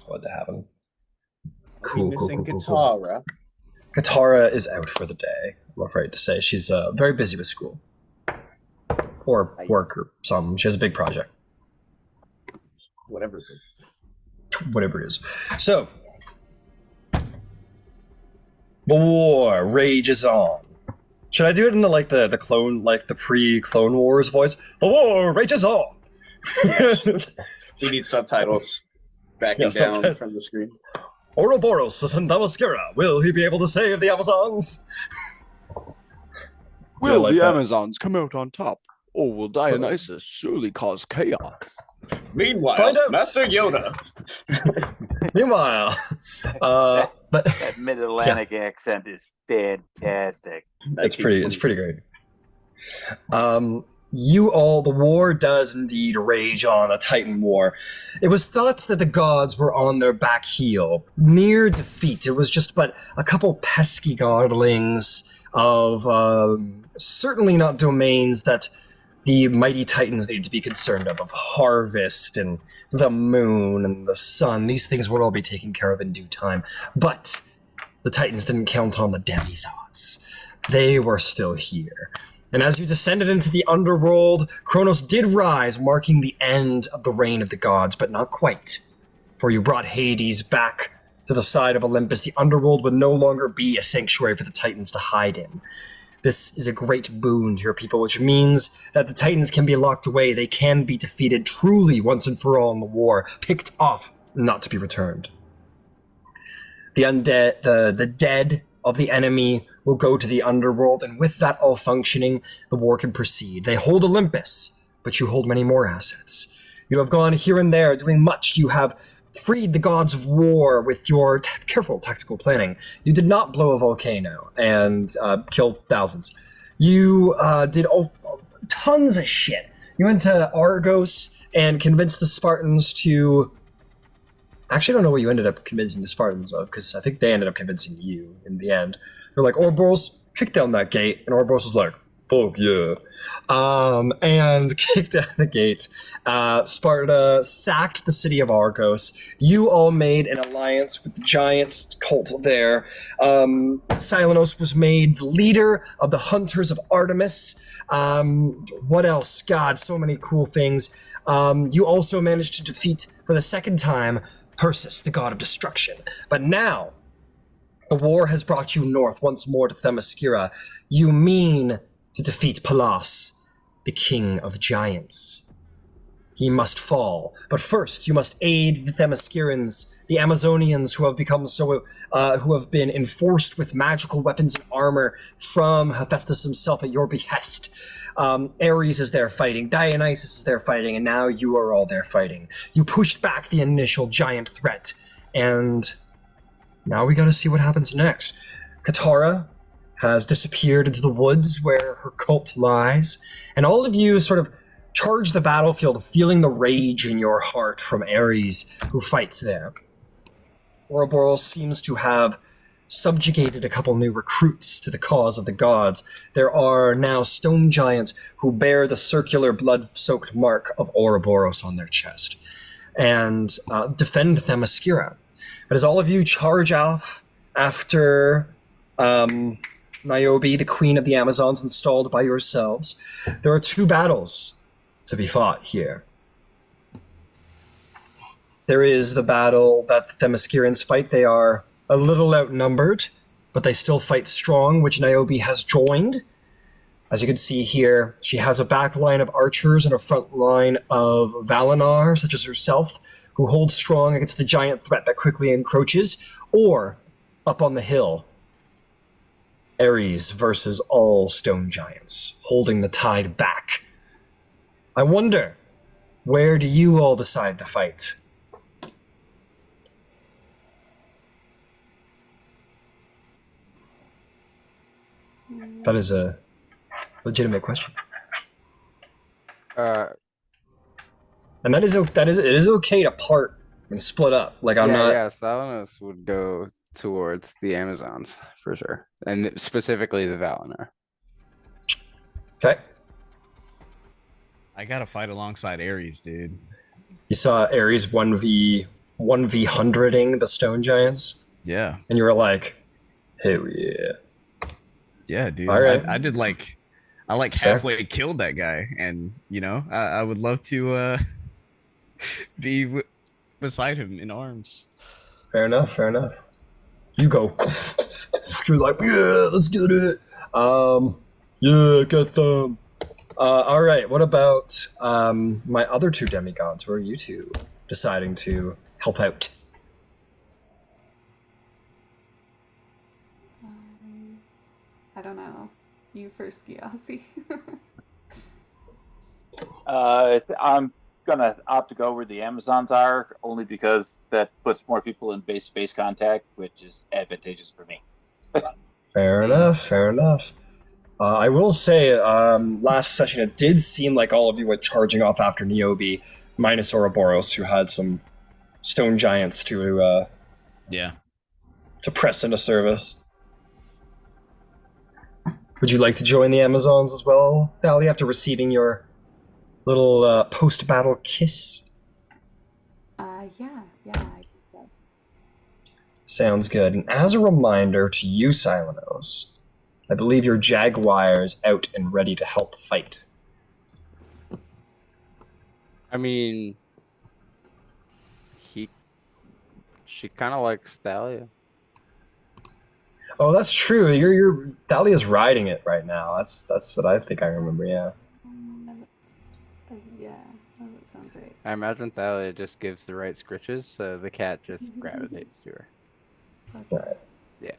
what happened. We Cool, cool, missing cool, cool, cool. Katara. Katara is out for the day. I'm afraid to say she's very busy with school or work or something. She has a big project. Whatever it is. Whatever it is. So, the war rages on. Should I do it in the clone, like the pre-Clone Wars voice? The war rages on. Yes. We need subtitles backing down from the screen. Ouroboros and Themyscira. Will he be able to save the Amazons? Will the Amazons come out on top? Or will Dionysus surely cause chaos? Meanwhile, Master Yoda. Meanwhile, but that mid-Atlantic accent is fantastic. It's pretty great. The war does indeed rage on, a Titan war. It was thought that the gods were on their back heel, near defeat. It was just but a couple pesky godlings of certainly not domains that the mighty Titans need to be concerned of harvest and the moon and the sun. These things would all be taken care of in due time. But the Titans didn't count on the demi-thoughts. They were still here. And as you descended into the underworld, Kronos did rise, marking the end of the reign of the gods, but not quite. For you brought Hades back to the side of Olympus. The underworld would no longer be a sanctuary for the Titans to hide in. This is a great boon to your people, which means that the Titans can be locked away. They can be defeated truly once and for all in the war, picked off, not to be returned. The undead, the dead of the enemy will go to the underworld, and with that all functioning, the war can proceed. They hold Olympus, but you hold many more assets. You have gone here and there, doing much. You have freed the gods of war with your careful tactical planning. You did not blow a volcano and kill thousands. You did tons of shit. You went to Argos and convinced the Spartans to... Actually, I don't know what you ended up convincing the Spartans of, because I think they ended up convincing you in the end. They're like, Ouroboros, kick down that gate. And Ouroboros was like, fuck yeah. And kicked down the gate. Sparta sacked the city of Argos. You all made an alliance with the giant cult there. Silenos was made leader of the Hunters of Artemis. What else? God, so many cool things. You also managed to defeat, for the second time, Perseus, the god of destruction. But now, the war has brought you north once more to Themyscira. You mean to defeat Pallas, the king of giants. He must fall, but first you must aid the Themyscirans, the Amazonians who have become who have been enforced with magical weapons and armor from Hephaestus himself at your behest. Ares is there fighting, Dionysus is there fighting, and now you are all there fighting. You pushed back the initial giant threat, and now we gotta see what happens next. Katara has disappeared into the woods where her cult lies, and all of you sort of charge the battlefield, feeling the rage in your heart from Ares, who fights there. Ouroboros seems to have subjugated a couple new recruits to the cause of the gods. There are now stone giants who bear the circular blood-soaked mark of Ouroboros on their chest and defend Themyscira. But as all of you charge off after Niobe, the queen of the Amazons, installed by yourselves, there are two battles to be fought here. There is the battle that the Themyscirans fight. They are a little outnumbered, but they still fight strong, which Niobe has joined. As you can see here, she has a back line of archers and a front line of Valinar, such as herself, who hold strong against the giant threat that quickly encroaches. Or, up on the hill, Ares versus all stone giants, holding the tide back. I wonder, where do you all decide to fight? That is a legitimate question. And it is okay to part and split up. Like I'm not. Yeah, Salanos would go towards the Amazons for sure, and specifically the Valinor. Okay. I gotta fight alongside Ares, dude. You saw Ares 1v1 1v100ing the stone giants, Yeah. and you were like, hell yeah. Yeah, dude. All right. I did like I like It's fair. halfway killed that guy, and I would love to be beside him in arms. Fair enough, fair enough. You go, you're like, yeah, let's get it. Yeah, get them. All right, what about my other two demigods? Where are you two deciding to help out? I don't know. You first, Giasi. I'm gonna opt to go where the Amazons are, only because that puts more people in base space contact, which is advantageous for me. Fair enough, fair enough. I will say, last session it did seem like all of you went charging off after Niobe, minus Ouroboros, who had some stone giants Yeah. to press into service. Would you like to join the Amazons as well, Valley, after receiving your little post-battle kiss? Yeah, I think so. Sounds good. And as a reminder to you, Silenos, I believe your Jaguar is out and ready to help fight. I mean, she kind of likes Thalia. Oh, that's true. Your Thalia's riding it right now. That's what I think I remember. Yeah. Yeah, that sounds right. I imagine Thalia just gives the right scritches, so the cat just gravitates to her. Right. Yeah.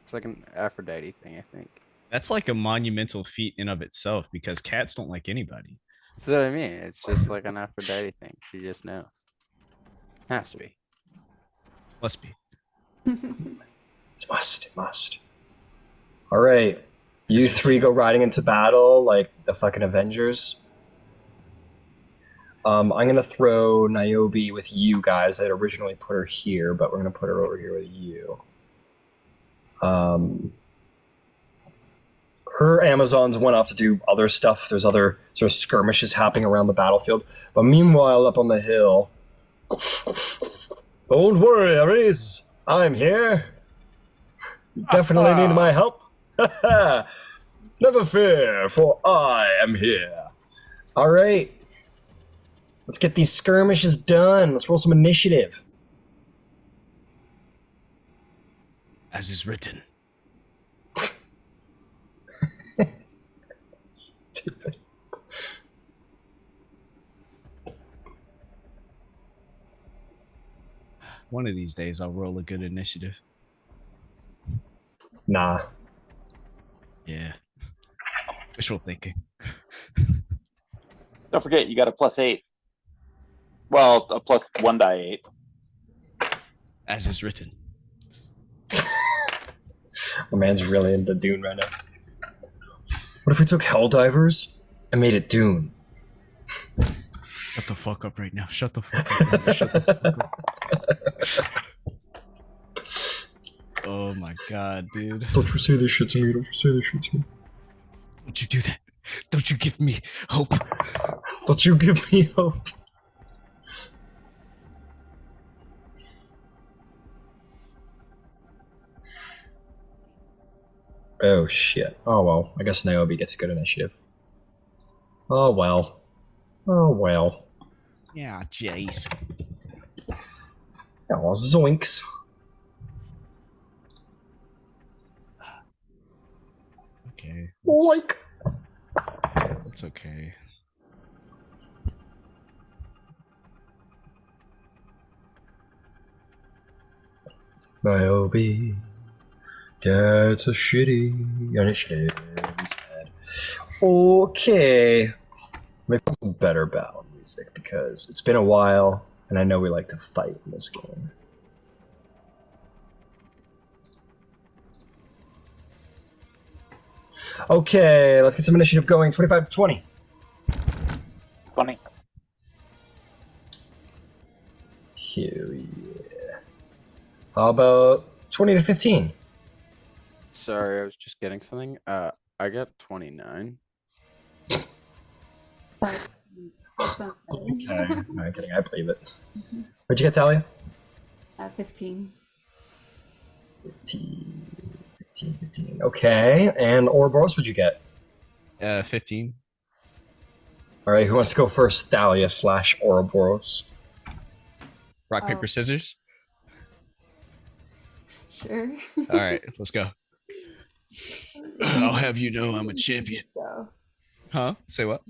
It's like an Aphrodite thing, I think. That's like a monumental feat in of itself because cats don't like anybody. That's what I mean. It's just like an Aphrodite thing. She just knows. Has to be. Must be. It must. All right. You three go riding into battle like the fucking Avengers. I'm gonna throw Niobe with you guys. I'd originally put her here, but we're gonna put her over here with you. Her Amazons went off to do other stuff. There's other sort of skirmishes happening around the battlefield. But meanwhile, up on the hill, don't worry, Ares. I'm here. You definitely need my help. Never fear, for I am here. All right. Let's get these skirmishes done. Let's roll some initiative. As is written. Stupid. One of these days I'll roll a good initiative. Nah. Yeah. Wishful thinking. Don't forget, you got a +8. Well, a +1 die 8. As is written. My man's really into Dune right now. What if we took Helldivers and made it Dune? Shut the fuck up right now. Shut the fuck up. Right now. Shut the fuck up. Oh my god, dude. Don't you say this shit to me. Don't you say this shit to me. Don't you do that. Don't you give me hope. Don't you give me hope. Oh shit. Oh well. I guess Niobe gets a good initiative. Oh well. Oh well. Yeah, jeez. Oh, zoinks. Okay. Like. It's okay. Niobe gets a shitty initiative instead. Okay. Make some better battle music because it's been a while and I know we like to fight in this game. Okay, let's get some initiative going. 25 to 20. 20. Hell yeah. How about 20 to 15? Sorry, I was just getting something. I got 29. That sounds Okay. I'm kidding. I believe it. What'd you get, Thalia? 15. 15. Okay, and Ouroboros, what'd you get? 15. All right, who wants to go first? Thalia / Ouroboros. Rock, Oh. paper, scissors. Sure. All right, let's go. I'll have you know I'm a champion. Go. Huh? Say what?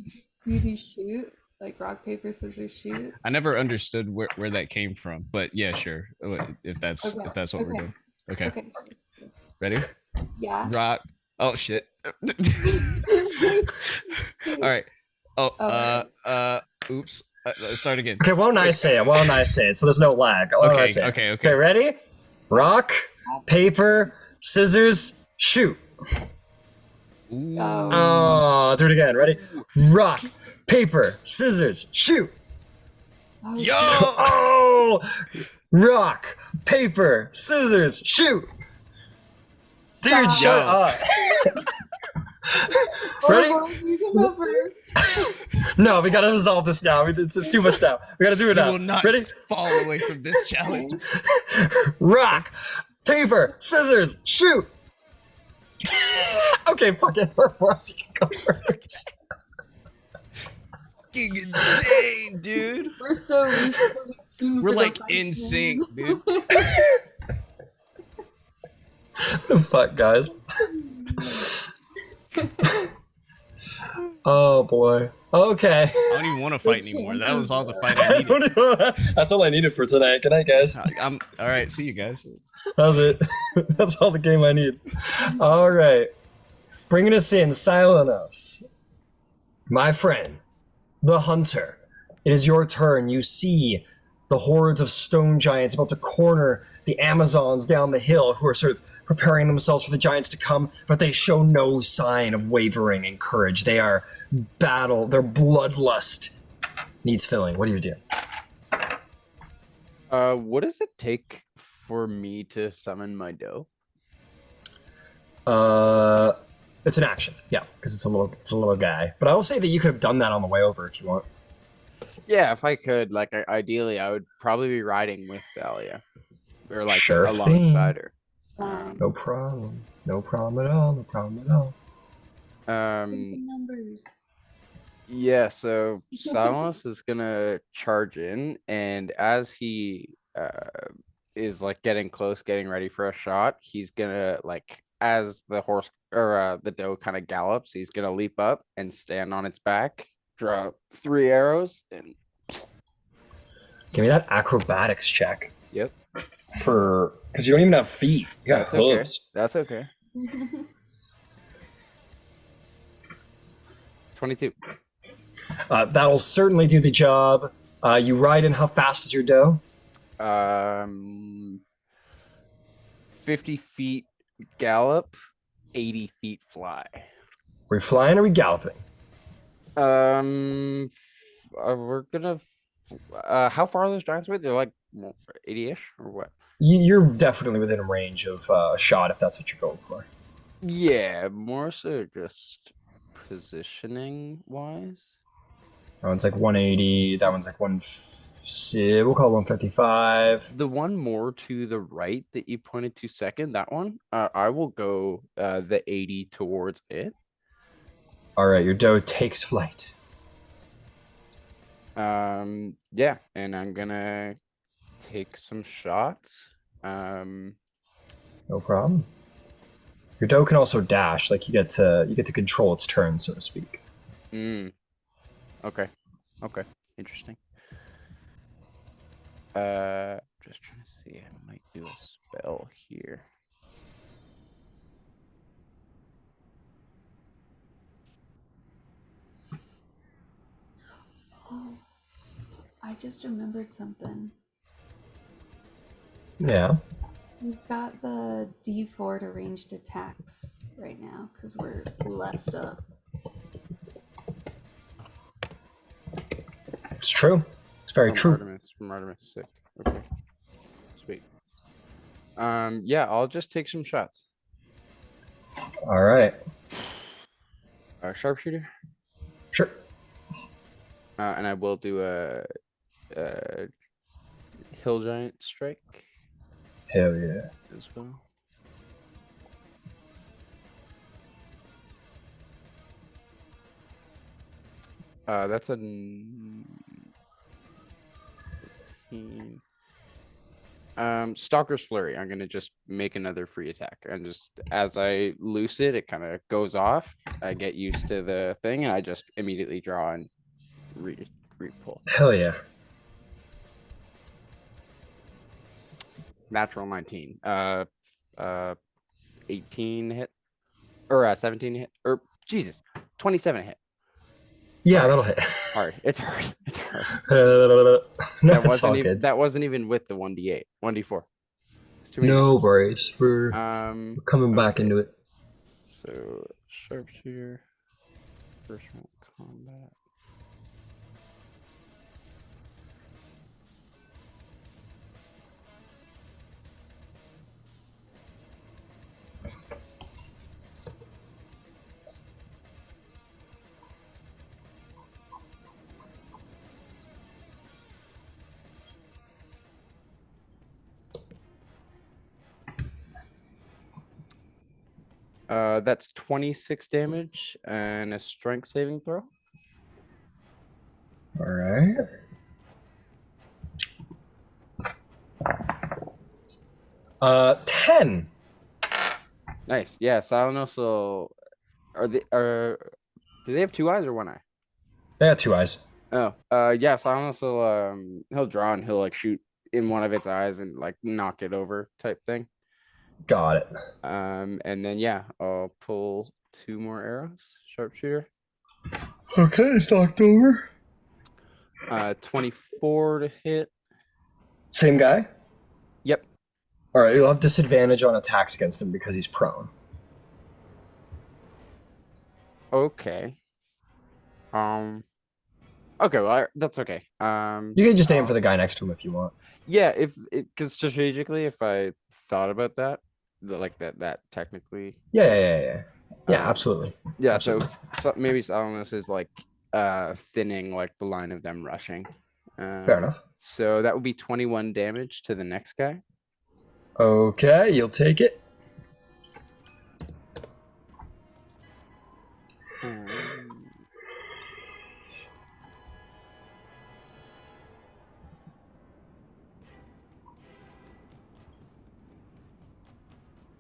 You do shoot? Like rock, paper, scissors, shoot? I never understood where that came from, but yeah, sure. If that's Okay. what we're doing. Okay. Okay. Ready? Yeah. Rock. Oh shit. All right. Oh. Oops. Let's start again. Okay, why don't I say it? So there's no lag. Why don't I say it? Okay. Okay, ready? Rock, paper, scissors, shoot. Ooh. Oh, do it again. Ready? Rock, paper, scissors, shoot. Oh, Yo! Oh! Rock, paper, scissors, shoot. Dude, Stop. shut up. Ready? Ouroboros, you can go first. No, we gotta resolve this now. It's too much now. We gotta do it You now. will not Ready? fall away from this challenge. Rock, paper, scissors, shoot. Okay, fucking Ouroboros, you can go first. Fucking insane, dude. We're so tuned We're for the like fight, in man. sync, dude. The fuck, guys? Oh boy. Okay. I don't even want to fight anymore. That was all the fight I needed. That's all I needed for tonight. Good night, guys. I'm all right. See you guys. That's it. That's all the game I need. All right. Bringing us in, Silenos. My friend, the hunter. It is your turn. You see the hordes of stone giants about to corner the Amazons down the hill who are sort of preparing themselves for the giants to come, but they show no sign of wavering in courage. They are their bloodlust needs filling. What do you do? What does it take for me to summon my doe? It's an action, yeah, because it's a little guy. But I'll say that you could have done that on the way over if you want. Yeah, if I could, like, ideally, I would probably be riding with Thalia, or like Sure alongside thing. her. No problem. No problem at all. No problem at all. Numbers. Yeah, so Silenos is gonna charge in, and as he is like getting close, getting ready for a shot, he's gonna like as the horse or the doe kind of gallops, he's gonna leap up and stand on its back, draw 3 arrows, and Give me that acrobatics check. yep, Because you don't even have feet. You got that's okay. hooves. That's okay. 22. That'll certainly do the job. You ride in. How fast is your doe? 50 feet gallop, 80 feet fly. Are we flying or are we galloping? We're gonna. How far are those giants away? They're like 80-ish or what? You're definitely within range of a shot if that's what you're going for. Yeah, more so just positioning wise. That one's like 180. That one's like we'll call it 155. The one more to the right that you pointed to second, that one, I will go the 80 towards it. All right, your doe takes flight. Yeah, and I'm gonna take some shots. No problem. Your doe can also dash. Like you get to control its turn, so to speak. Okay. Interesting. Just trying to see. I might do a spell here. Oh, I just remembered something. Yeah. We've got the D4 to ranged attacks right now because we're blessed up. It's true. It's very true. From Artemis, sick. Okay. Sweet. Yeah, I'll just take some shots. All right. Sharpshooter. Sure. And I will do a hill giant strike. Hell yeah. as well. That's a 15. Stalker's Flurry. I'm gonna just make another free attack, and just as I loose it, it kind of goes off. I get used to the thing, and I just immediately draw and re-pull. Hell yeah. Natural 19. 18 hit, or 17 hit, or Jesus, 27 hit. Yeah, Sorry. that'll hit. Hard. It's hard. It's hard. No, That it's all wasn't even good. that wasn't even with the 1d8, 1d4. It's too many No numbers. worries. We're coming back okay. into it. So sharpshooter, first round combat. That's 26 damage and a strength saving throw. All right. Uh, 10. Nice. Yeah, Silenos will. Do they have 2 eyes or 1 eye? They got 2 eyes. Oh, yeah. Silenos will. He'll draw and he'll like shoot in one of its eyes and like knock it over type thing. Got it. And then yeah, I'll pull 2 more arrows. Sharpshooter. Okay, it's October. 24 to hit. Same guy? Yep. All right, you'll have disadvantage on attacks against him because he's prone. Okay. Okay, well, that's okay. You can just aim for the guy next to him if you want. Yeah, because strategically, if I thought about that, like that technically. Yeah, absolutely. Yeah, Absolutely. so maybe Salamis is like thinning like the line of them rushing. Fair enough. So that would be 21 damage to the next guy. Okay, you'll take it.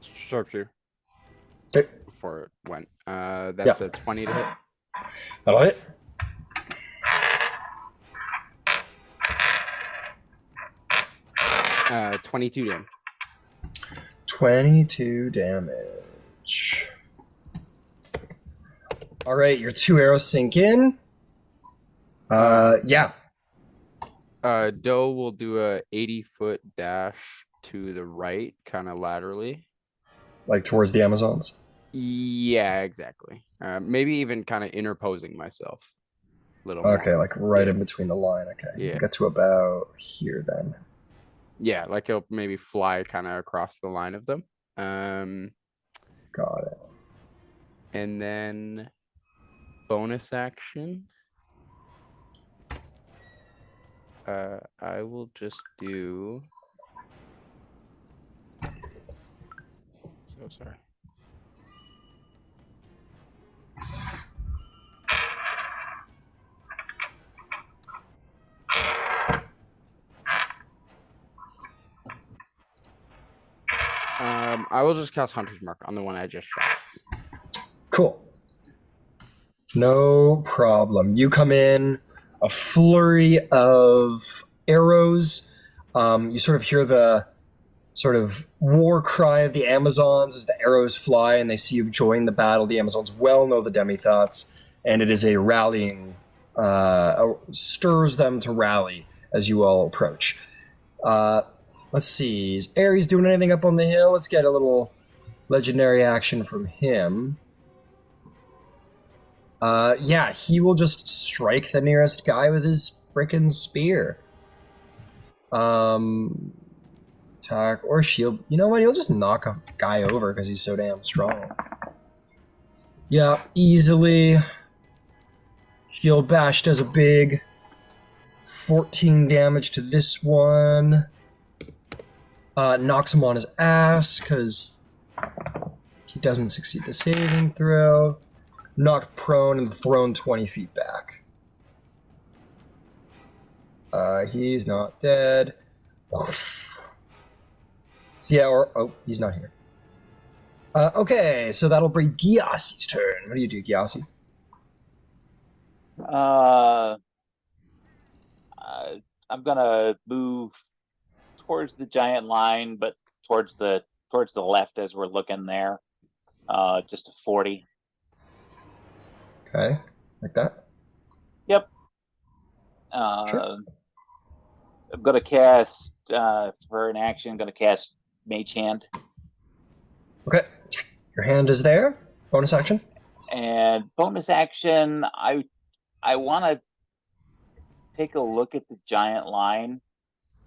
Sharpshooter. Okay. Before it went. That's a 20 to hit. That'll hit. Uh, 22 damage. 22 damage. All right, your 2 arrows sink in. Yeah. Doe will do a 80-foot dash to the right, kind of laterally. Like towards the Amazons? Yeah, exactly. Maybe even kind of interposing myself a little more. Okay, like right in between the line. Okay. Yeah. Get to about here then. Yeah, like he'll maybe fly kind of across the line of them. Got it. And then bonus action. I will just do. So sorry. I will just cast Hunter's Mark on the one I just shot. Cool. No problem. You come in, a flurry of arrows. You sort of hear the sort of war cry of the Amazons as the arrows fly and they see you've joined the battle. The Amazons well know the demi-thoughts, and it is a rallying, stirs them to rally as you all approach. Let's see, is Ares doing anything up on the hill? Let's get a little legendary action from him. Yeah, he will just strike the nearest guy with his frickin' spear. Attack or shield. You know what? He'll just knock a guy over because he's so damn strong. Yeah, easily. Shield bash does a big 14 damage to this one. Knocks him on his ass because he doesn't succeed the saving throw. Knocked prone and thrown 20 feet back. He's not dead. So yeah, oh, he's not here. Okay, so that'll bring Gyasi's turn. What do you do, Gyasi? I'm gonna move towards the giant line, but towards the left as we're looking there. Just a 40. Okay, like that. Yep. Sure. I'm gonna cast for an action. I'm gonna cast Mage Hand, Okay, your hand is there. Bonus action. and bonus action. I want to take a look at the giant line.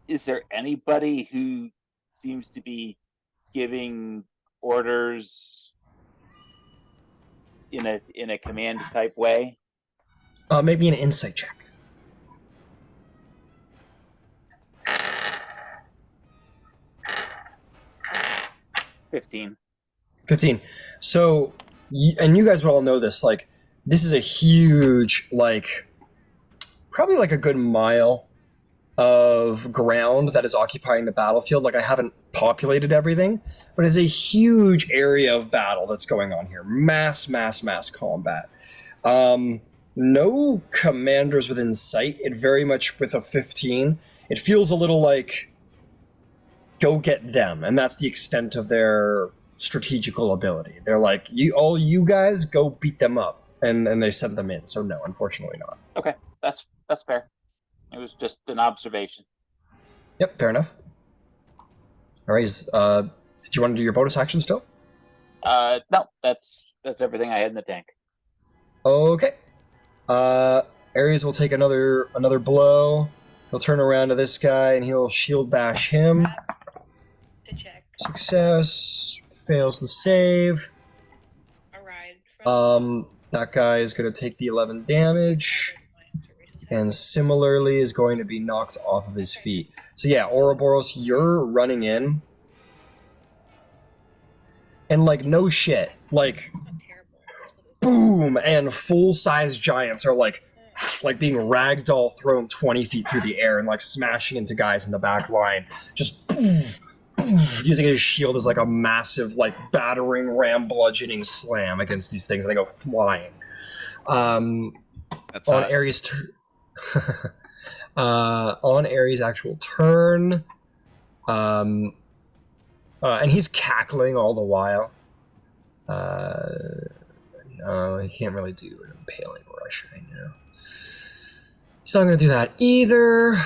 Is there anybody who seems to be giving orders in a command type way? Maybe an insight check. 15. 15. So, and you guys would all know this, like, this is a huge, like, probably like a good mile of ground that is occupying the battlefield. Like, I haven't populated everything, but it's a huge area of battle that's going on here. Mass combat. No commanders within sight. It very much, with a 15, it feels a little like, go get them, and that's the extent of their strategical ability. They're like, you guys go beat them up, and they send them in. So no, unfortunately not. Okay, that's fair. It was just an observation. Yep, fair enough. All right, did you want to do your bonus action still? No, that's everything I had in the tank. Okay. Ares will take another blow. He'll turn around to this guy and he'll shield bash him. To check. Success. Fails the save. A ride from That guy is going to take the 11 damage, and similarly is going to be knocked off of his feet. So yeah, Ouroboros, you're running in, and like, no shit, like, boom, and full-size giants are like being ragdoll thrown 20 feet through the air and like smashing into guys in the back line, just boom, using his shield as like a massive, like, battering ram bludgeoning slam against these things, and they go flying. That's On hot. Ares' on Ares' actual turn, and he's cackling all the while. No, he can't really do an impaling rush right now. He's not going to do that either.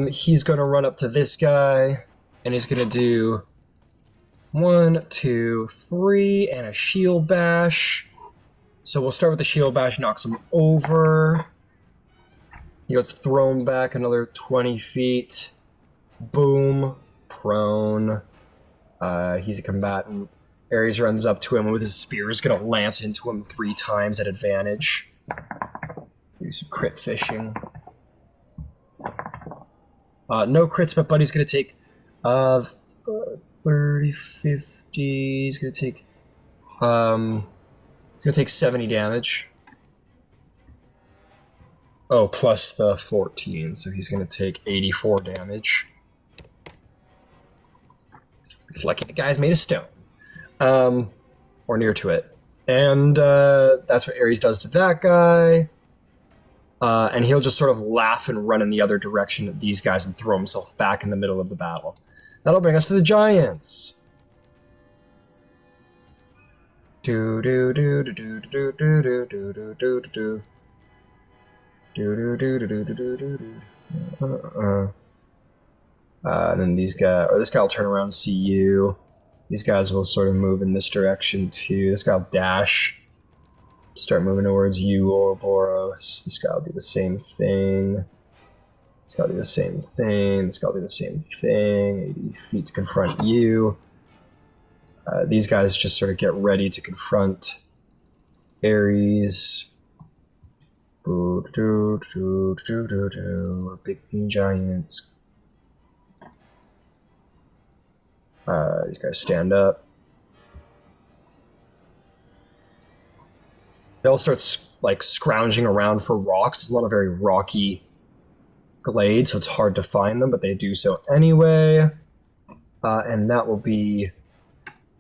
He's going to run up to this guy, and he's going to do 1, 2, 3, and a shield bash. So we'll start with the shield bash, knocks him over. He gets thrown back another 20 feet. Boom. Prone. He's a combatant. Ares runs up to him, and with his spear is going to lance into him 3 times at advantage. Do some crit fishing. No crits, but Buddy's going to take 30, 50. He's going to take 70 damage. Oh, plus the 14, so he's going to take 84 damage. It's lucky the guy's made of stone. Or near to it. And that's what Ares does to that guy. And he'll just sort of laugh and run in the other direction at these guys and throw himself back in the middle of the battle. That'll bring us to the giants. Do do do do do do do do do do do do. And then these guys, or this guy will turn around and see you. These guys will sort of move in this direction too. This guy will dash, start moving towards you, Ouroboros. This guy will do the same thing. This guy will do the same thing. This guy will do the same thing. 80 feet to confront you. These guys just sort of get ready to confront Ares. We're big giants. These guys stand up. They all start like scrounging around for rocks. It's not a very rocky glade, so it's hard to find them, but they do so anyway. And that will be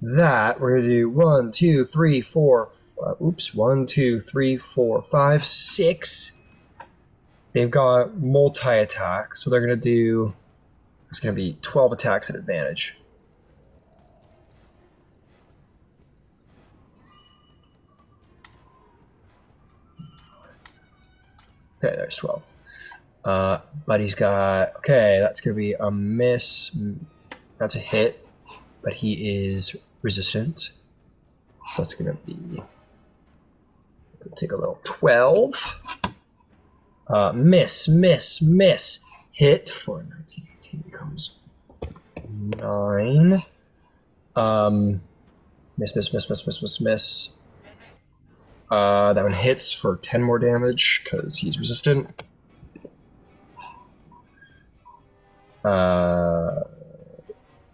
that. We're gonna do 1, 2, 3, 4. Oops, 1, 2, 3, 4, 5, 6. They've got multi-attack, so they're gonna do. It's gonna be 12 attacks at advantage. Okay, there's 12. Buddy's got. Okay, that's gonna be a miss. That's a hit, but he is resistant. So that's gonna be. Take a little 12. Miss. Hit for 19, 18 becomes 9. Miss. That one hits for 10 more damage because he's resistant.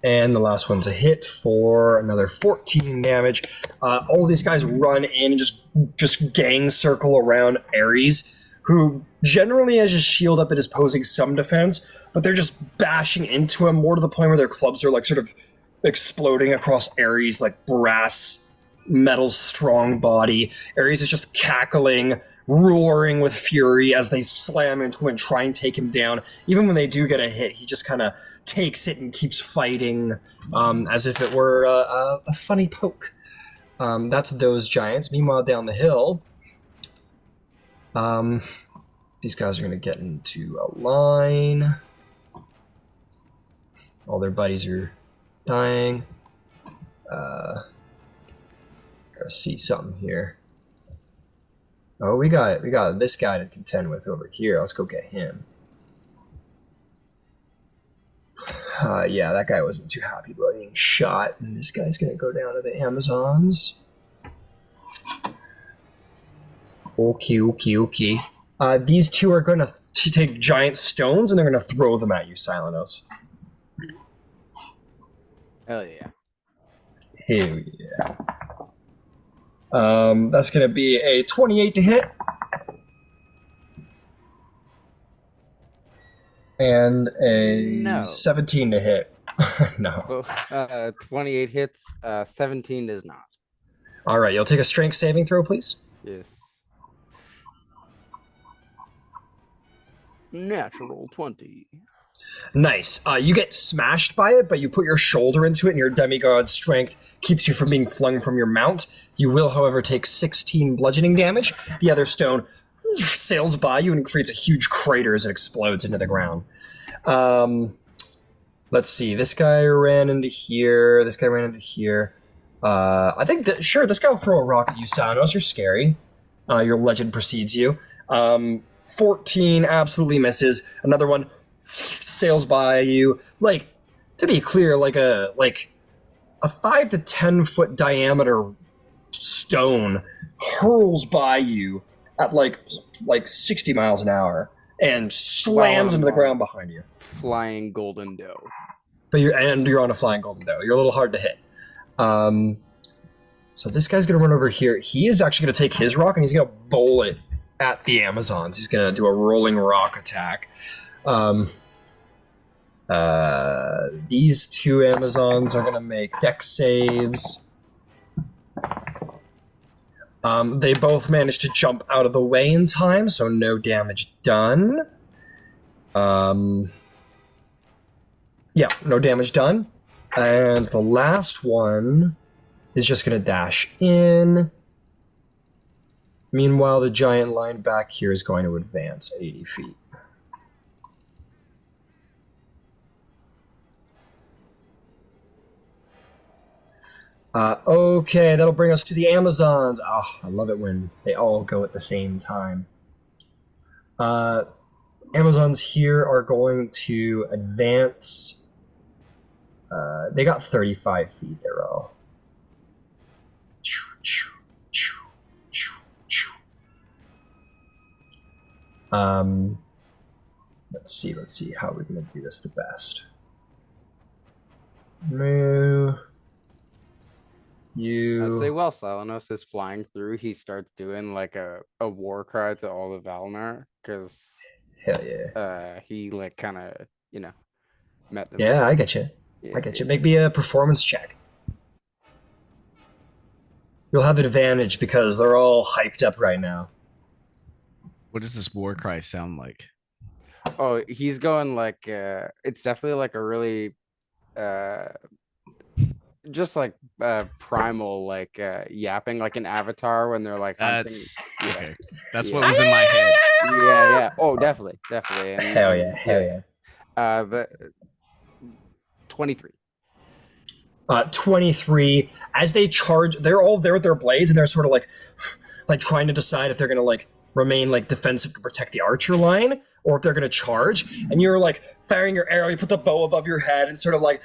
And the last one's a hit for another 14 damage. All these guys run in and just gang circle around Ares, who generally has his shield up and is posing some defense, but they're just bashing into him more to the point where their clubs are like sort of exploding across Ares like brass metal strong body. Ares is just cackling, roaring with fury as they slam into him and try and take him down. Even when they do get a hit, he just kind of takes it and keeps fighting as if it were a funny poke. That's those giants. Meanwhile, down the hill, these guys are going to get into a line. All their buddies are dying. Gotta see something here. Oh, we got this guy to contend with over here. Let's go get him. Yeah, that guy wasn't too happy about being shot, and this guy's gonna go down to the Amazons. Okay. These two are gonna take giant stones and they're gonna throw them at you, Silenos. Hell yeah. Hell yeah. That's gonna be a 28 to hit. And a 17 to hit. No. 28 hits, 17 does not. All right, you'll take a strength saving throw, please. Yes. Natural 20. Nice. You get smashed by it, but you put your shoulder into it, and your demigod strength keeps you from being flung from your mount. You will, however, take 16 bludgeoning damage. The other stone sails by you and creates a huge crater as it explodes into the ground. Let's see. This guy ran into here. This guy ran into here. I think that, sure, this guy will throw a rock at you, Sanos. You're scary. Your legend precedes you. 14 absolutely misses. Another one sails by you. Like, to be clear, like a 5 to 10 foot diameter stone hurls by you at like 60 miles an hour and slams into the ground behind you. Flying golden dough. But you're on a flying golden dough. You're a little hard to hit. So this guy's gonna run over here. He is actually gonna take his rock and he's gonna bowl it at the Amazons. He's gonna do a rolling rock attack. These two Amazons are gonna make dex saves. They both managed to jump out of the way in time, so no damage done. Yeah, no damage done. And the last one is just going to dash in. Meanwhile, the giant line back here is going to advance 80 feet. Okay, that'll bring us to the Amazons. Oh, I love it when they all go at the same time. Amazons here are going to advance. They got 35 feet. They're all. Let's see how we're gonna do this the best. Move. I say You. while Selenos is flying through, he starts doing like a war cry to all of Valinor because Hell yeah. he like kind of met them Yeah, I before. get you. Yeah, I get you. yeah. Make me a performance check. You'll have advantage because they're all hyped up right now. What does this war cry sound like? Oh, he's going like it's definitely like a really uh just like primal like yapping like an avatar when they're like hunting. That's Yeah. okay. That's Yeah. what was in my head. Yeah. Oh, definitely. Hell yeah, And hell yeah. but 23. 23. As they charge, they're all there with their blades, and they're sort of like trying to decide if they're gonna like remain like defensive to protect the archer line, or if they're gonna charge. And you're like firing your arrow. You put the bow above your head, and sort of like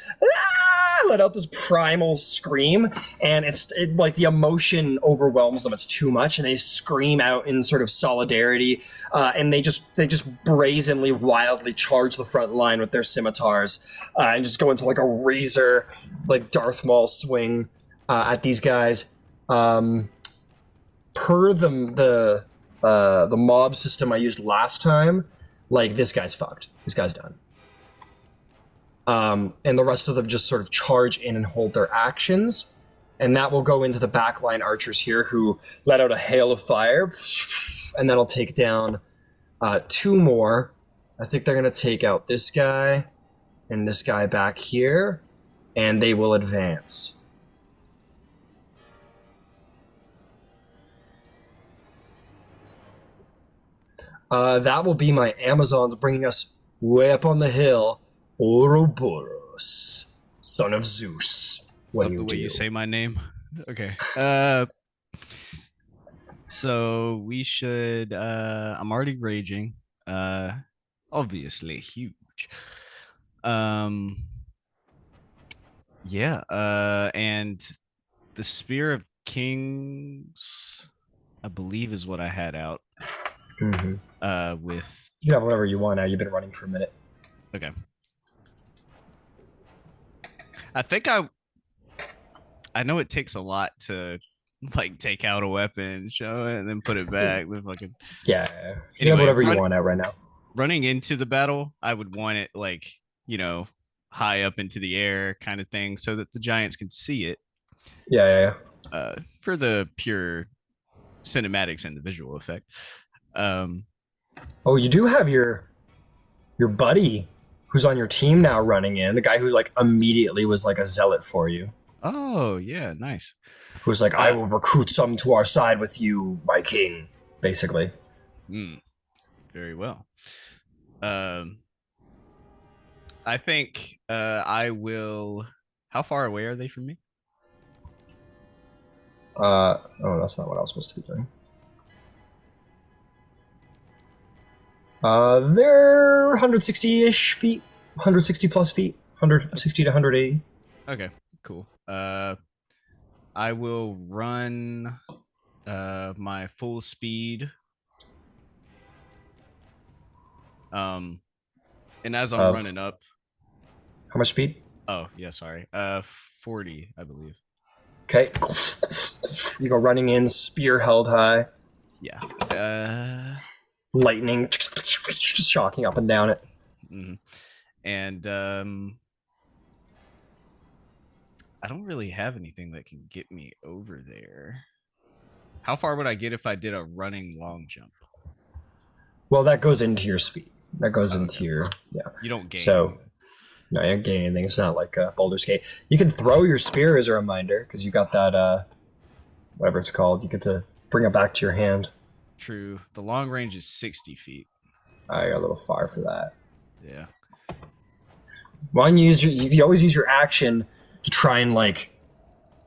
let out this primal scream, and it like the emotion overwhelms them. It's too much, and they scream out in sort of solidarity, and they just brazenly, wildly charge the front line with their scimitars, and just go into like a razor, like Darth Maul swing at these guys. Per the mob system I used last time, like this guy's fucked. This guy's done. And the rest of them just sort of charge in and hold their actions. And that will go into the backline archers here who let out a hail of fire. And that'll take down 2 more. I think they're going to take out this guy and this guy back here. And they will advance. That will be my Amazons bringing us way up on the hill. Ouroboros, son of Zeus. What Love do you the way do? you say my name. Okay. So we should. I'm already raging. Obviously huge. Yeah. And the Spear of Kings, I believe, is what I had out. Mm-hmm. With. You can have whatever you want now. You've been running for a minute. Okay. I know it takes a lot to like take out a weapon, show it, and then put it back. Fucking... Yeah. You Anyway, have whatever you want out right now. Running into the battle, I would want it like, high up into the air kind of thing so that the giants can see it. Yeah. For the pure cinematics and the visual effect. Oh, you do have your buddy who's on your team now running in, the guy who like immediately was like a zealot for you. Oh, yeah, nice. Who's like, I will recruit some to our side with you, my king, basically. Very well. I think I will. How far away are they from me? Oh, that's not what I was supposed to be doing. They're 160-ish feet, 160 plus feet, 160 to 180. Okay, cool. I will run my full speed. And as I'm running up. How much speed? Oh, yeah, sorry. 40, I believe. Okay. You go running in, spear held high. Yeah. Lightning just shocking up and down it. Mm-hmm. And I don't really have anything that can get me over there. How far would I get if I did a running long jump? Well, that goes into your speed. That goes into your You don't gain. So no, you don't gain anything. It's not like Baldur's Gate. You can throw your spear as a reminder because you got that whatever it's called. You get to bring it back to your hand. True. The long range is 60 feet. I got a little far for that. Yeah. Why don't you always use your action to try and like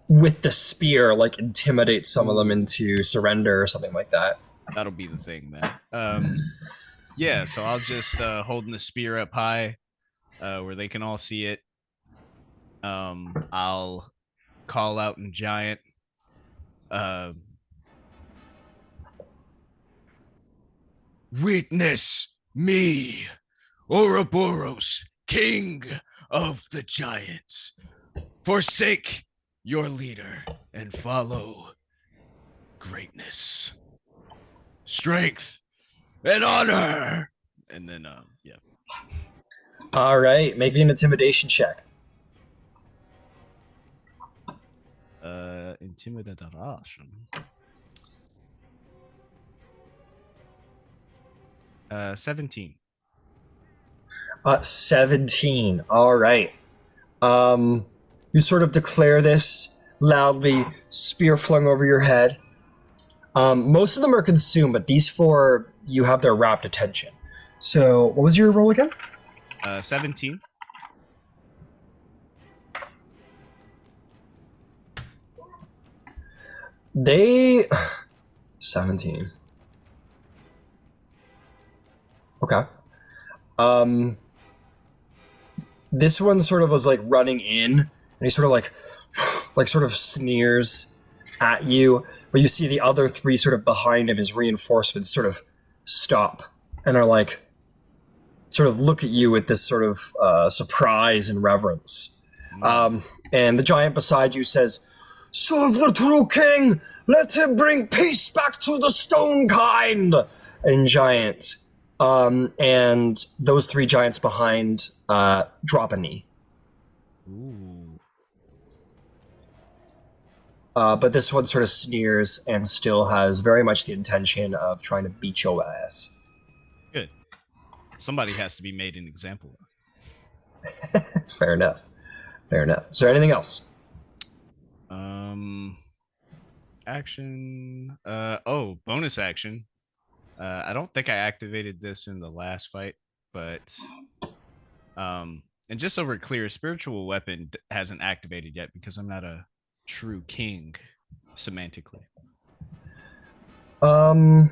with the spear like intimidate some of them into surrender or something like that. That'll be the thing then. Yeah, so I'll just holding the spear up high where they can all see it. I'll call out in giant. Witness me, Ouroboros, king of the giants. Forsake your leader and follow greatness, strength, and honor. And then, yeah. All right, make me an intimidation check. Intimidation. 17. 17. All right. You sort of declare this loudly, spear flung over your head. Most of them are consumed, but these 4, you have their rapt attention. So, what was your roll again? 17. They 17. Okay. This one sort of was like running in, and he sort of like sort of sneers at you, but you see the other 3 sort of behind him as reinforcements sort of stop and are like sort of look at you with this sort of surprise and reverence. And the giant beside you says, "Serve the true king! Let him bring peace back to the stone kind!" In giant. And those 3 giants behind drop a knee. Ooh. But this one sort of sneers and still has very much the intention of trying to beat your ass. Good. Somebody has to be made an example of. Fair enough. Fair enough. Is there anything else? Action. Bonus action. I don't think I activated this in the last fight, but and just so we're clear, spiritual weapon hasn't activated yet because I'm not a true king semantically. The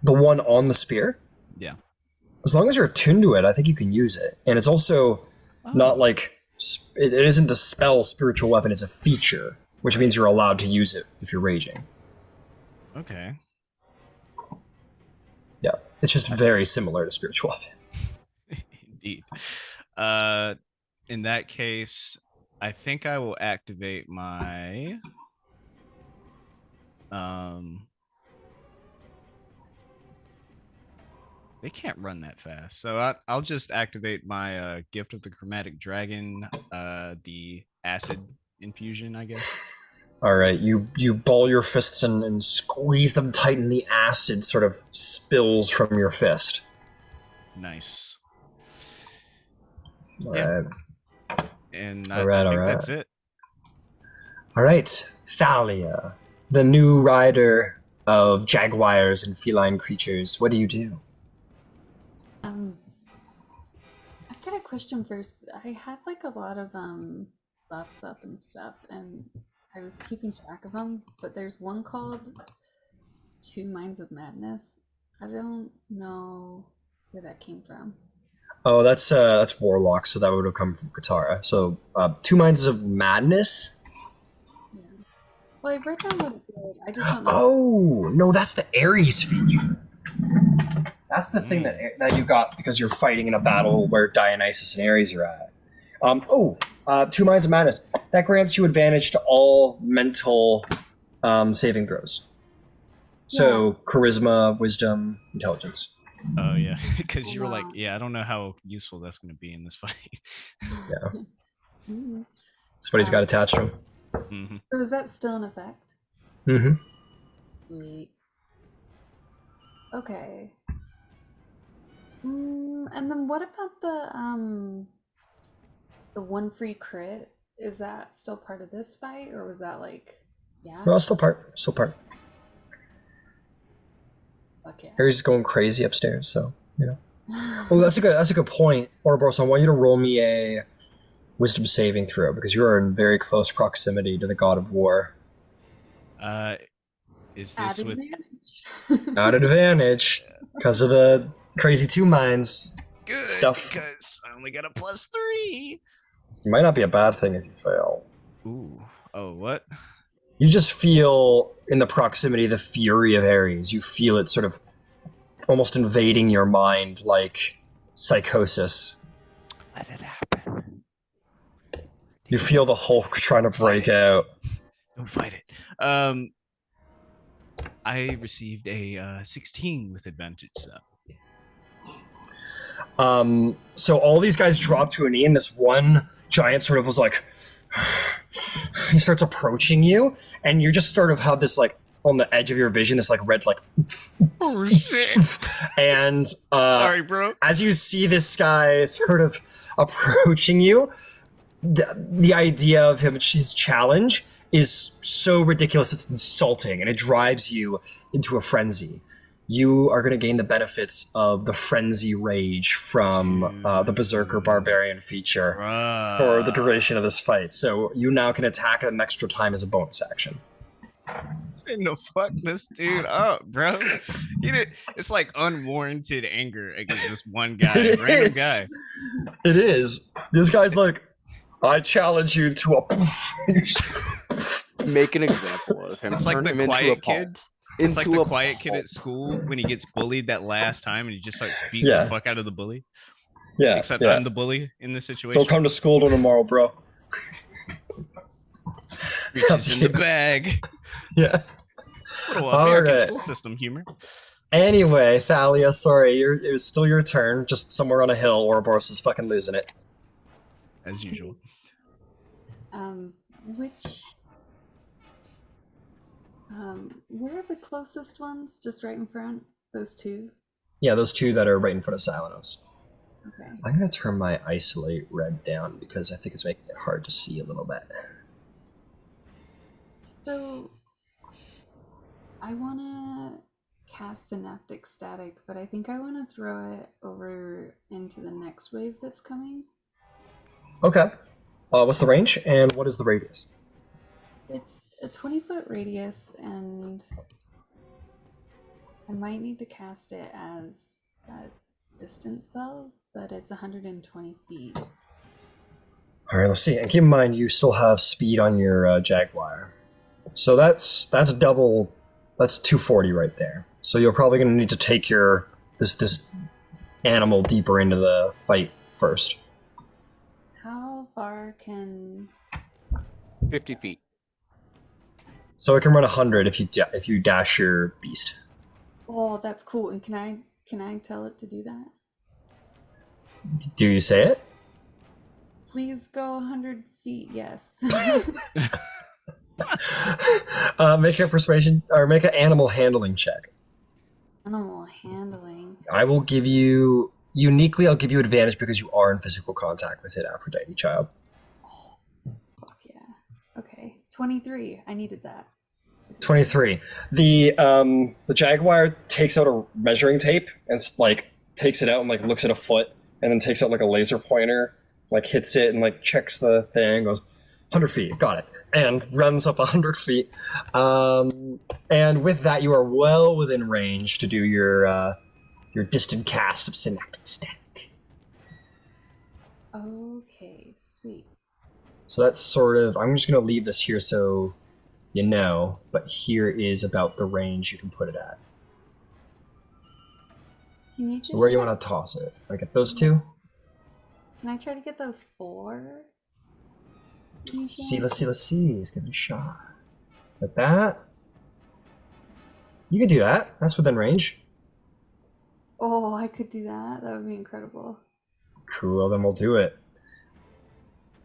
one on the spear? Yeah. As long as you're attuned to it, I think you can use it. And it's also not like it isn't the spell spiritual weapon, it's a feature, which means you're allowed to use it if you're raging. Okay. Yeah. It's just very similar to spiritual weapon. Indeed. In that case, I think I will activate my they can't run that fast, so I'll just activate my Gift of the Chromatic Dragon, the acid infusion, I guess. All right, you ball your fists and squeeze them tight, and the acid sort of spills from your fist. Nice. All Yeah. right. And All right, I think all that's right. it. All right, Thalia, the new rider of jaguars and feline creatures. What do you do? I've got a question first. I had like a lot of buffs up and stuff, and I was keeping track of them, but there's one called 2 Minds of Madness. I don't know where that came from. Oh, that's Warlock, so that would have come from Katara. So, 2 Minds of Madness? Yeah. Well, I wrote down what it did. I just don't know. Oh, no, that's the Ares feature. That's the thing that you got because you're fighting in a battle where Dionysus and Ares are at. 2 Minds of Madness. That grants you advantage to all mental saving throws. So, charisma, wisdom, intelligence. Oh yeah, because you were like, Wow. yeah, I don't know how useful that's going to be in this fight. Yeah. Mhm. Somebody's got attached to him. Mm-hmm. So is that still in effect? Mm-hmm. Sweet. Okay. And then what about the 1 free crit? Is that still part of this fight, or was that like, yeah? No, still part. Okay. Ares is going crazy upstairs, so you know. Oh, that's a good point. Ouroboros, I want you to roll me a wisdom saving throw because you are in very close proximity to the god of war. Is Add this with? advantage. Not an advantage because of the crazy 2 minds Good, stuff. because I only got a +3. It might not be a bad thing if you fail. Ooh. Oh, what? You just feel in the proximity the fury of Ares. You feel it sort of almost invading your mind like psychosis. Let it happen. You feel the Hulk trying to break out. Don't fight it. I received a 16 with advantage, so. So all these guys drop to a knee, and this one giant sort of was like, he starts approaching you, and you just sort of have this like on the edge of your vision, this like red like, Oh shit! and Sorry, bro. as you see this guy sort of approaching you, the idea of his challenge is so ridiculous it's insulting, and it drives you into a frenzy. You are going to gain the benefits of the frenzy rage from the Berserker Barbarian feature for the duration of this fight. So you now can attack an extra time as a bonus action. No, fuck this dude up, bro. It's like unwarranted anger against this one guy, random guy. It is. This guy's like, I challenge you to a. Make an example of him. It's like Turn the him into quiet a kid. pulp. It's like Into the a quiet kid pulp. at school when he gets bullied that last time and he just starts beating Yeah. the fuck out of the bully. Yeah. Except yeah. I'm the bully in this situation. Don't come to school till tomorrow, bro. Reaches in the bag. Yeah. Little All American right. school system humor. Anyway, Thalia, sorry, it was still your turn. Just somewhere on a hill, Ouroboros is fucking losing it. As usual. Where are the closest ones? Just right in front? Those two? Yeah, those two that are right in front of Silenos. Okay. I'm gonna turn my isolate red down because I think it's making it hard to see a little bit. So, I want to cast Synaptic Static, but I think I want to throw it over into the next wave that's coming. Okay. What's the range and what is the radius? It's a 20-foot radius, and I might need to cast it as a distance spell, but it's 120 feet. All right, let's see. And keep in mind, you still have speed on your Jaguar, so that's double. That's 240 right there. So you're probably going to need to take your this animal deeper into the fight first. How far can... 50 feet. So it can run 100 if you dash your beast. Oh, that's cool. And can I tell it to do that? Do you say it? Please go 100 feet, yes. Make a persuasion or make an animal handling check. Animal handling. I will give you uniquely. I'll give you advantage because you are in physical contact with it, Aphrodite child. Fuck yeah. Okay. 23. I needed that. 23. The jaguar takes out a measuring tape and like takes it out and like looks at a foot and then takes out like a laser pointer, like hits it and like checks the thing, goes 100 feet, got it, and runs up 100 feet. And with that, you are well within range to do your distant cast of Synaptic Static. Okay, sweet. So that's sort of, I'm just going to leave this here so you know, but here is about the range you can put it at. Can you just So where do you want to toss it? Like at those two? Can I try to get those 4? Let's see. Let's give it a shot. Like that? You could do that. That's within range. Oh, I could do that. That would be incredible. Cool, then we'll do it.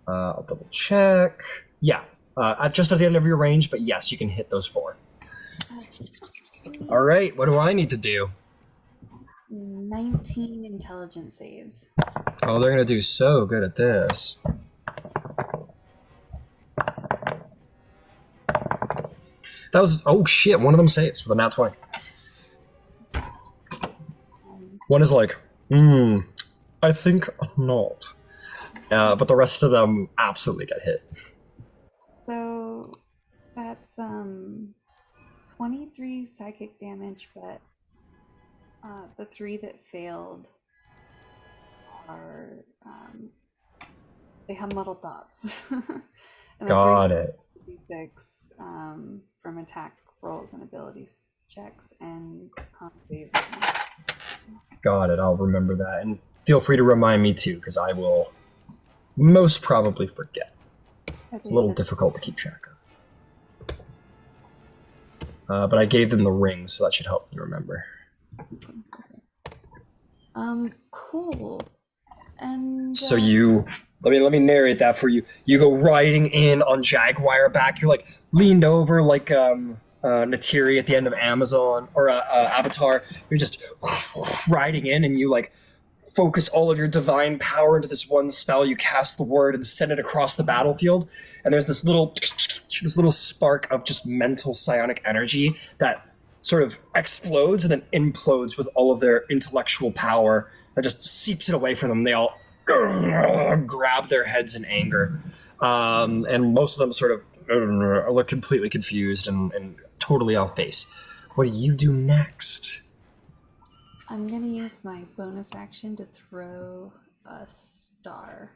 I'll double check. Yeah, just at the end of your range, but yes, you can hit those 4. All right, what do I need to do? 19 intelligence saves. Oh, they're gonna do so good at this. That was, oh shit, one of them saves with a nat 20. One is like, I think not. But the rest of them absolutely get hit. So that's 23 psychic damage, but the 3 that failed are they have muddled thoughts. And Got it. 36 from attack rolls and abilities checks and con saves. Got it. I'll remember that. And feel free to remind me too, because I will most probably forget. It's a little difficult to keep track of. But I gave them the ring, so that should help you remember. Cool. And so you let me narrate that for you. You go riding in on Jaguar back. You're like leaned over like Natiri at the end of Amazon or Avatar. You're just riding in, and you like focus all of your divine power into this one spell. You cast the word and send it across the battlefield, and there's this little spark of just mental psionic energy that sort of explodes and then implodes with all of their intellectual power that just seeps it away from them. They all grab their heads in anger, and most of them sort of look completely confused and totally off base. What do you do next? I'm gonna use my bonus action to throw a star.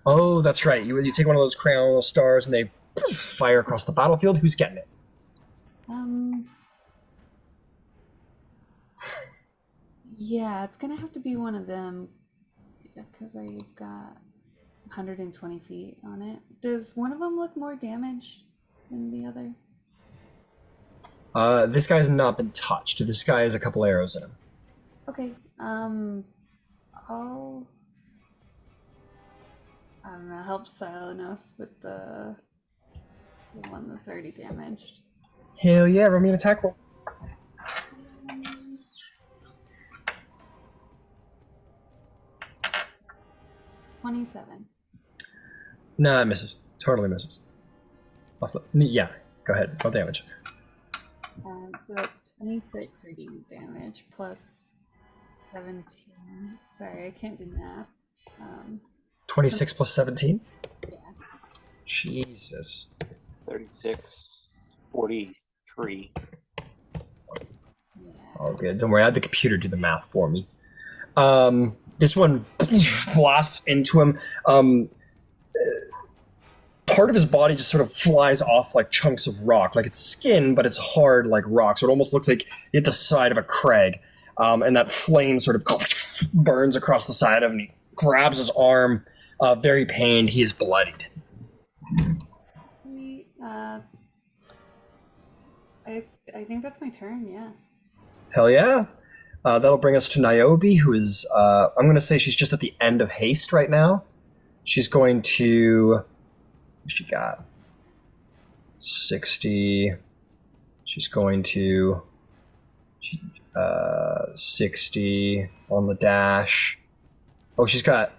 Oh, that's right. You take one of those crayon stars and they fire across the battlefield. Who's getting it? Yeah, it's gonna have to be one of them because I've got 120 feet on it. Does one of them look more damaged than the other? This guy's not been touched. This guy has a couple arrows in him. Okay. I'll I don't know, help Silenos with the one that's already damaged. Hell yeah, roll me an attack roll. 27. Nah, it misses. Totally misses. Yeah, go ahead. Roll damage. So that's 26 radiant damage plus 17. Sorry, I can't do math. 26 plus 17? Yeah. Jesus. 36, 43. Yeah. Oh, good. Don't worry, I had the computer do the math for me. This one blasts into him. Part of his body just sort of flies off like chunks of rock. Like it's skin, but it's hard like rock. So it almost looks like you hit the side of a crag. And that flame sort of burns across the side of him. And he grabs his arm, very pained. He is bloodied. Sweet. I think that's my turn, yeah. Hell yeah. That'll bring us to Niobe, who is, I'm going to say she's just at the end of haste right now. She's going to, she got 60. She's going to 60 on the dash. Oh, she's got,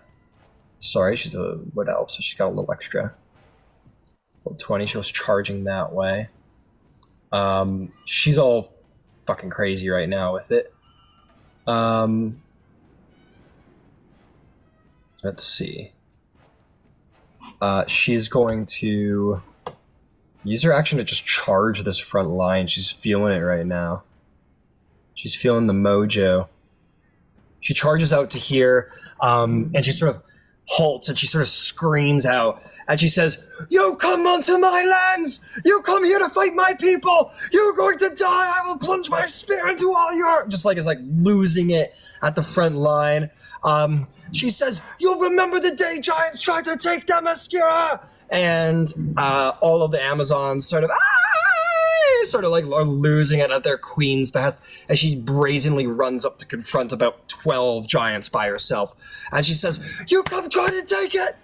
sorry, she's a wood elf, so she's got a little extra. 20, she was charging that way. She's all fucking crazy right now with it. Let's see. She's going to use her action to just charge this front line. She's feeling it right now. She's feeling the mojo. She charges out to here, and she sort of halts and she sort of screams out. And she says, "You come onto my lands! You come here to fight my people! You're going to die! I will plunge my spear into all your..." Just like is like losing it at the front line. She says, "You'll remember the day giants tried to take Damaskira!" And all of the Amazons sort of like are losing it at their queen's behest as she brazenly runs up to confront about 12 giants by herself. And she says, "You come try to take it!"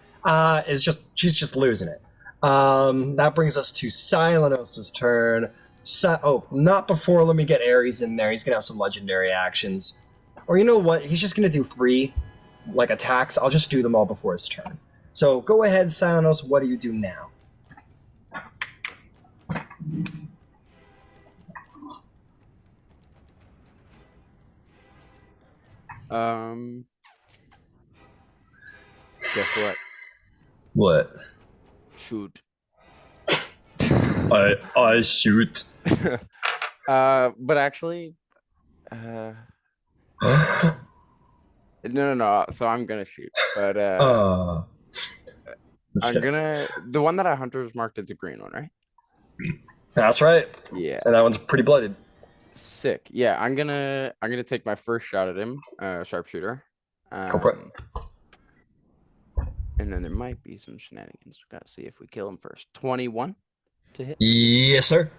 She's just losing it. That brings us to Silenos' turn. Not before. Let me get Ares in there. He's gonna have some legendary actions. Or you know what? He's just gonna do 3 like attacks. I'll just do them all before his turn. So go ahead, Silenos. What do you do now? Guess what? What? Shoot. I shoot. But actually, no. So I'm gonna shoot, but I'm gonna. The one that I hunter's marked is a green one, right? That's right. Yeah. And that one's pretty blooded. Sick. Yeah, I'm gonna take my first shot at him, sharpshooter. Go for it. And then there might be some shenanigans. We gotta see if we kill him first. 21 to hit. Yes, sir.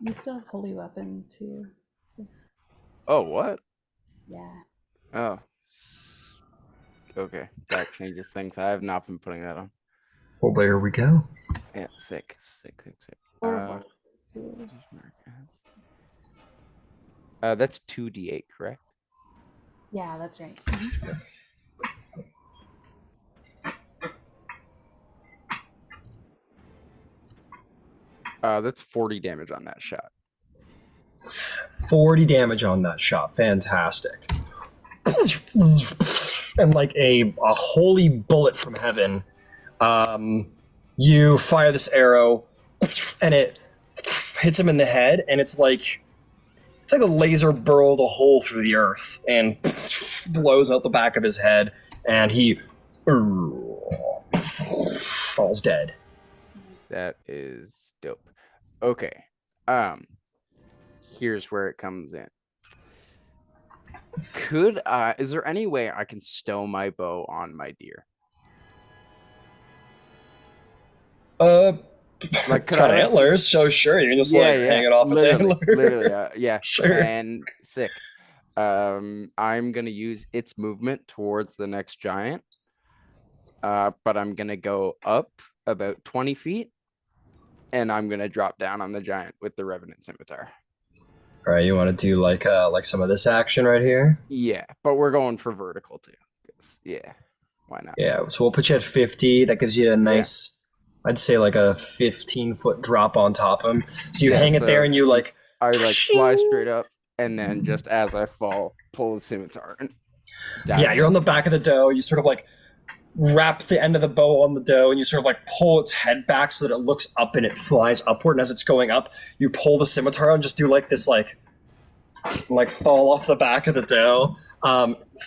You still have holy weapon too. Oh, what? Yeah. Oh. Okay, that changes things. I have not been putting that on. Well, there we go. Yeah, sick. Or both too. That's 2d8, correct? Yeah, that's right. That's 40 damage on that shot. 40 damage on that shot. Fantastic. And like a holy bullet from heaven, you fire this arrow, and it hits him in the head, and it's like a laser burrowed a hole through the earth and blows out the back of his head, and he falls dead. That is dope. Okay. Here's where it comes in. Is there any way I can stow my bow on my deer? Like, it's got antlers, so sure, you can just hang it off its antler. Literally, yeah. Sure. And sick. I'm gonna use its movement towards the next giant. But I'm gonna go up about 20 feet, and I'm gonna drop down on the giant with the Revenant Scimitar. All right, you want to do like some of this action right here? Yeah, but we're going for vertical too. Yeah, why not? Yeah, so we'll put you at 50. That gives you a nice, I'd say like a 15-foot drop on top of him. So you hang it there, and you I fly straight up, and then just as I fall, pull the scimitar. And yeah, you're on the back of the doe. You sort of like wrap the end of the bow on the doe, and you sort of like pull its head back so that it looks up and it flies upward. And as it's going up, you pull the scimitar and just do like this like fall off the back of the doe,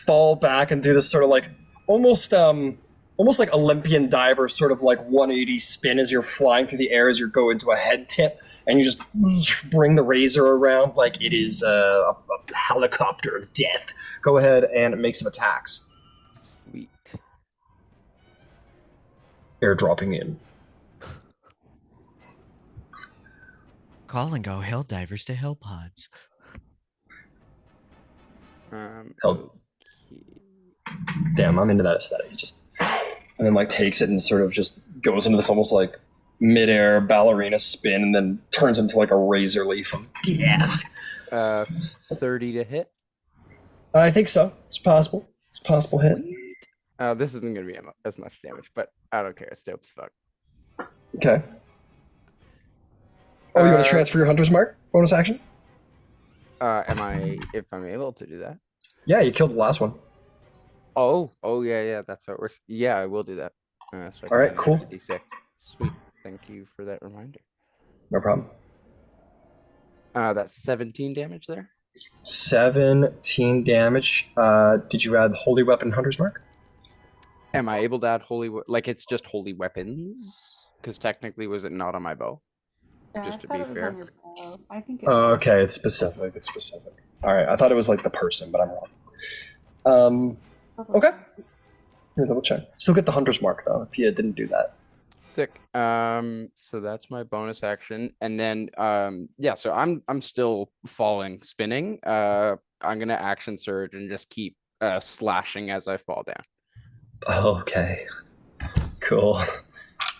fall back and do this sort of like almost like Olympian diver sort of like 180 spin as you're flying through the air as you go into a head tip, and you just bring the razor around like it is a helicopter of death. Go ahead and make some attacks. Sweet. Airdropping in. Call and go hell divers to hell pods. Hell. Damn, I'm into that aesthetic. He just and then like takes it and sort of just goes into this almost like midair ballerina spin, and then turns into like a razor leaf of death. 30 to hit. I think so. It's possible. It's a possible hit. This isn't going to be as much damage, but I don't care. It's dope as fuck. Okay. Oh, you want to transfer your hunter's mark? Bonus action? If I'm able to do that? Yeah, you killed the last one. Oh, yeah, that's how it works. Yeah, I will do that. So all right, cool. D6. Sweet. Thank you for that reminder. No problem. That's 17 damage there. 17 damage. Did you add Holy Weapon Hunter's Mark? Am I able to add like it's just holy weapons? Because technically, was it not on my bow? Yeah, just I to thought be it was fair. on your bow. I think. Okay, it's specific. It's specific. All right, I thought it was like the person, but I'm wrong. Okay. Here, double check. Still get the Hunter's Mark though. If you didn't do that. Sick. So that's my bonus action, and then yeah. So I'm still spinning. I'm gonna action surge and just keep slashing as I fall down. Okay. Cool.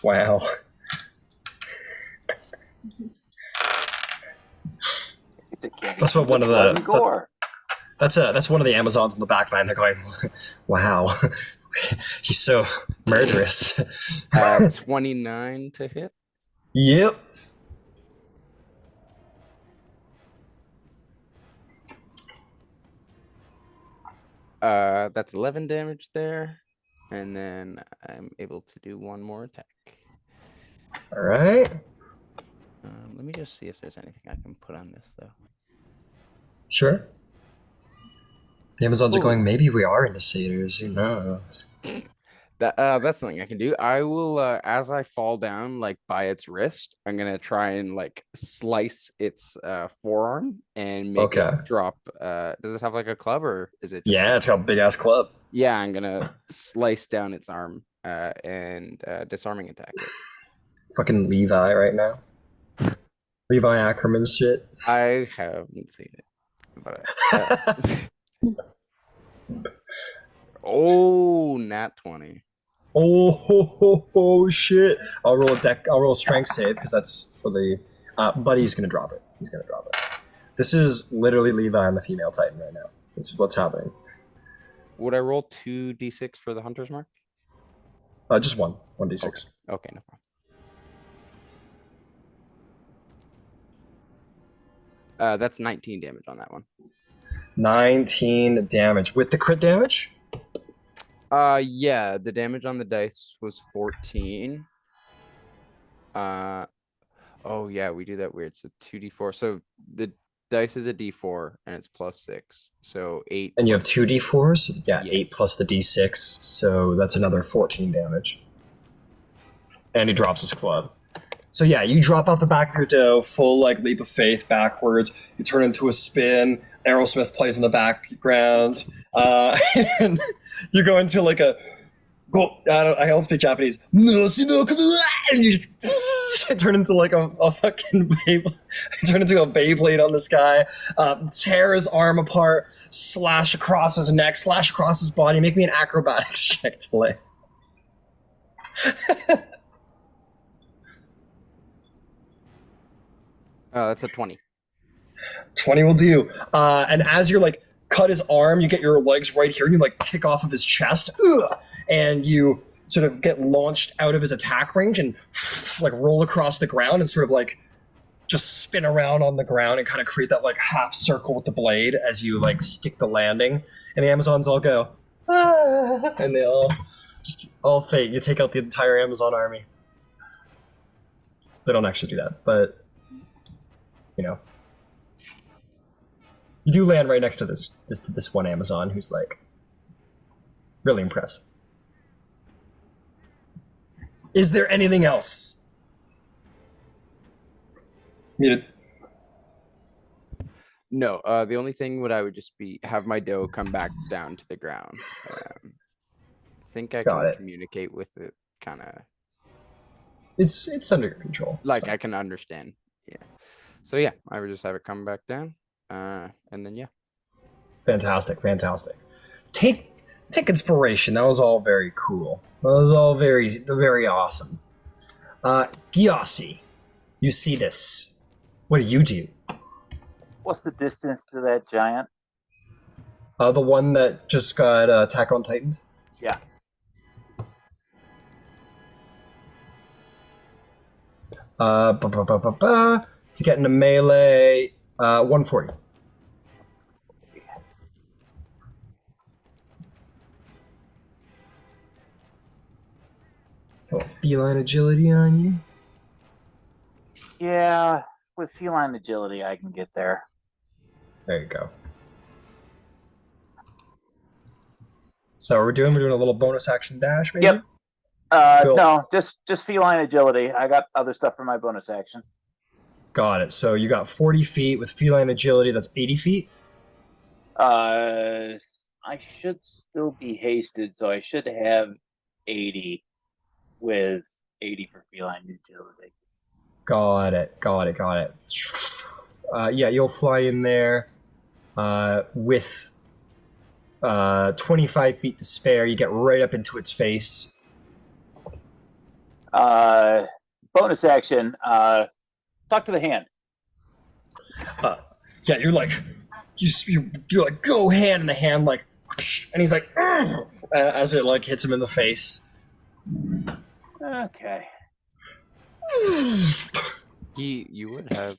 Wow. That's what one of the. That's one of the Amazons in the back line. They're going, wow, he's so murderous. 29 to hit. Yep. That's 11 damage there, and then I'm able to do one more attack. All right. Let me just see if there's anything I can put on this though. Sure. The Amazons are going, maybe we are into satyrs. Who knows? That's something I can do. I will as I fall down like by its wrist, I'm gonna try and like slice its forearm and make Okay. it drop. Does it have like a club or is it just Yeah, it's got a big ass club. Yeah, I'm gonna slice down its arm and disarming attack it. Fucking Levi right now. Levi Ackerman shit. I haven't seen it, but oh, nat 20. Oh, shit! I'll roll a strength save because that's for the. Buddy's gonna drop it. He's gonna drop it. This is literally Levi and the female Titan right now. This is what's happening. Would I roll 2d6 for the hunter's mark? Just 1d6. Okay, no problem. That's 19 damage on that one. 19 damage with the crit damage. Yeah, the damage on the dice was 14. Oh yeah, we do that weird. So 2d4. So the dice is a d4 and it's +6. So 8. And you have 2d4s? So yeah, Yeah. 8 plus the d6. So that's another 14 damage. And he drops his club. So yeah, you drop out the back of your dough, full like leap of faith backwards. You turn into a spin. Aerosmith plays in the background. And you go into like a I don't speak Japanese. And you just turn into like a fucking turn into a Beyblade on this guy. Tear his arm apart, slash across his neck, slash across his body. Make me an acrobatics check to land. That's a 20. 20 will do. And as you're like cut his arm, you get your legs right here, and you like kick off of his chest, and you sort of get launched out of his attack range and like roll across the ground and sort of like just spin around on the ground and kind of create that like half circle with the blade as you like stick the landing. And the Amazons all go, and they all fade. You take out the entire Amazon army. They don't actually do that, but you know. You do land right next to this one Amazon who's like really impressed. Is there anything else? Muted. No, the only thing I would just be have my dough come back down to the ground. I think I Got can it. communicate with it, kind of It's under your control. like so. I can understand. Yeah. So yeah, I would just have it come back down, and then yeah. Fantastic. Take inspiration. That was all very cool. That was all very, very awesome. Gyasi, you see this. What do you do? What's the distance to that giant? The one that just got Attack on Titan? Yeah. To get into melee, 140. Feline agility on you. Yeah, with feline agility, I can get there. There you go. So we're doing a little bonus action dash, maybe? Yep. Cool. No, just feline agility. I got other stuff for my bonus action. Got it. So you got 40 feet with feline agility. That's 80 feet. I should still be hasted, so I should have 80 with 80 for feline agility. Got it. Yeah, you'll fly in there with 25 feet to spare. You get right up into its face. Bonus action. Talk to the hand. Yeah, you're like, you're like, go hand, and the hand like, and he's like, as it like hits him in the face. Okay. You would have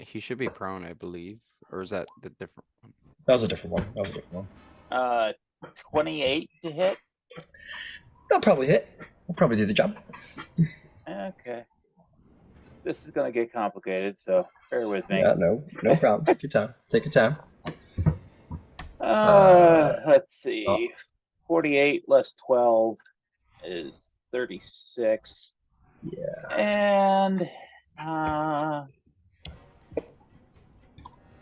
he should be prone, I believe, or is that the different one? That was a different one. 28 to hit. That'll probably hit. We'll probably do the job. Okay. This is gonna get complicated, so bear with me. Yeah, no problem. Take your time. Let's see. 48 less 12 is 36. Yeah. And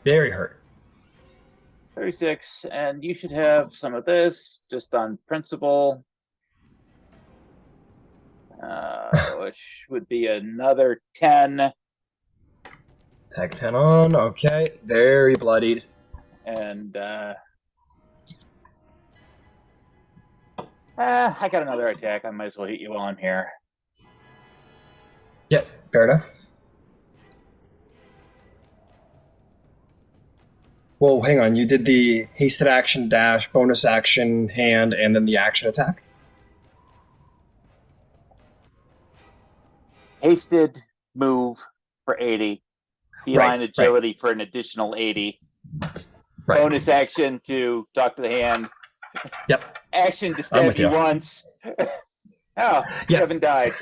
Very hurt. 36, and you should have some of this just on principle, which would be another 10. Tag 10 on. Okay. Very bloodied. And I got another attack. I might as well hit you while I'm here. Yeah, fair enough. Whoa, hang on. You did the hasted action, dash, bonus action, hand, and then the action attack? Hasted move for 80. Feline Right, agility for an additional 80. Right. Bonus action to talk to the hand. Yep. Action to I'm stab with you you. once. Oh, you Yeah. haven't died.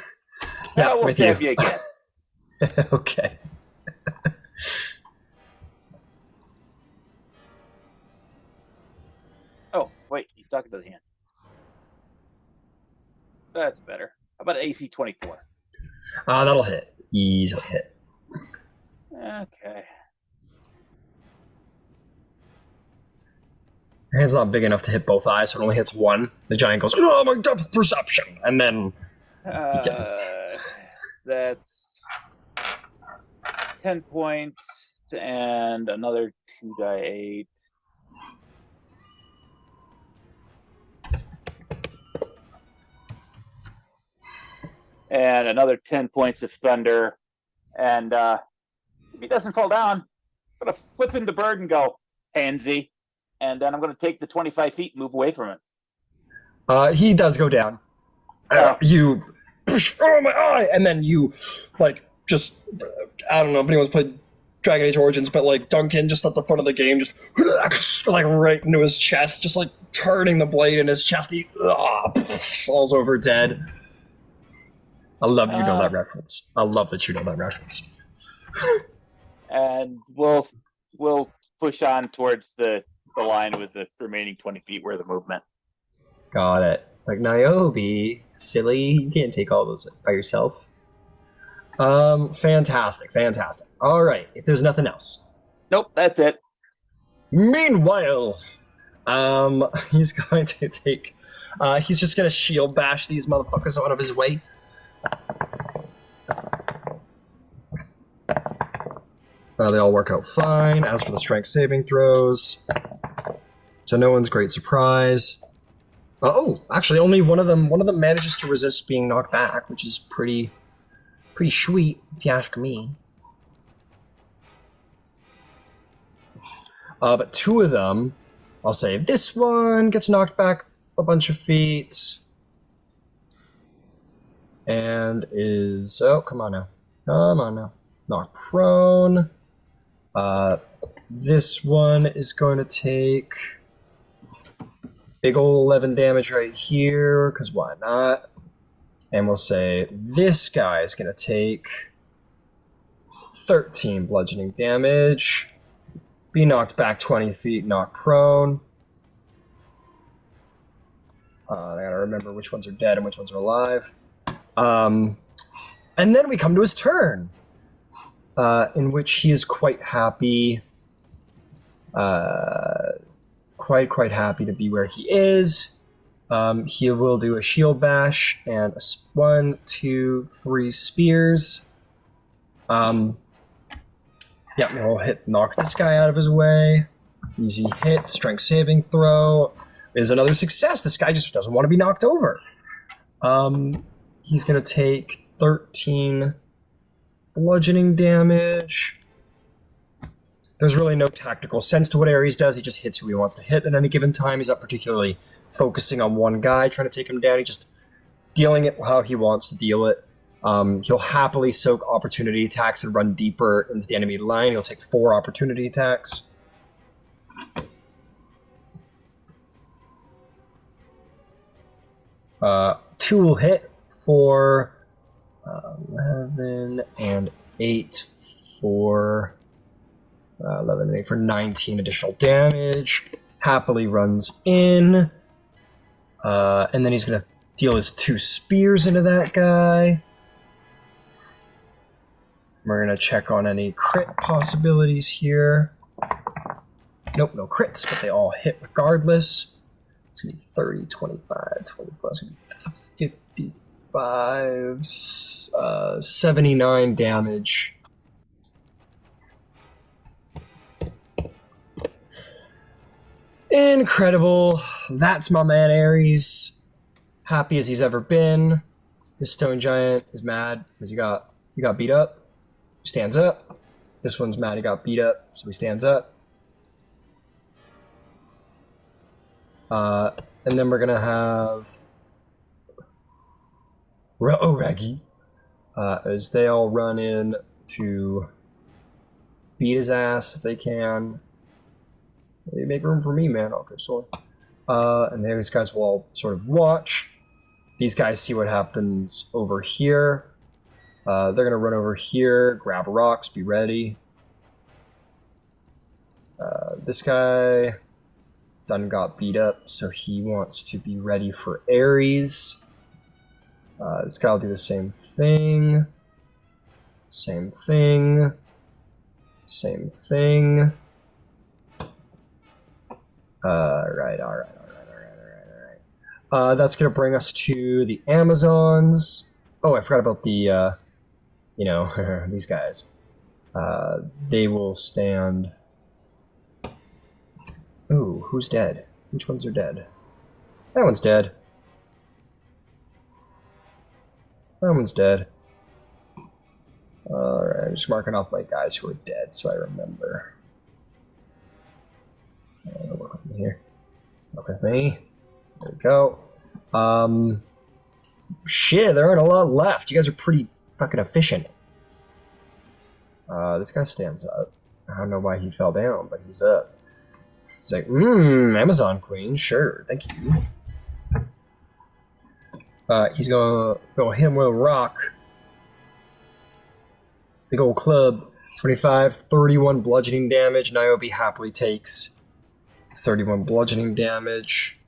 Yeah, We'll with stab you. you again. Okay. Oh, wait, he's talking to the hand. That's better. How about AC 24? That'll hit. Easily hit. Okay. Your hand's not big enough to hit both eyes, so it only hits one. The giant goes, "Oh, my depth perception!" And then That's 10 points and another 2d8. And another 10 points of thunder. And if he doesn't fall down, I'm going to flip into bird and go, pansy. And then I'm going to take the 25 feet and move away from it. he does go down. You, oh my eye! And then you, like, just, I don't know if anyone's played Dragon Age Origins, but like Duncan just at the front of the game, just like right into his chest, just like turning the blade in his chest. He falls over dead. I love you know that reference. I love that you know that reference. And we'll push on towards the line with the remaining 20 feet worth of movement. Got it. Like, Niobe, silly, you can't take all those by yourself. Fantastic. All right, if there's nothing else. Nope, that's it. Meanwhile, he's going to take, he's just gonna shield bash these motherfuckers out of his way. They all work out fine. As for the strength saving throws, to no one's great surprise. Actually, only one of them manages to resist being knocked back, which is pretty sweet, if you ask me. But two of them, I'll say this one gets knocked back a bunch of feet, and is come on now, knocked prone. This one is going to take big ol' 11 damage right here, because why not? And we'll say this guy is going to take 13 bludgeoning damage, be knocked back 20 feet, knocked prone. I gotta remember which ones are dead and which ones are alive. And then we come to his turn, in which he is quite happy. Quite happy to be where he is. He will do a shield bash and a 1, 2, 3 spears. He'll knock this guy out of his way. Easy hit, strength saving throw is another success. This guy just doesn't want to be knocked over. He's gonna take 13 bludgeoning damage. There's really no tactical sense to what Ares does. He just hits who he wants to hit at any given time. He's not particularly focusing on one guy, trying to take him down. He's just dealing it how he wants to deal it. He'll happily soak opportunity attacks and run deeper into the enemy line. He'll take 4 opportunity attacks. Two will hit for 11 and 8 for 11 and 8 for 19 additional damage. Happily runs in. And then he's going to deal his 2 spears into that guy. We're going to check on any crit possibilities here. Nope, no crits, but they all hit regardless. It's going to be 30, 25, 24. It's going to be 55, 79 damage. Incredible. That's my man Ares. Happy as he's ever been. This stone giant is mad because he got beat up. He stands up. This one's mad he got beat up, so he stands up. And then we're gonna have Raggy, as they all run in to beat his ass if they can. Maybe make room for me, man. Okay, sorry. And these guys will all sort of watch. These guys see what happens over here. They're gonna run over here, grab rocks, be ready. This guy done got beat up, so he wants to be ready for Ares. This guy will do the same thing. Same thing. Same thing. Alright. That's gonna bring us to the Amazons. Oh, I forgot about the, these guys. They will stand... Ooh, who's dead? Which ones are dead? That one's dead. That one's dead. Alright, I'm just marking off my guys who are dead so I remember. Work with me here. Work with me. There we go. Shit, there aren't a lot left. You guys are pretty fucking efficient. This guy stands up. I don't know why he fell down, but he's up. He's like, Amazon Queen, sure, thank you. He's gonna go hit him with a rock. Big old club. 25, 31 bludgeoning damage. Niobe happily takes 31 bludgeoning damage.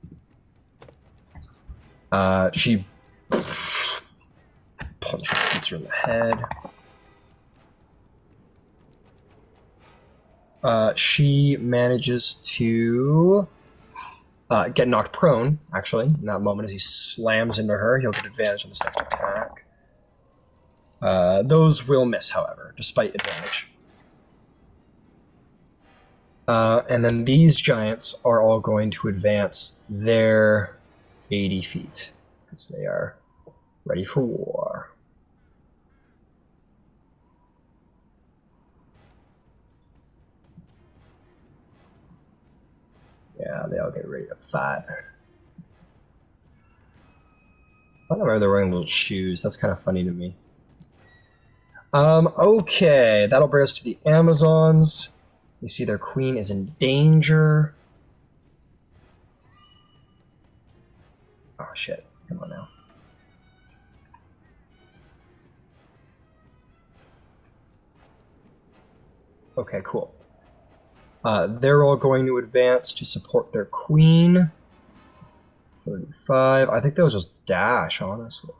She beats her in the head. She manages to get knocked prone, actually, in that moment as he slams into her. He'll get advantage on this next attack. Those will miss, however, despite advantage. And then these giants are all going to advance their 80 feet, because they are ready for war. Yeah, they all get ready to fight. I don't know why they're wearing little shoes. That's kind of funny to me. Okay, that'll bring us to the Amazons. You see their queen is in danger. Oh shit, come on now. Okay, cool. They're all going to advance to support their queen. 35. I think they'll just dash, honestly.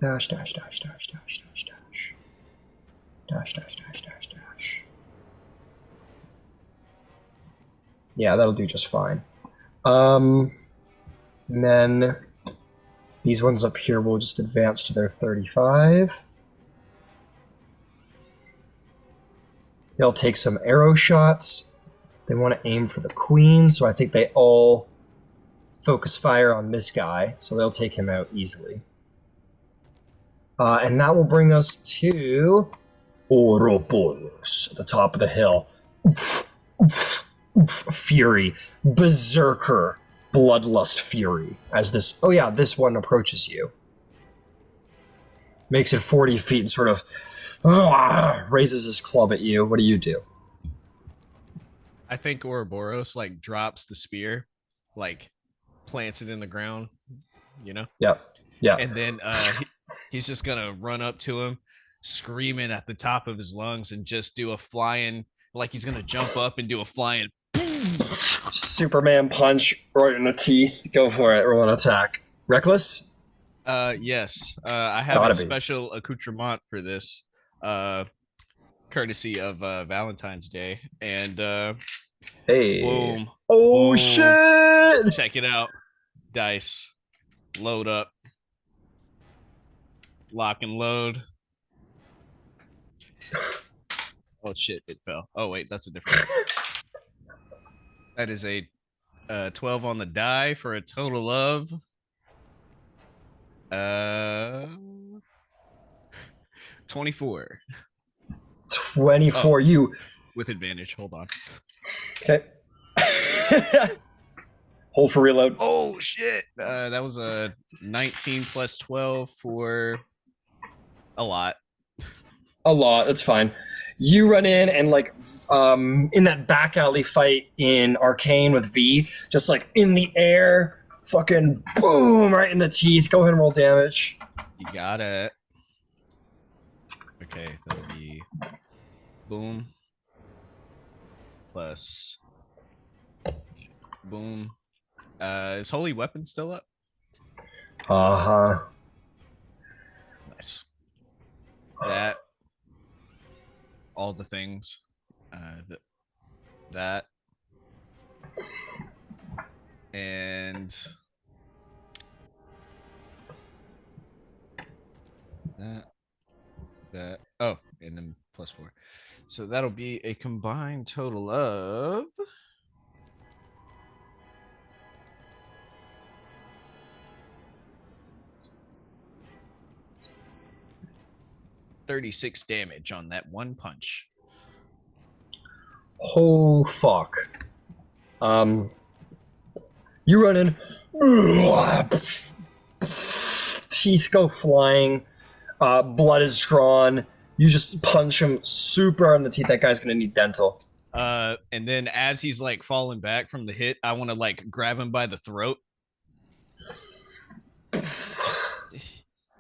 Dash, dash, dash, dash, dash, dash, dash. Dash, dash, dash, dash, dash. Yeah, that'll do just fine. And then these ones up here will just advance to their 35. They'll take some arrow shots. They want to aim for the queen, so I think they all focus fire on this guy, so they'll take him out easily. And that will bring us to Ouroboros at the top of the hill. Fury. Berserker. Bloodlust fury. As this... Oh yeah, this one approaches you. Makes it 40 feet and sort of... raises his club at you. What do you do? I think Ouroboros like drops the spear, like plants it in the ground, you know? Yep. Yeah. And then he's just gonna run up to him, screaming at the top of his lungs, and just do a flying, like he's gonna jump up and do a flying Superman punch right in the teeth. Go for it. Roll an attack. Reckless? Yes. I have Gotta a be. special accoutrement for this, courtesy of Valentine's Day, and Hey. boom. Oh, Boom. shit! Check it out. Dice. Load up. Lock and load. Oh shit! It fell. Oh wait, that's a different one. That is a 12 on the die for a total of 24. 24. Oh. You. With advantage. Hold on. Okay. Hold for reload. Oh shit! That was a 19 plus 12 for a lot. A lot. That's fine. You run in and like in that back alley fight in Arcane with V, just like in the air, fucking boom right in the teeth. Go ahead and roll damage. You got it. Okay, that'll be boom plus boom. Is Holy Weapon still up? Uh-huh. Nice. That. All the things. That. And that. Oh, and then plus 4. So that'll be a combined total of 36 damage on that one punch. Oh fuck. You run in. Teeth go flying. Blood is drawn. You just punch him super hard in the teeth. That guy's gonna need dental. And then as he's like falling back from the hit, I want to like grab him by the throat.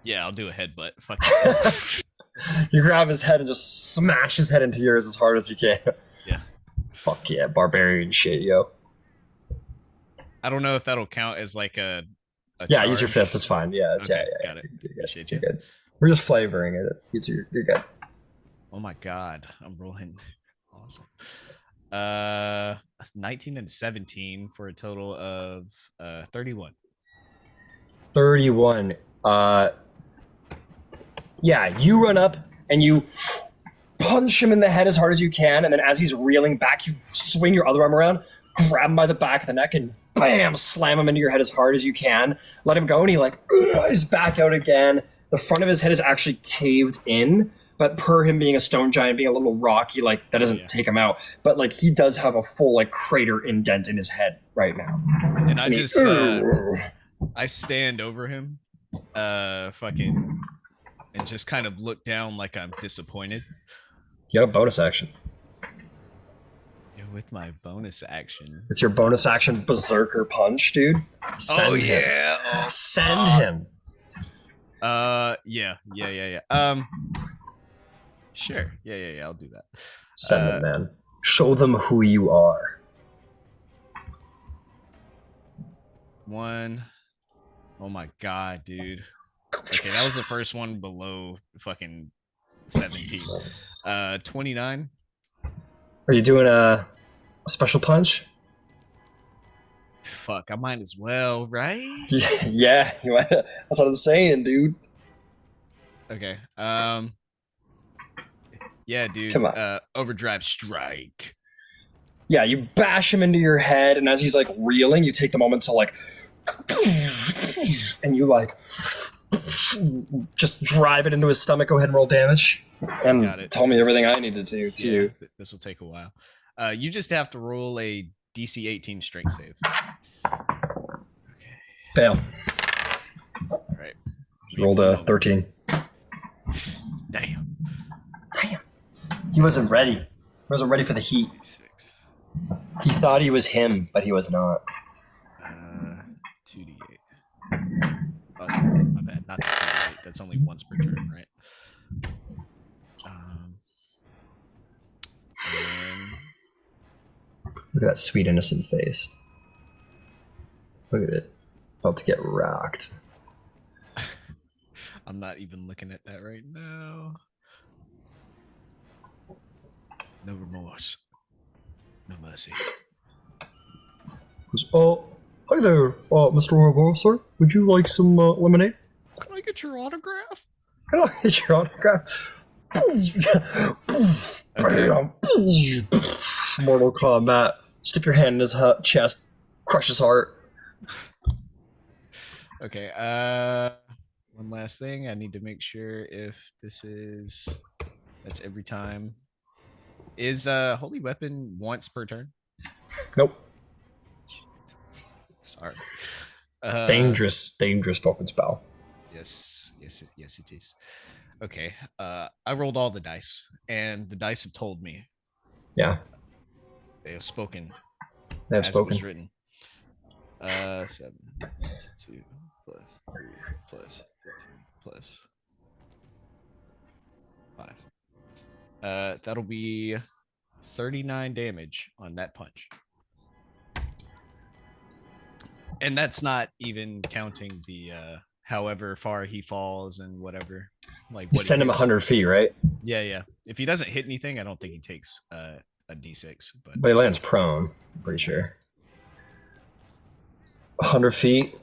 Yeah, I'll do a headbutt. Fuck it. You grab his head and just smash his head into yours as hard as you can. Yeah. Fuck yeah, barbarian shit, yo. I don't know if that'll count as like a yeah, charge. use your fist. It's fine. Yeah, it's, Okay, yeah. got it. You're good. Appreciate You're you. good. We're just flavoring it. You're good. Oh my god, I'm rolling. Awesome. 19 and 17 for a total of 31. 31. Yeah, you run up and you punch him in the head as hard as you can, and then as he's reeling back, you swing your other arm around, grab him by the back of the neck, and bam, slam him into your head as hard as you can. Let him go, and he like is back out again. The front of his head is actually caved in, but per him being a stone giant, being a little rocky, like that doesn't take him out. But like he does have a full like crater indent in his head right now. And I just I stand over him, fucking, and just kind of look down like I'm disappointed. You got a bonus action. Yeah, with my bonus action. With your bonus action berserker punch, dude. Send him. Oh, Send him. Yeah. Sure. Yeah. I'll do that. Send them, man. Show them who you are. 1. Oh my god, dude. Okay, that was the first one below fucking 17. 29. Are you doing a special punch? Fuck, I might as well, right? Yeah, that's what I'm saying, dude. Okay. Yeah, dude. Come on. Overdrive strike. Yeah, you bash him into your head, and as he's like reeling, you take the moment to like, and you like just drive it into his stomach. Go ahead and roll damage, and tell me everything I need to do too. Yeah, this will take a while. You just have to roll a DC 18 strength save. Fail. All right. Rolled a 13. Damn. He wasn't ready. He wasn't ready for the heat. He thought he was him, but he was not. 2d8. Oh, my bad. Not 2d8. That's only once per turn, right? Look at that sweet innocent face. Look at it. About to get rocked. I'm not even looking at that right now. No remorse. No mercy. Oh, hi there, Mr. Barbosa. Would you like some lemonade? Can I get your autograph? Can I get your autograph? Bam. Mortal Kombat. Stick your hand in his chest, crush his heart. Okay, one last thing. I need to make sure if this is... That's every time. Is Holy Weapon once per turn? Nope. Sorry. Dangerous fucking spell. Yes, it is. Okay, I rolled all the dice, and the dice have told me. Yeah. They have spoken. They have as spoken. It was written. 7 2 plus 3 plus 15 plus 5. That'll be 39 damage on that punch. And that's not even counting the however far he falls and whatever. Like You what send him hits. 100 feet, right? Yeah. If he doesn't hit anything, I don't think he takes a d6. But he lands prone, I'm pretty sure. 100 feet.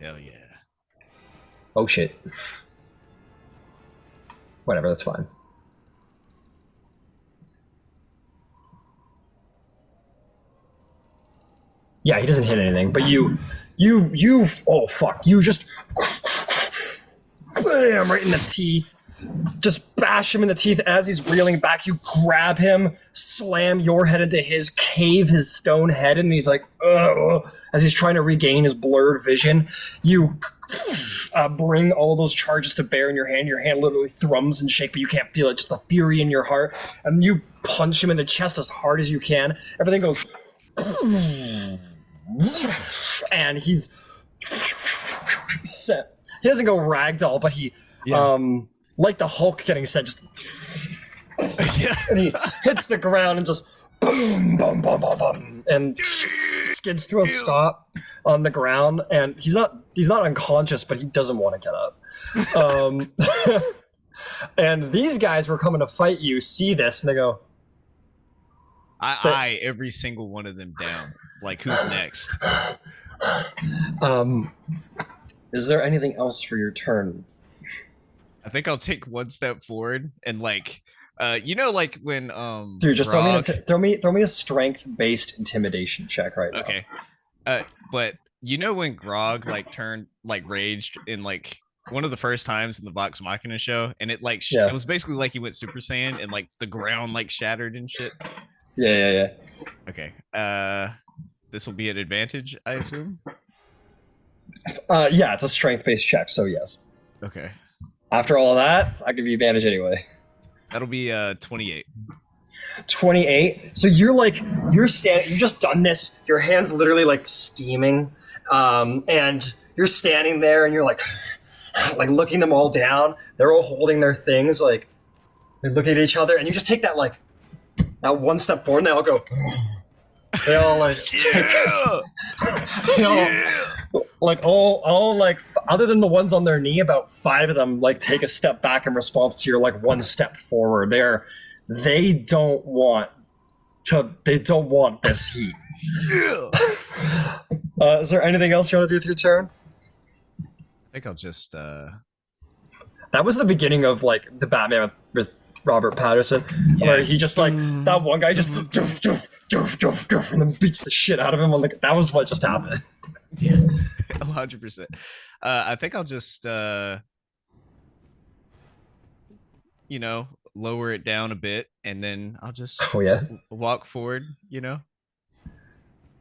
Hell yeah. Oh shit. Whatever, that's fine. Yeah, he doesn't hit anything, but you, oh fuck, you just, bam, right in the teeth. Just bash him in the teeth as he's reeling back. You grab him, slam your head into his, cave his stone head, and he's like, ugh, as he's trying to regain his blurred vision. You bring all those charges to bear in your hand. Your hand literally thrums and shakes, but you can't feel it. Just the fury in your heart. And you punch him in the chest as hard as you can. Everything goes, and he's set. He doesn't go ragdoll, but he, like the Hulk getting set, just and he hits the ground and just boom, boom, boom, boom, boom, and skids to a stop on the ground. And he's not unconscious, but he doesn't want to get up. And these guys were coming to fight you, see this, and they go, I eye every single one of them down. Like, who's next? Is there anything else for your turn? I think I'll take one step forward and like, you know, like when Dude, just Grog... throw me a strength-based intimidation check right now. Okay. But you know when Grog like turned like raged in like one of the first times in the Vox Machina show, and it like it was basically like he went Super Saiyan and like the ground like shattered and shit. Yeah. Okay. This will be an advantage, I assume. Yeah, it's a strength-based check, so yes. Okay. After all of that, I'll give you advantage anyway. That'll be 28. 28. So you're standing. You've just done this. Your hands literally like steaming, and you're standing there, and you're like looking them all down. They're all holding their things, like they're looking at each other, and you just take that one step forward, and they all go. They all like like all like other than the ones on their knee, about 5 of them like take a step back in response to your like 1 step forward. They don't want this heat. Is there anything else you want to do with your turn? I think I'll just That was the beginning of like the Batman with Robert Pattinson, where he just like that one guy just doof, doof, doof, doof, doof, and then beats the shit out of him on the. That was what just happened. Yeah, 100%. I think I'll just you know, lower it down a bit, and then I'll just walk forward. You know,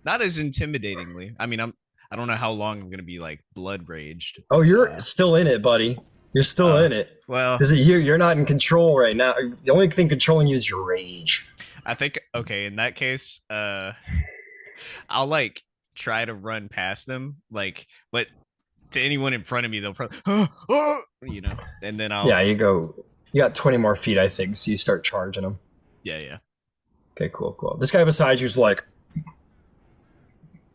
not as intimidatingly. I mean, I don't know how long I'm gonna be like blood raged. Oh, you're still in it, buddy. You're still in it. Well, is it you're not in control right now. The only thing controlling you is your rage. I think okay, in that case, I'll like try to run past them, like, but to anyone in front of me, they'll probably you know, and then I'll you got 20 more feet, I think, so you start charging them. Yeah. Okay, cool. This guy beside you's like,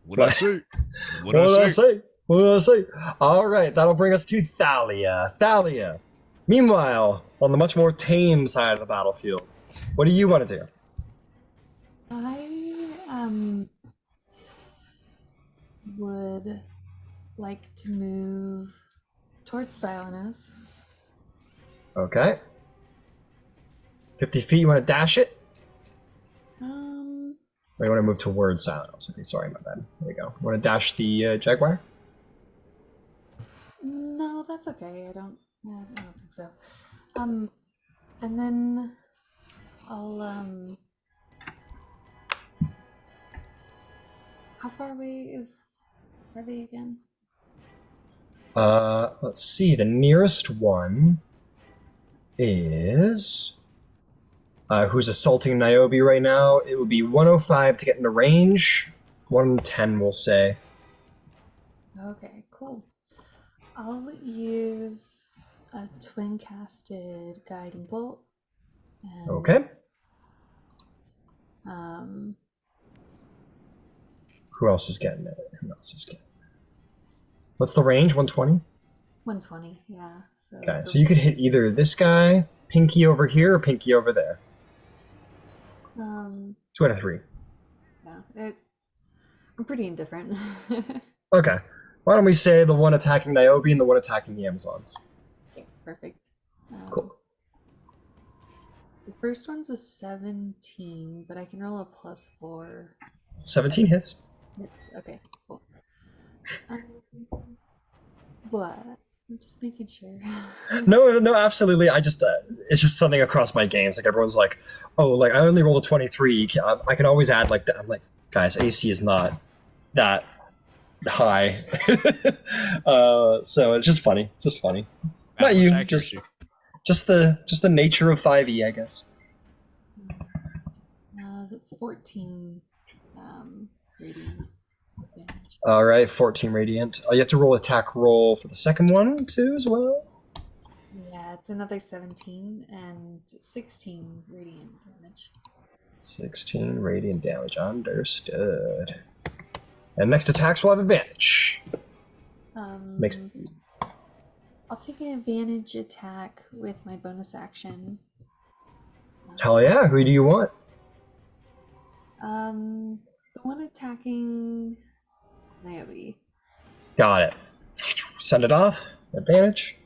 What I say? what did I say? What did I say? All right, that'll bring us to Thalia. Thalia. Meanwhile, on the much more tame side of the battlefield, what do you want to do? I would like to move towards Silenos. Okay. 50 feet, you want to dash it? Or you want to move towards Silenos? Okay, sorry, my bad. There we go. You want to dash the Jaguar? No, that's okay. I don't think so. And then I'll how far away are they again? Let's see. The nearest one is who's assaulting Niobe right now. It would be 105 to get into range. 110, we'll say. Okay, cool. I'll use a twin-casted guiding bolt. And, Okay. Who else is getting it? What's the range? 120? 120, yeah. So Okay, so you could hit either this guy, Pinky over here, or Pinky over there. 2 out of 3. Yeah, I'm pretty indifferent. Okay. Why don't we say the one attacking Niobe and the one attacking the Amazons? Okay, perfect. Cool. The first one's a 17, but I can roll a +4. 17 hits. Okay, cool. But I'm just making sure. No, absolutely. I just, it's just something across my games. Like, everyone's like, oh, like, I only rolled a 23. I can always add, like, that. I'm like, guys, AC is not that high. So it's just funny. Not you, accuracy. just the nature of 5e, I guess. That's 14 radiant damage. All right, 14 radiant. You have to roll attack roll for the second one too, as well. Yeah, it's another 17 and 16 radiant damage. 16 radiant damage. Understood. And next attacks will have advantage. Makes. I'll take an advantage attack with my bonus action. Hell yeah! Who do you want? The one attacking Niobe. Got it. Send it off. Advantage.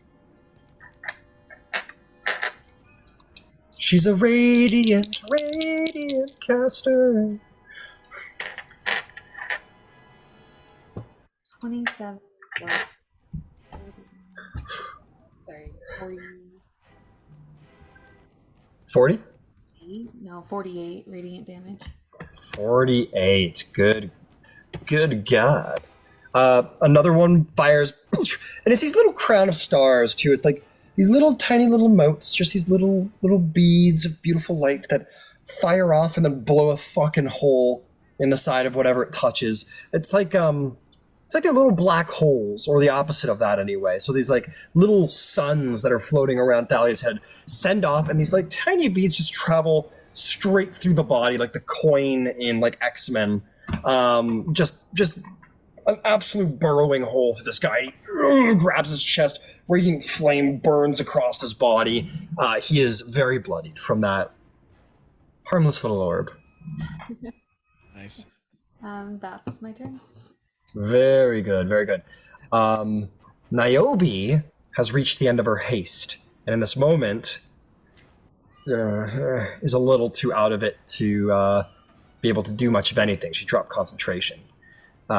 She's a radiant caster. 27. Sorry, 40. 40? No, 48 radiant damage. 48. Good God. Another one fires, and it's these little crown of stars too. It's like these little tiny little motes, just these little beads of beautiful light that fire off and then blow a fucking hole in the side of whatever it touches. It's like they're little black holes, or the opposite of that anyway. So these like little suns that are floating around Thalia's head send off, and these like tiny beads just travel straight through the body, like the coin in like X-Men. Just an absolute burrowing hole through this guy. He grabs his chest, radiant flame burns across his body. He is very bloodied from that harmless little orb. Nice. That's my turn. Very good. Niobe has reached the end of her haste, and in this moment is a little too out of it to be able to do much of anything. She dropped concentration.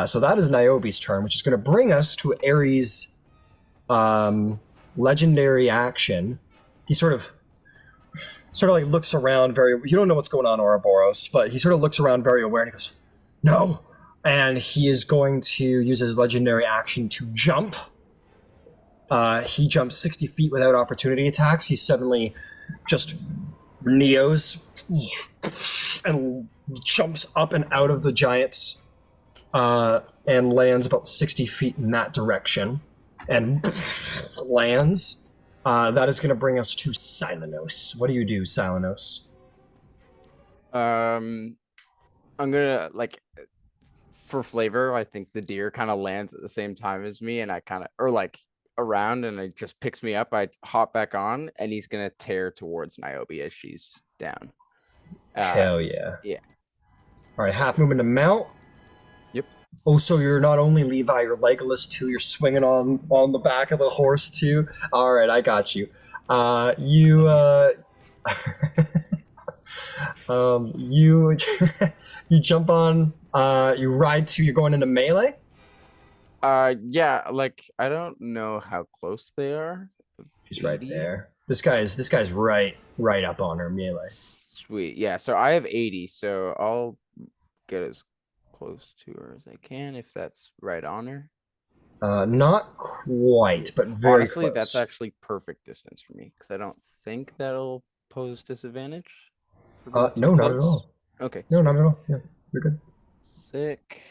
So that is Niobe's turn, which is going to bring us to Ares' legendary action. He sort of like looks around you don't know what's going on, Ouroboros, but he sort of looks around very aware and he goes, no! And he is going to use his legendary action to jump. He jumps 60 feet without opportunity attacks. He suddenly just neos and jumps up and out of the giants and lands about 60 feet in that direction and lands. That is going to bring us to Silenos. What do you do, Silenos? I'm gonna like for flavor. I think the deer kind of lands at the same time as me, and I kind of or like around, and it just picks me up. I hop back on, and he's gonna tear towards Niobe as she's down. Hell yeah. Yeah. All right, half movement to mount. Yep. Oh, so you're not only Levi, you're Legolas too. You're swinging on the back of the horse too. All right, I got you. You you jump on. You ride to. You're going into melee. Yeah. Like I don't know how close they are. He's right 80? there. This guy's right up on her melee. Sweet. Yeah. So I have 80. So I'll get as close to her as I can if that's right on her. Not quite, but very Honestly, close. that's actually perfect distance for me because I don't think that'll pose disadvantage. For no, not at all. Okay. No, not at all. Yeah, you're good. Sick.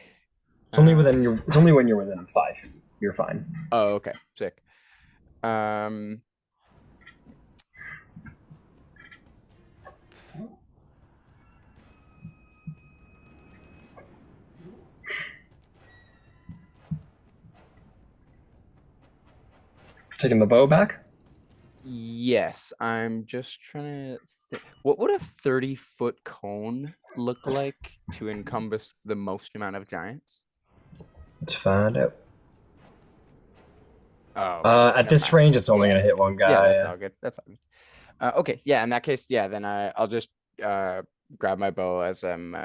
It's only within your. It's only when you're within 5. You're fine. Oh, okay. Sick. Taking the bow back. Yes, I'm just trying to. What would a 30-foot cone look like to encompass the most amount of giants? Let's find out. Oh. At this range, it's only gonna hit one guy. Yeah, that's all good. That's all good. Okay, yeah. In that case, yeah. Then I'll just grab my bow as I'm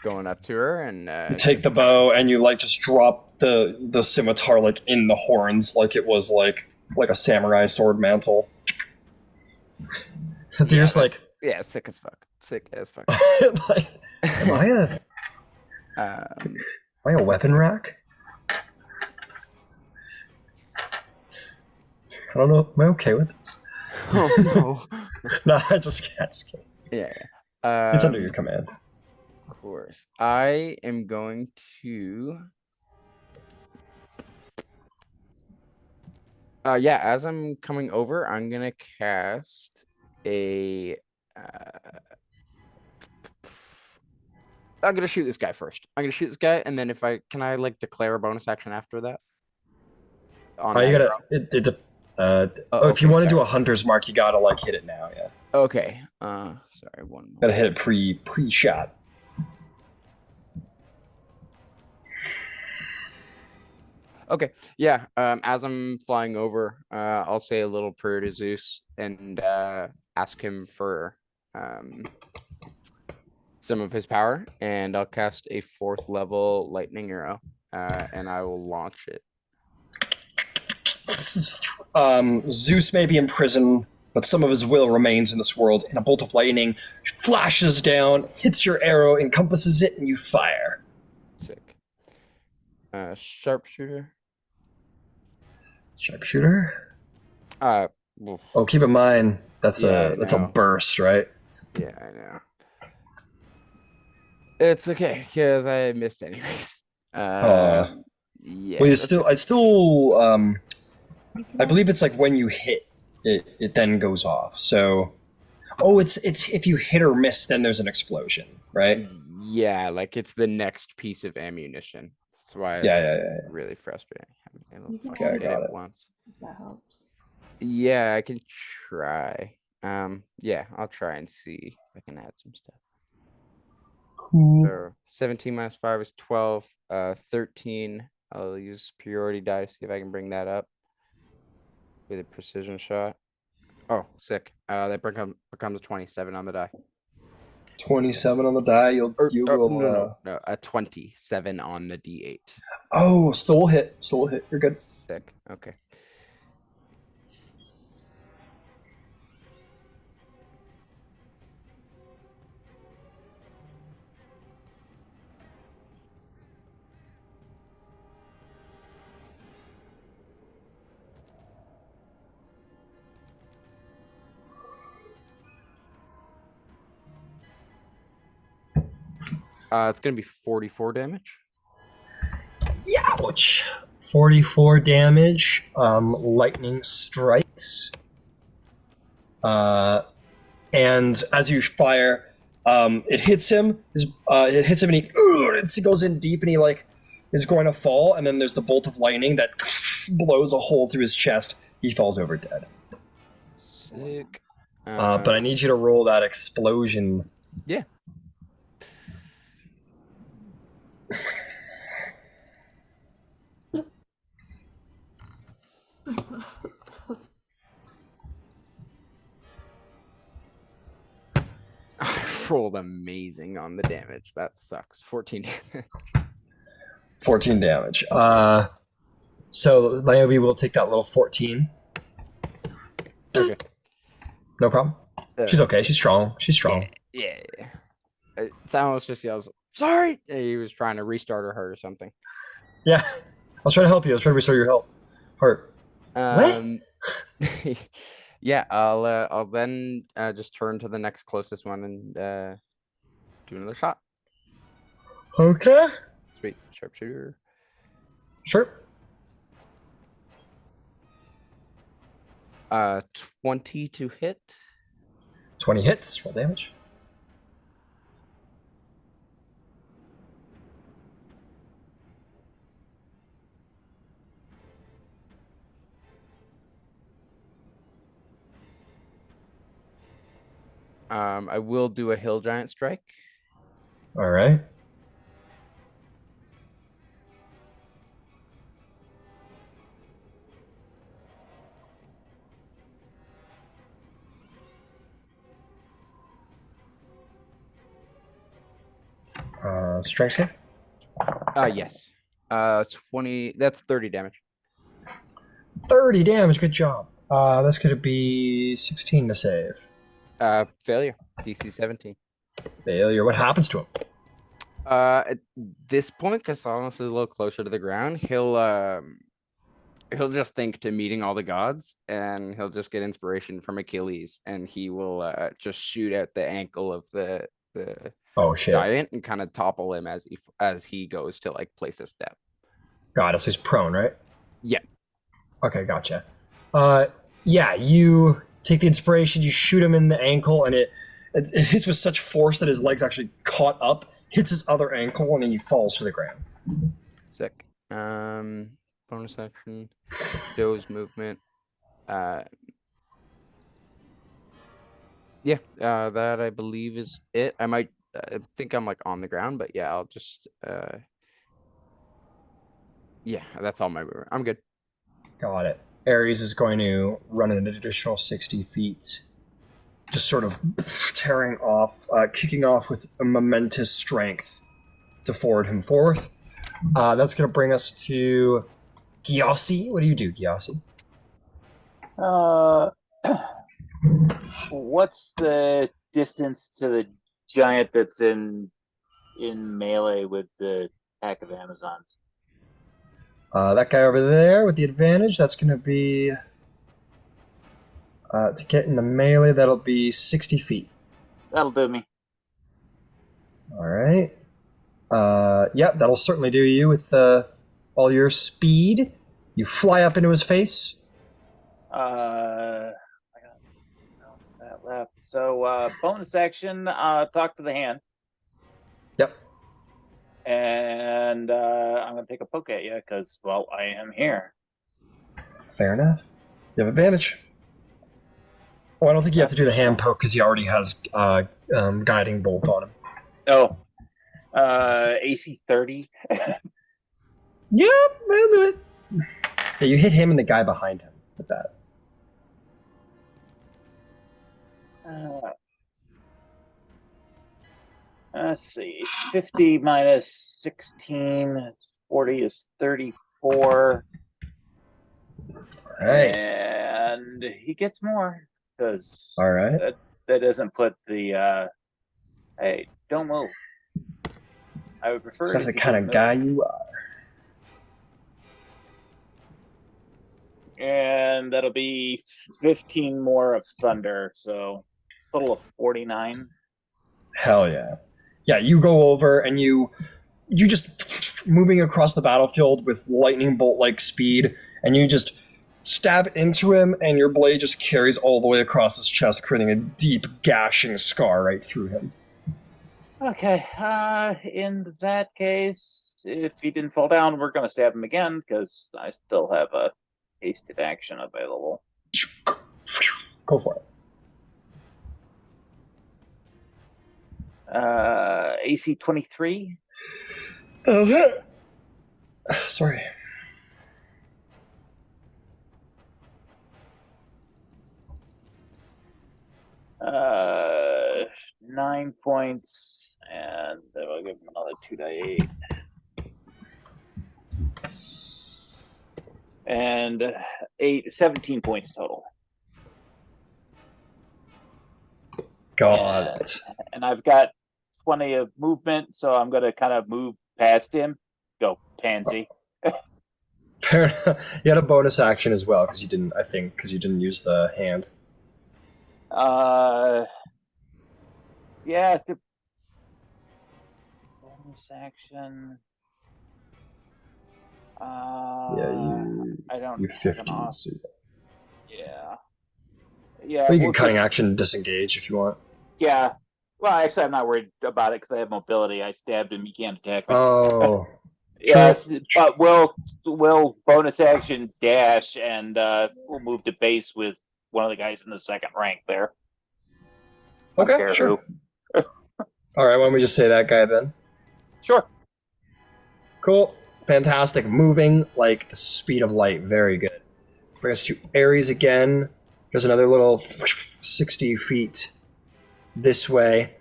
going up to her and You take the bow and you like just drop the scimitar like in the horns, like it was like a samurai sword mantle. The deer's like, yeah, sick as fuck. Sick as fuck. like, am I a weapon rack? I don't know. Am I okay with this? Oh no. No, I just kidding. Yeah. It's under your command. Of course. I am going to. Yeah, as I'm coming over, I'm gonna cast a. I'm gonna shoot this guy first. I'm gonna shoot this guy, and then if I can, I like declare a bonus action after that. Oh, you gotta. If you want to do a hunter's mark, you gotta like hit it now. Yeah. Okay. Sorry. One more. Gotta hit it pre-shot. Okay. Yeah. As I'm flying over, I'll say a little prayer to Zeus and ask him for some of his power, and I'll cast a 4th level lightning arrow, and I will launch it. Zeus may be in prison, but some of his will remains in this world, and a bolt of lightning flashes down, hits your arrow, encompasses it, and you fire. Sick. Sharpshooter. Sharpshooter? Well, Oh, keep in mind, that's a burst, right? yeah, I know. It's okay, because I missed anyways. Yeah. Well, I believe it's like when you hit it then goes off. So, it's if you hit or miss, then there's an explosion, right? Yeah, like it's the next piece of ammunition. That's why it's really frustrating. You can Okay, I got it. Once. That helps. Yeah, I can try. Yeah, I'll try and see if I can add some stuff. Cool. So 17 minus 5 is 12. 13. I'll use superiority die to see if I can bring that up with a precision shot. Oh, sick. That becomes a 27 on the die. 27 on the die. You will. No, a 27 on the D8. Oh, still a hit. You're good. Sick. Okay. It's gonna be 44 damage. Ouch. 44 damage. Lightning strikes. And as you fire, It hits him. It hits him, and he goes in deep, and he like is going to fall. And then there's the bolt of lightning that blows a hole through his chest. He falls over dead. Sick. But I need you to roll that explosion. Yeah. I rolled amazing on the damage. That sucks. 14 damage. 14 damage. So Naomi will take that little 14. Okay. No problem. She's okay. She's strong. She's strong. Yeah. Silence just yells, "Sorry!" He was trying to restart her heart or something. Yeah. I was trying to help you. I was trying to restore your heart. Yeah, I'll then just turn to the next closest one and do another shot. Okay. Sweet. Sharpshooter. Sure. 20 to hit. 20 hits. Roll damage. I will do a hill giant strike. All right. Strength save? Yes. 20. That's 30 damage. 30 damage. Good job. That's going to be 16 to save. Failure. DC 17. Failure. What happens to him? At this point, Casalos is a little closer to the ground. He'll just think to meeting all the gods, and he'll just get inspiration from Achilles, and he will just shoot at the ankle of the Oh shit! giant and kind of topple him as he goes to like place a step. Got it. So he's prone, right? Yeah. Okay, gotcha. Yeah, you take the inspiration, you shoot him in the ankle, and it hits with such force that his legs actually caught up, hits his other ankle, and he falls to the ground. Sick. Bonus action, doze movement. Yeah, that I believe is it. I think I'm like on the ground, but yeah, I'll just yeah, that's all my movement. I'm good. Got it. Ares is going to run an additional 60 feet, just sort of tearing off, kicking off with a momentous strength to forward him forth. That's going to bring us to Gyasi. What do you do, Gyasi? What's the distance to the giant that's in melee with the pack of Amazons? That guy over there with the advantage, that's going to be... to get into melee, that'll be 60 feet. That'll do me. All right. Yep, that'll certainly do you with all your speed. You fly up into his face. I got that left. So bonus action, talk to the hand. Yep. And I'm going to take a poke at you because, well, I am here. Fair enough. You have advantage. Oh, I don't think you have to do the hand poke because he already has guiding bolt on him. Oh, AC 30. Yep, that'll do it. Yeah, you hit him and the guy behind him with that. Let's see. 50 minus 16, 40 is 34. All right. And he gets more because All right. that doesn't put the hey, don't move. I would prefer. That's the kind of guy you are. And that'll be 15 more of thunder, so total of 49. Hell yeah. Yeah, you go over and you just moving across the battlefield with lightning bolt-like speed, and you just stab into him, and your blade just carries all the way across his chest, creating a deep gashing scar right through him. Okay. In that case, if he didn't fall down, we're gonna stab him again because I still have a hasted action available. Go for it. AC 23. Okay. Sorry. Uh, 9 points, and then I'll give him another 2d8. And 17 points total. Got and, it. And I've got 20 of movement, so I'm gonna kind of move past him. Go, pansy. Fair enough. You had a bonus action as well because you didn't. I think because you didn't use the hand. Yeah. The bonus action. I don't. You have 50. an So yeah. Yeah. well, you we'll can cutting just- action disengage if you want. Yeah. Well, actually, I'm not worried about it because I have mobility. I stabbed him. He can't attack me. Oh. Yes, but we'll bonus action dash and we'll move to base with one of the guys in the second rank there. Don't Okay, care sure. who. All right, why don't we just say that guy then? Sure. Cool. Fantastic. Moving like the speed of light. Very good. Bring us to Ares again. There's another little 60 feet this way.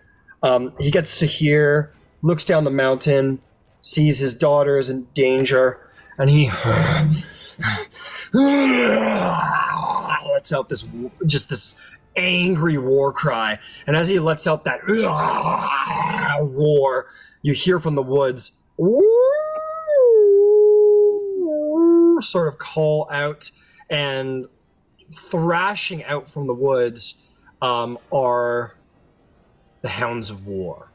He gets to here, looks down the mountain, sees his daughter is in danger, and he lets out this angry war cry. And as he lets out that roar, you hear from the woods sort of call out, and thrashing out from the woods are the Hounds of War.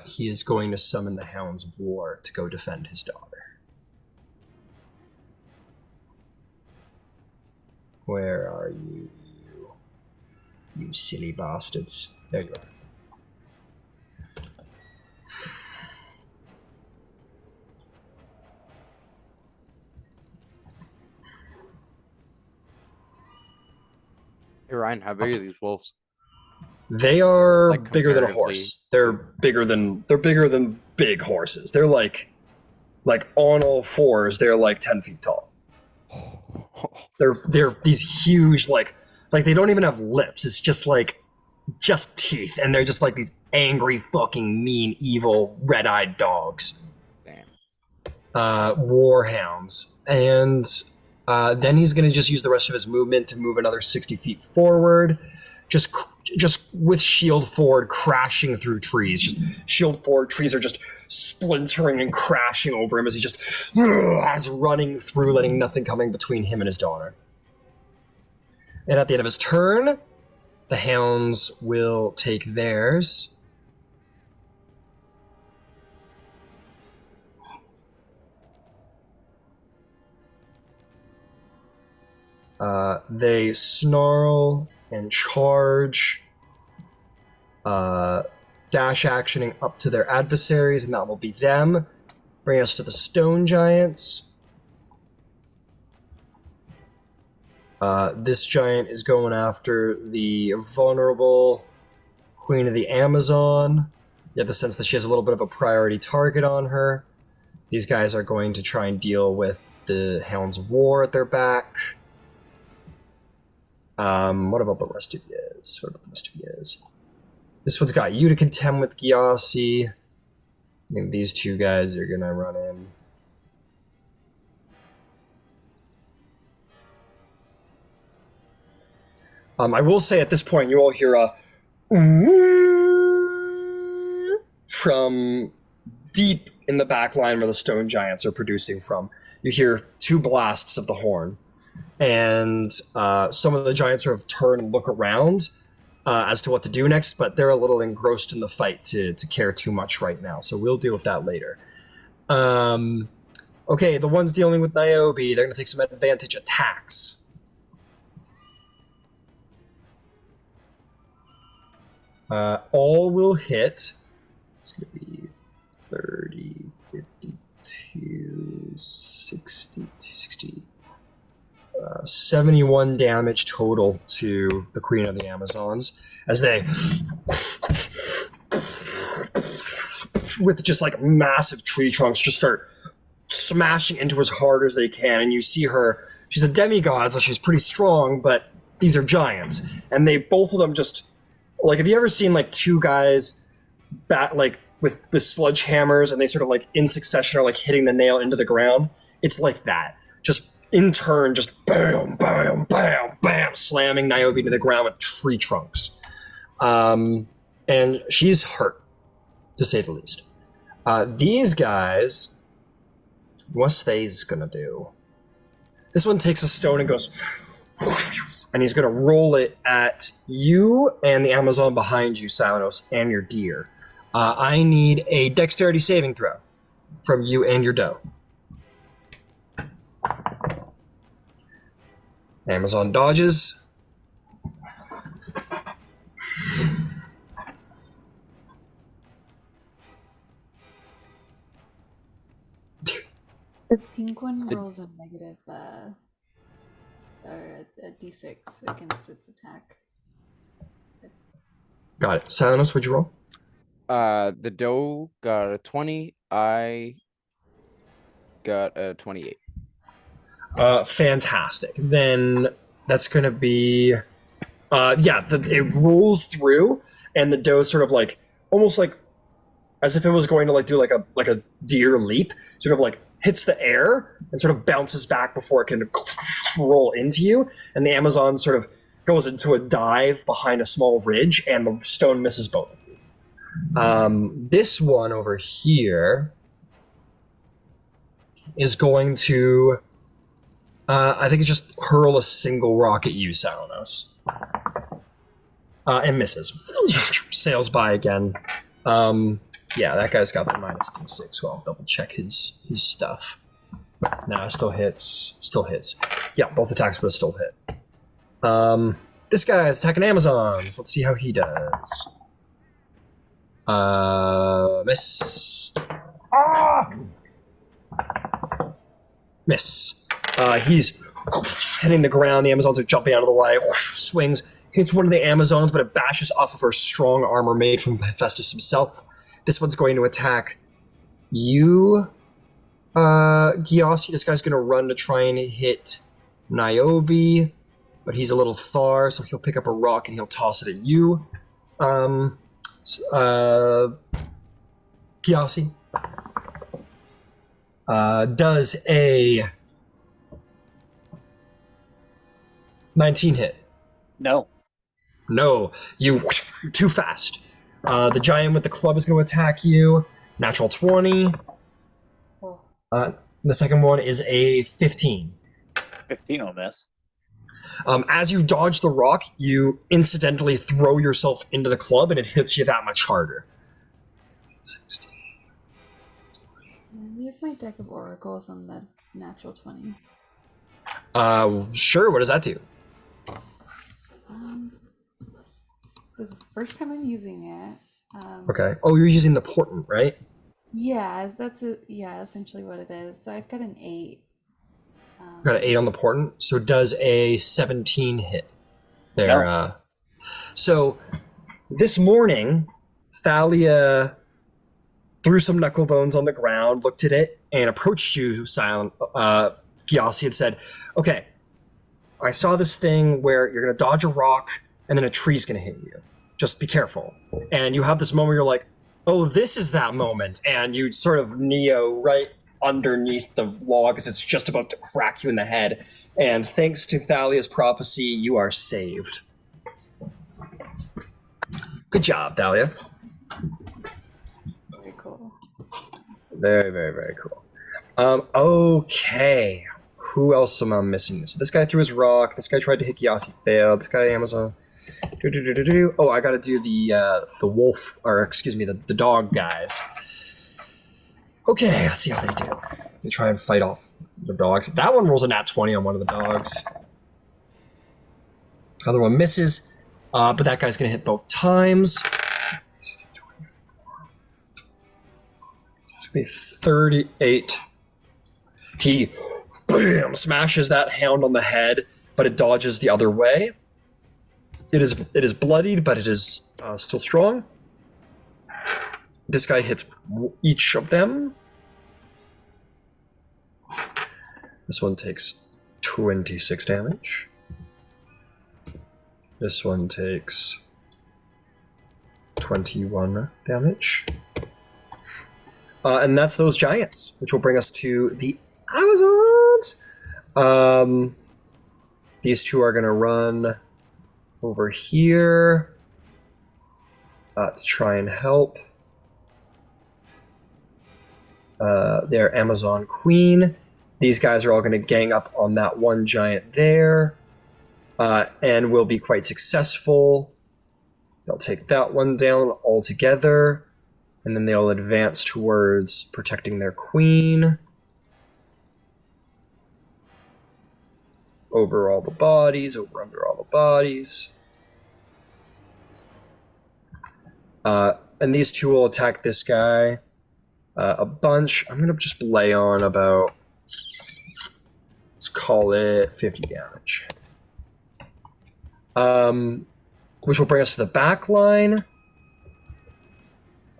He is going to summon the Hounds of War to go defend his daughter. Where are you, you silly bastards? There you are. Hey Ryan, how big are these wolves? They are Like, bigger than a comparatively horse. They're bigger than big horses. They're like on all fours. They're like 10 feet tall. They're these huge like they don't even have lips. It's just teeth, and they're just like these angry, fucking mean, evil, red-eyed dogs. Damn. War hounds, and then he's gonna just use the rest of his movement to move another 60 feet forward. Just with shield forward, crashing through trees. Just shield forward, trees are just splintering and crashing over him as he just is running through, letting nothing coming between him and his daughter. And at the end of his turn, the hounds will take theirs. They snarl and charge, dash actioning up to their adversaries, and that will be them. Bring us to the stone giants. This giant is going after the vulnerable Queen of the Amazon. You have the sense that she has a little bit of a priority target on her. These guys are going to try and deal with the Hounds of War at their back. What about the rest of you? This one's got you to contend with, Gyasi. I think these two guys are gonna run in. I will say at this point, you all hear a from deep in the back line where the stone giants are producing from. You hear two blasts of the horn. And some of the giants sort of turn and look around as to what to do next, but they're a little engrossed in the fight to care too much right now. So we'll deal with that later. Okay, the ones dealing with Niobe, they're going to take some advantage attacks. All will hit. It's going to be 30, 52, 60, 71 damage total to the Queen of the Amazons as they, with just like massive tree trunks, just start smashing into as hard as they can. And you see her, she's a demigod, so she's pretty strong, but these are giants. And they, both of them just, like, have you ever seen like two guys with sledgehammers and they sort of like in succession are like hitting the nail into the ground? It's like that. Just in turn, just bam, bam, bam, bam, slamming Niobe to the ground with tree trunks. And she's hurt, to say the least. These guys, what's they's gonna do? This one takes a stone and goes, and he's gonna roll it at you and the Amazon behind you, Salanos, and your deer. I need a dexterity saving throw from you and your doe. Amazon dodges. The pink one rolls a negative, or a d6 against its attack. Got it. Salanos, what'd you roll? The doe got a 20. I got a 28. Fantastic. Then that's going to be, it rolls through, and the doe sort of like, almost like, as if it was going to like do like a deer leap, sort of like hits the air and sort of bounces back before it can roll into you, and the Amazon sort of goes into a dive behind a small ridge, and the stone misses both of you. This one over here is going to, I think, just hurl a single rock at you, Salanos. And misses. Sails by again. Yeah, that guy's got the minus d6, so I'll double check his stuff. Nah, still hits. Still hits. Yeah, both attacks would still hit. This guy's attacking Amazons. Let's see how he does. Miss. Miss. He's hitting the ground. The Amazons are jumping out of the way. Swings, hits one of the Amazons, but it bashes off of her strong armor made from Hephaestus himself. This one's going to attack you, Gyasi. This guy's going to run to try and hit Niobe, but he's a little far, so he'll pick up a rock and he'll toss it at you. Gyasi does a 19 hit. No. No, you're too fast. The giant with the club is going to attack you. Natural 20. The second one is a 15. 15 on this. As you dodge the rock, you incidentally throw yourself into the club, and it hits you that much harder. 16. Use my deck of oracles on the natural 20. Sure. What does that do? This is the first time I'm using it. Okay. Oh, you're using the portent, right? Yeah, that's essentially what it is. So I've got an 8. Got an 8 on the portent, so does a 17 hit there. No. So this morning, Thalia threw some knuckle bones on the ground, looked at it, and approached you, Gyasi, and said, okay, I saw this thing where you're going to dodge a rock, and then a tree's going to hit you. Just be careful. And you have this moment where you're like, oh, this is that moment. And you sort of Neo right underneath the log as it's just about to crack you in the head. And thanks to Thalia's prophecy, you are saved. Good job, Thalia. Very cool. Very, very, very cool. Okay. Who else am I missing? So this guy threw his rock. This guy tried to hit Gyasi, failed. This guy Amazon. Oh, I gotta do the wolf, or excuse me, the dog guys. Okay, let's see how they do. They try and fight off the dogs. That one rolls a nat 20 on one of the dogs. Other one misses, but that guy's gonna hit both times. be 38. He bam, smashes that hound on the head, but it dodges the other way. It is bloodied, but it is still strong. This guy hits each of them. This one takes 26 damage. This one takes 21 damage. And that's those giants, which will bring us to the Amazons. These two are going to run over here to try and help their Amazon queen. These guys are all going to gang up on that one giant there and will be quite successful. They'll take that one down altogether, and then they'll advance towards protecting their queen. Over all the bodies, over under all the bodies. And these two will attack this guy a bunch. I'm going to just lay on about, let's call it 50 damage. Which will bring us to the back line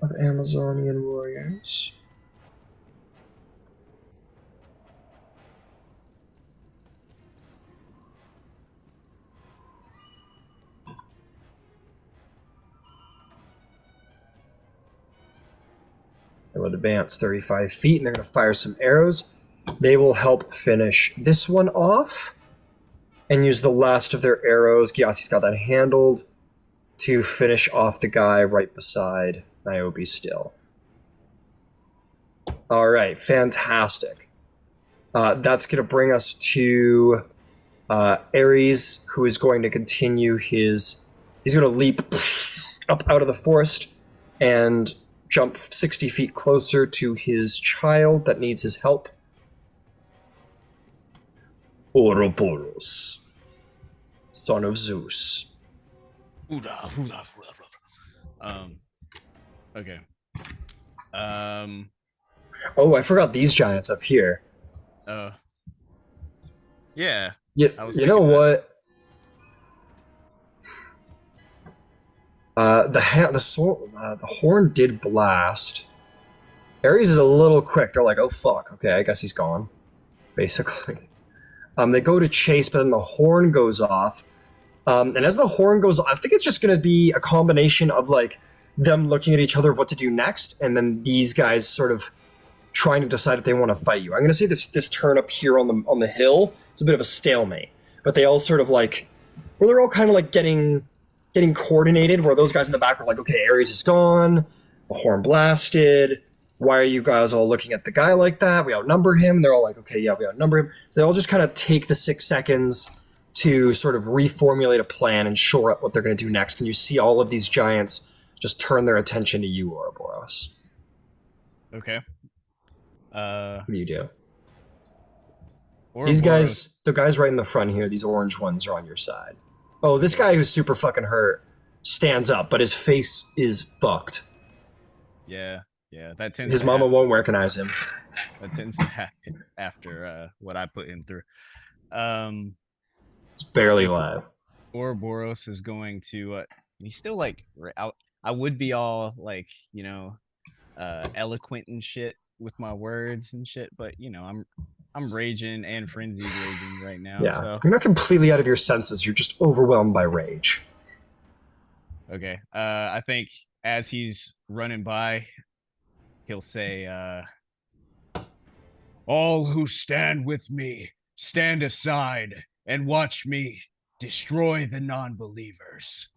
of Amazonian warriors. They will advance 35 feet, and they're going to fire some arrows. They will help finish this one off and use the last of their arrows. Gyasi's got that handled to finish off the guy right beside Niobe still. All right, fantastic. That's going to bring us to Ares, who is going to continue his... He's going to leap up out of the forest and jump 60 feet closer to his child that needs his help. Ouroboros, son of Zeus. Okay. Oh, I forgot these giants up here. Yeah. You know what? The horn did blast. Ares is a little quick. They're like, oh fuck, okay, I guess he's gone. Basically. They go to chase, but then the horn goes off. And as the horn goes off, I think it's just going to be a combination of like them looking at each other of what to do next, and then these guys sort of trying to decide if they want to fight you. I'm going to say this turn up here on the hill, it's a bit of a stalemate. But they all sort of like, where they're all kind of like getting coordinated, where those guys in the back are like, okay, Ares is gone, the horn blasted, why are you guys all looking at the guy like that? We outnumber him. And they're all like, okay, yeah, we outnumber him. So they all just kind of take the 6 seconds to sort of reformulate a plan and shore up what they're going to do next. And you see all of these giants just turn their attention to you, Ouroboros. Okay. What do you do? Ouroboros. These guys, the guys right in the front here, these orange ones are on your side. Oh, this guy who's super fucking hurt stands up, but his face is fucked. Yeah, that tends. His mama won't recognize him. That tends to happen after what I put him through. He's barely alive. Ouroboros is going to. He's still like. I would be all like, eloquent and shit with my words and shit, but I'm raging and frenzied raging right now. Yeah, so. You're not completely out of your senses. You're just overwhelmed by rage. Okay. I think as he's running by, he'll say, all who stand with me, stand aside and watch me destroy the non-believers.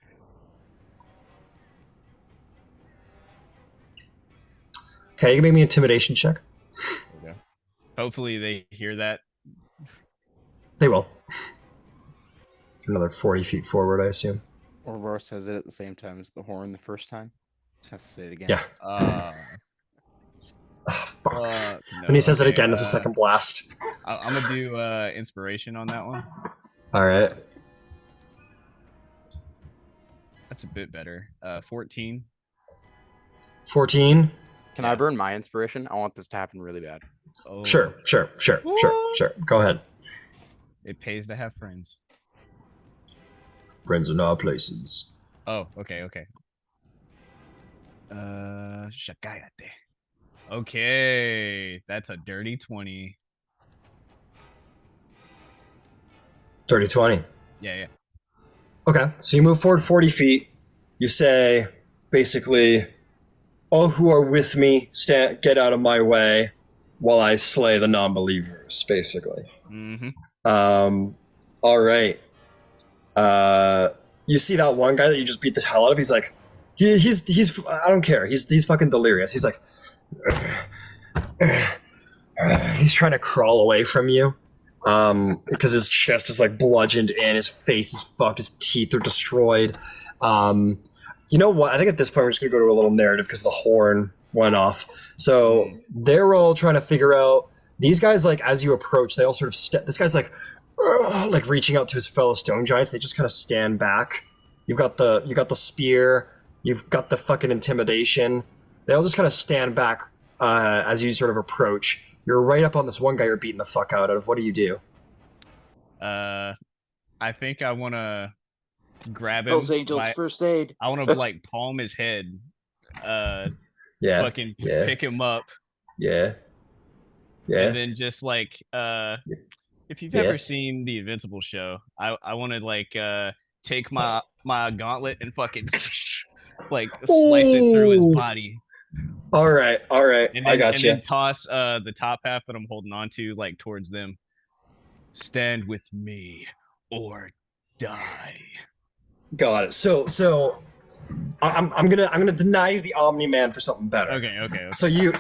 Okay, you can make me an intimidation check. Okay. Hopefully they hear that. They will. Another 40 feet forward, I assume. Ouroboros says it at the same time as the horn the first time. Has to say it again. Yeah. Fuck. No, when he says it again, it's a second blast. I'm gonna do inspiration on that one. All right. That's a bit better. 14. 14. Can I burn my inspiration? I want this to happen really bad. Oh, Sure. Go ahead. It pays to have friends. Friends in all places. Oh, okay. Shakayate. Okay, that's a dirty 20. Dirty 20. Yeah. Okay, so you move forward 40 feet. You say, basically, all who are with me, get out of my way while I slay the non-believers, basically. Mm-hmm. All right. You see that one guy that you just beat the hell out of? He's like, he's I don't care. He's fucking delirious. He's like, he's trying to crawl away from you. Because his chest is like bludgeoned in, his face is fucked, his teeth are destroyed. You know what? I think at this point we're just gonna go to a little narrative because the horn went off. So they're all trying to figure out these guys. Like as you approach, they all sort of this guy's like reaching out to his fellow stone giants. They just kind of stand back. You got the spear. You've got the fucking intimidation. They all just kind of stand back as you sort of approach. You're right up on this one guy you're beating the fuck out of. What do you do? I think I want to grab him. Hells Angels first aid. I want to like palm his head. Fucking pick him up. Yeah. And then just like if you've ever seen the Invincible show, I want to like take my gauntlet and fucking like slice it through his body. All right. And then, I got you. And then toss the top half that I'm holding on to like towards them. Stand with me or die. Got it. So I'm gonna deny you the Omni Man for something better. Okay. So you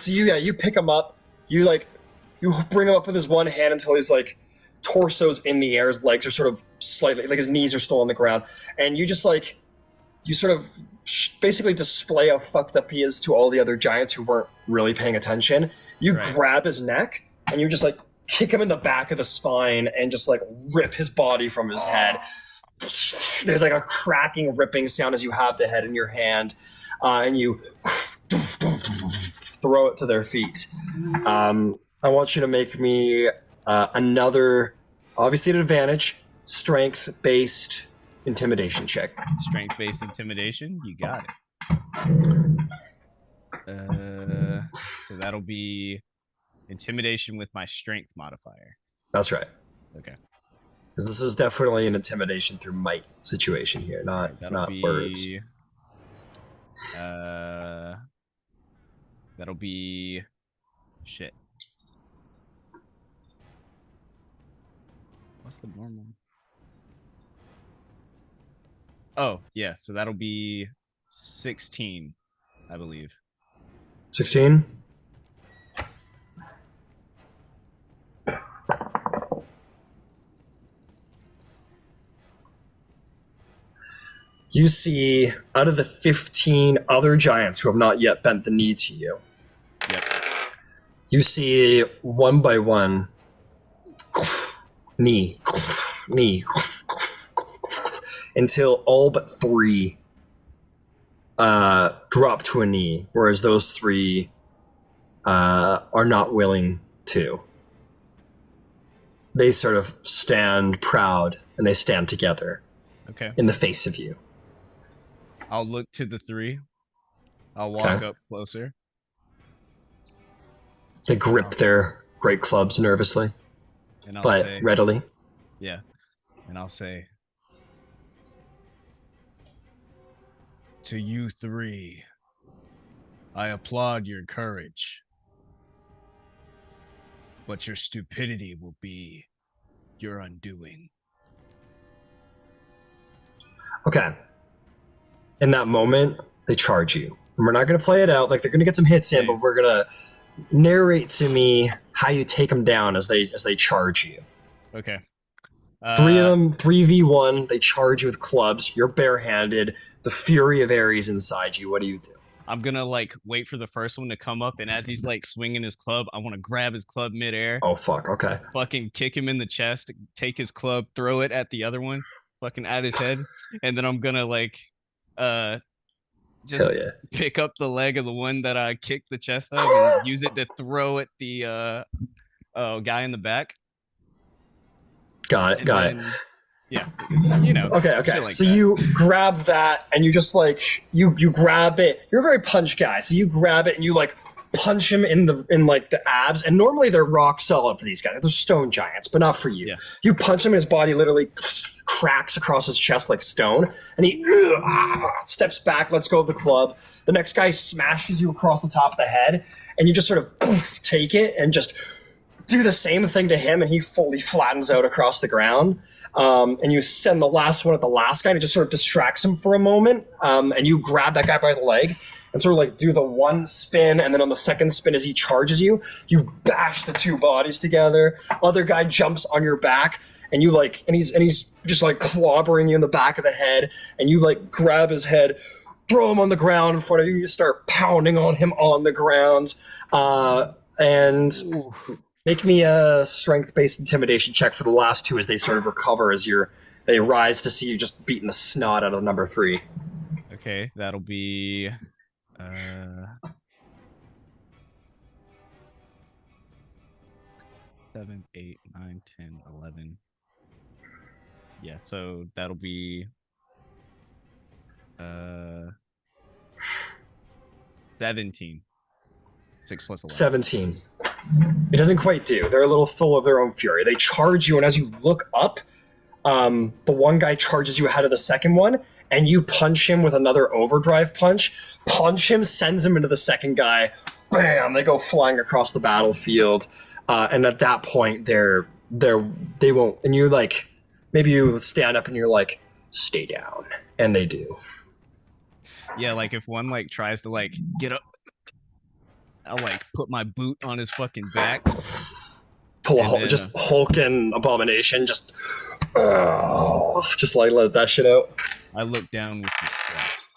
pick him up. You bring him up with his one hand until his like torso's in the air. His legs are sort of slightly like his knees are still on the ground, and you just like you sort of basically display how fucked up he is to all the other giants who weren't really paying attention. You grab his neck and you just like kick him in the back of the spine and just like rip his body from his head. There's like a cracking, ripping sound as you have the head in your hand, and you throw it to their feet. I want you to make me another, obviously at advantage, strength-based intimidation check. Strength-based intimidation? You got it. So that'll be intimidation with my strength modifier. That's right. Okay. Because this is definitely an intimidation through might situation here, not words. That'll be shit. What's the normal? Oh, yeah, so that'll be 16, I believe. 16? You see, out of the 15 other giants who have not yet bent the knee to you, you see one by one, knee, until all but 3 drop to a knee, whereas those 3 are not willing to. They sort of stand proud, and they stand together in the face of you. I'll look to the 3. I'll walk up closer. They grip their great clubs nervously, but readily. Yeah. And I'll say, to you 3, I applaud your courage, but your stupidity will be your undoing. Okay. In that moment, they charge you. And we're not going to play it out. Like, they're going to get some hits in, but we're going to narrate to me how you take them down as they charge you. Okay. 3 of them, 3v1. They charge you with clubs. You're barehanded. The fury of Ares inside you. What do you do? I'm going to, like, wait for the first one to come up, and as he's, like, swinging his club, I want to grab his club midair. Oh, fuck. Okay. Fucking kick him in the chest, take his club, throw it at the other one, fucking at his head, and then I'm going to, like, just yeah. pick up the leg of the one that I kicked the chest of and use it to throw at the guy in the back. Got it. And Got it. then, yeah, you know. Okay, shit okay. like So that. you grab that and you just like you grab it. You're a very punch guy, so you grab it and you like punch him in like the abs. And normally they're rock solid for these guys. They're stone giants, but not for you. Yeah. You punch him, his body literally cracks across his chest like stone, and he steps back, lets go of the club. The next guy smashes you across the top of the head, and you just sort of take it and just do the same thing to him, and he fully flattens out across the ground. And you send the last one at the last guy, and it just sort of distracts him for a moment. And you grab that guy by the leg and sort of like do the one spin, and then on the second spin as he charges you, you bash the two bodies together. Other guy jumps on your back, and you like, and he's just like clobbering you in the back of the head, and you like grab his head, throw him on the ground in front of you, you start pounding on him on the ground, and make me a strength-based intimidation check for the last two as they sort of recover as they rise to see you just beating the snot out of number 3. Okay, that'll be 7, 8, 9, 10, 11. Yeah, so that'll be 17. 6 plus 11. 17. It doesn't quite do. They're a little full of their own fury. They charge you, and as you look up, the one guy charges you ahead of the second one, and you punch him with another overdrive punch. Punch him, sends him into the second guy. Bam! They go flying across the battlefield, and at that point, they won't. And you're like, maybe you stand up and you're like, stay down, and they do. Yeah, like if one like tries to like get up, I'll like put my boot on his fucking back. Just Hulk and Abomination, just like let that shit out. I look down with disgust.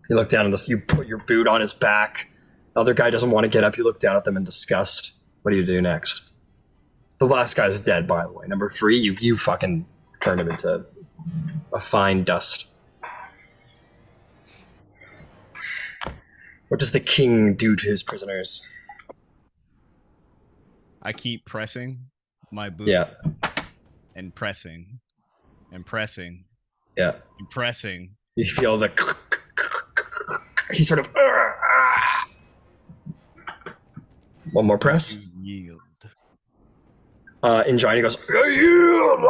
You look down at this. You put your boot on his back. The other guy doesn't want to get up. You look down at them in disgust. What do you do next? The last guy's dead, by the way. Number 3, you fucking turned him into a fine dust. What does the king do to his prisoners? I keep pressing my boot. Yeah. And pressing. And pressing. Yeah. And pressing. You feel the... He sort of... One more press. Yield. In Giant, he goes, I yield,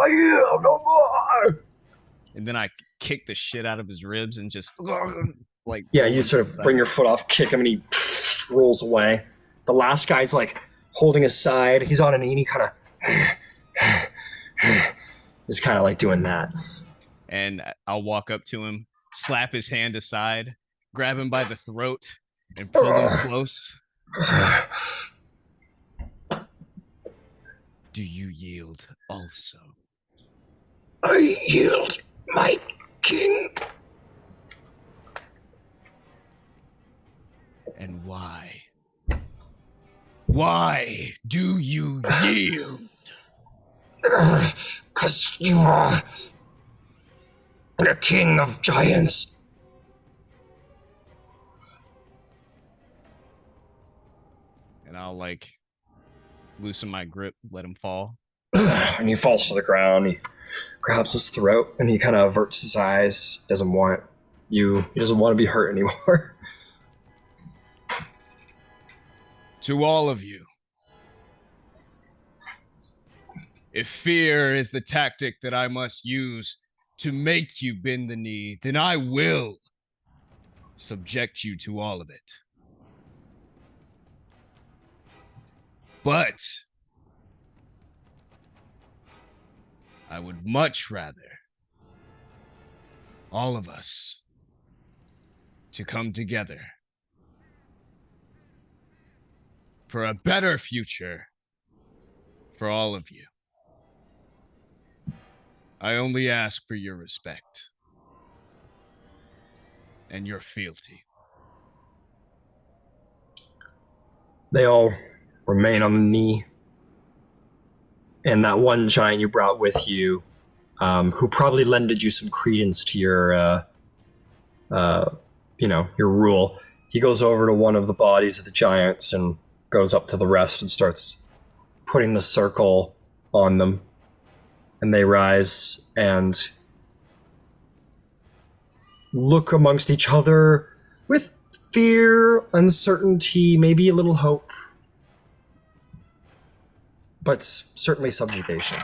no more. And then I kick the shit out of his ribs and just like... Yeah, you sort of bring your foot off, kick him, and he rolls away. The last guy's like holding his side. He's on a knee, and he kind of... He's kind of like doing that. And I'll walk up to him, slap his hand aside, grab him by the throat, and pull him close. Do you yield also? I yield, my king. And why? Why do you yield? 'Cause you are the king of giants. And I'll like loosen my grip, let him fall. And he falls to the ground. He grabs his throat and he kind of averts his eyes. Doesn't want you. He doesn't want to be hurt anymore. To all of you, if fear is the tactic that I must use to make you bend the knee, then I will subject you to all of it. But I would much rather all of us to come together for a better future for all of you. I only ask for your respect and your fealty. They all remain on the knee. And that one giant you brought with you, who probably lended you some credence to your your rule. He goes over to one of the bodies of the giants and goes up to the rest and starts putting the circle on them. And they rise and look amongst each other with fear, uncertainty, maybe a little hope, but certainly subjugation.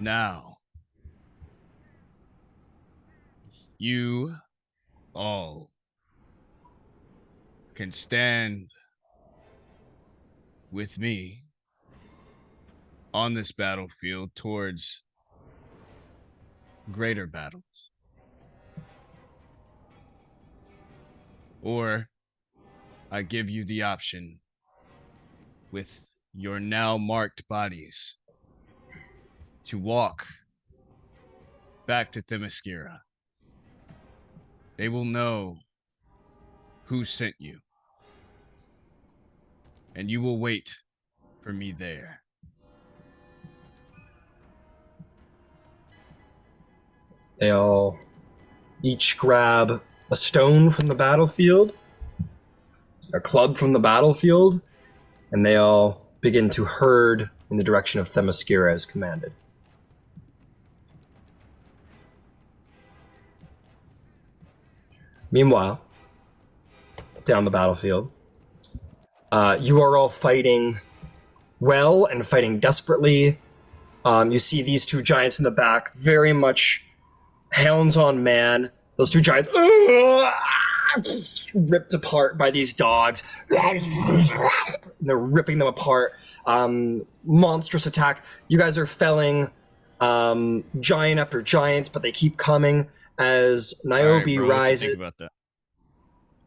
Now, you all can stand with me on this battlefield towards greater battles. Or I give you the option with your now marked bodies to walk back to Themyscira. They will know who sent you. And you will wait for me there. They all each grab a stone from the battlefield, a club from the battlefield, and they all begin to herd in the direction of Themyscira as commanded. Meanwhile, down the battlefield, you are all fighting well and fighting desperately. You see these two giants in the back, very much hounds on man. Those two giants ripped apart by these dogs. They're ripping them apart. Monstrous attack. You guys are felling giant after giant, but they keep coming as Niobe Think rises. about that.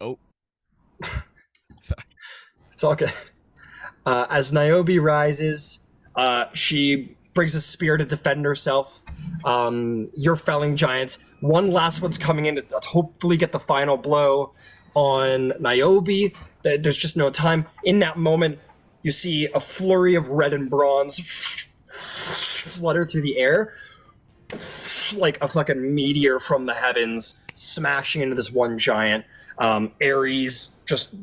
Oh. Sorry. It's all good. As Niobe rises, she brings a spear to defend herself. You're felling giants. One last one's coming in to hopefully get the final blow on Niobe. There's just no time. In that moment, you see a flurry of red and bronze flutter through the air, like a fucking meteor from the heavens, smashing into this one giant. Ares just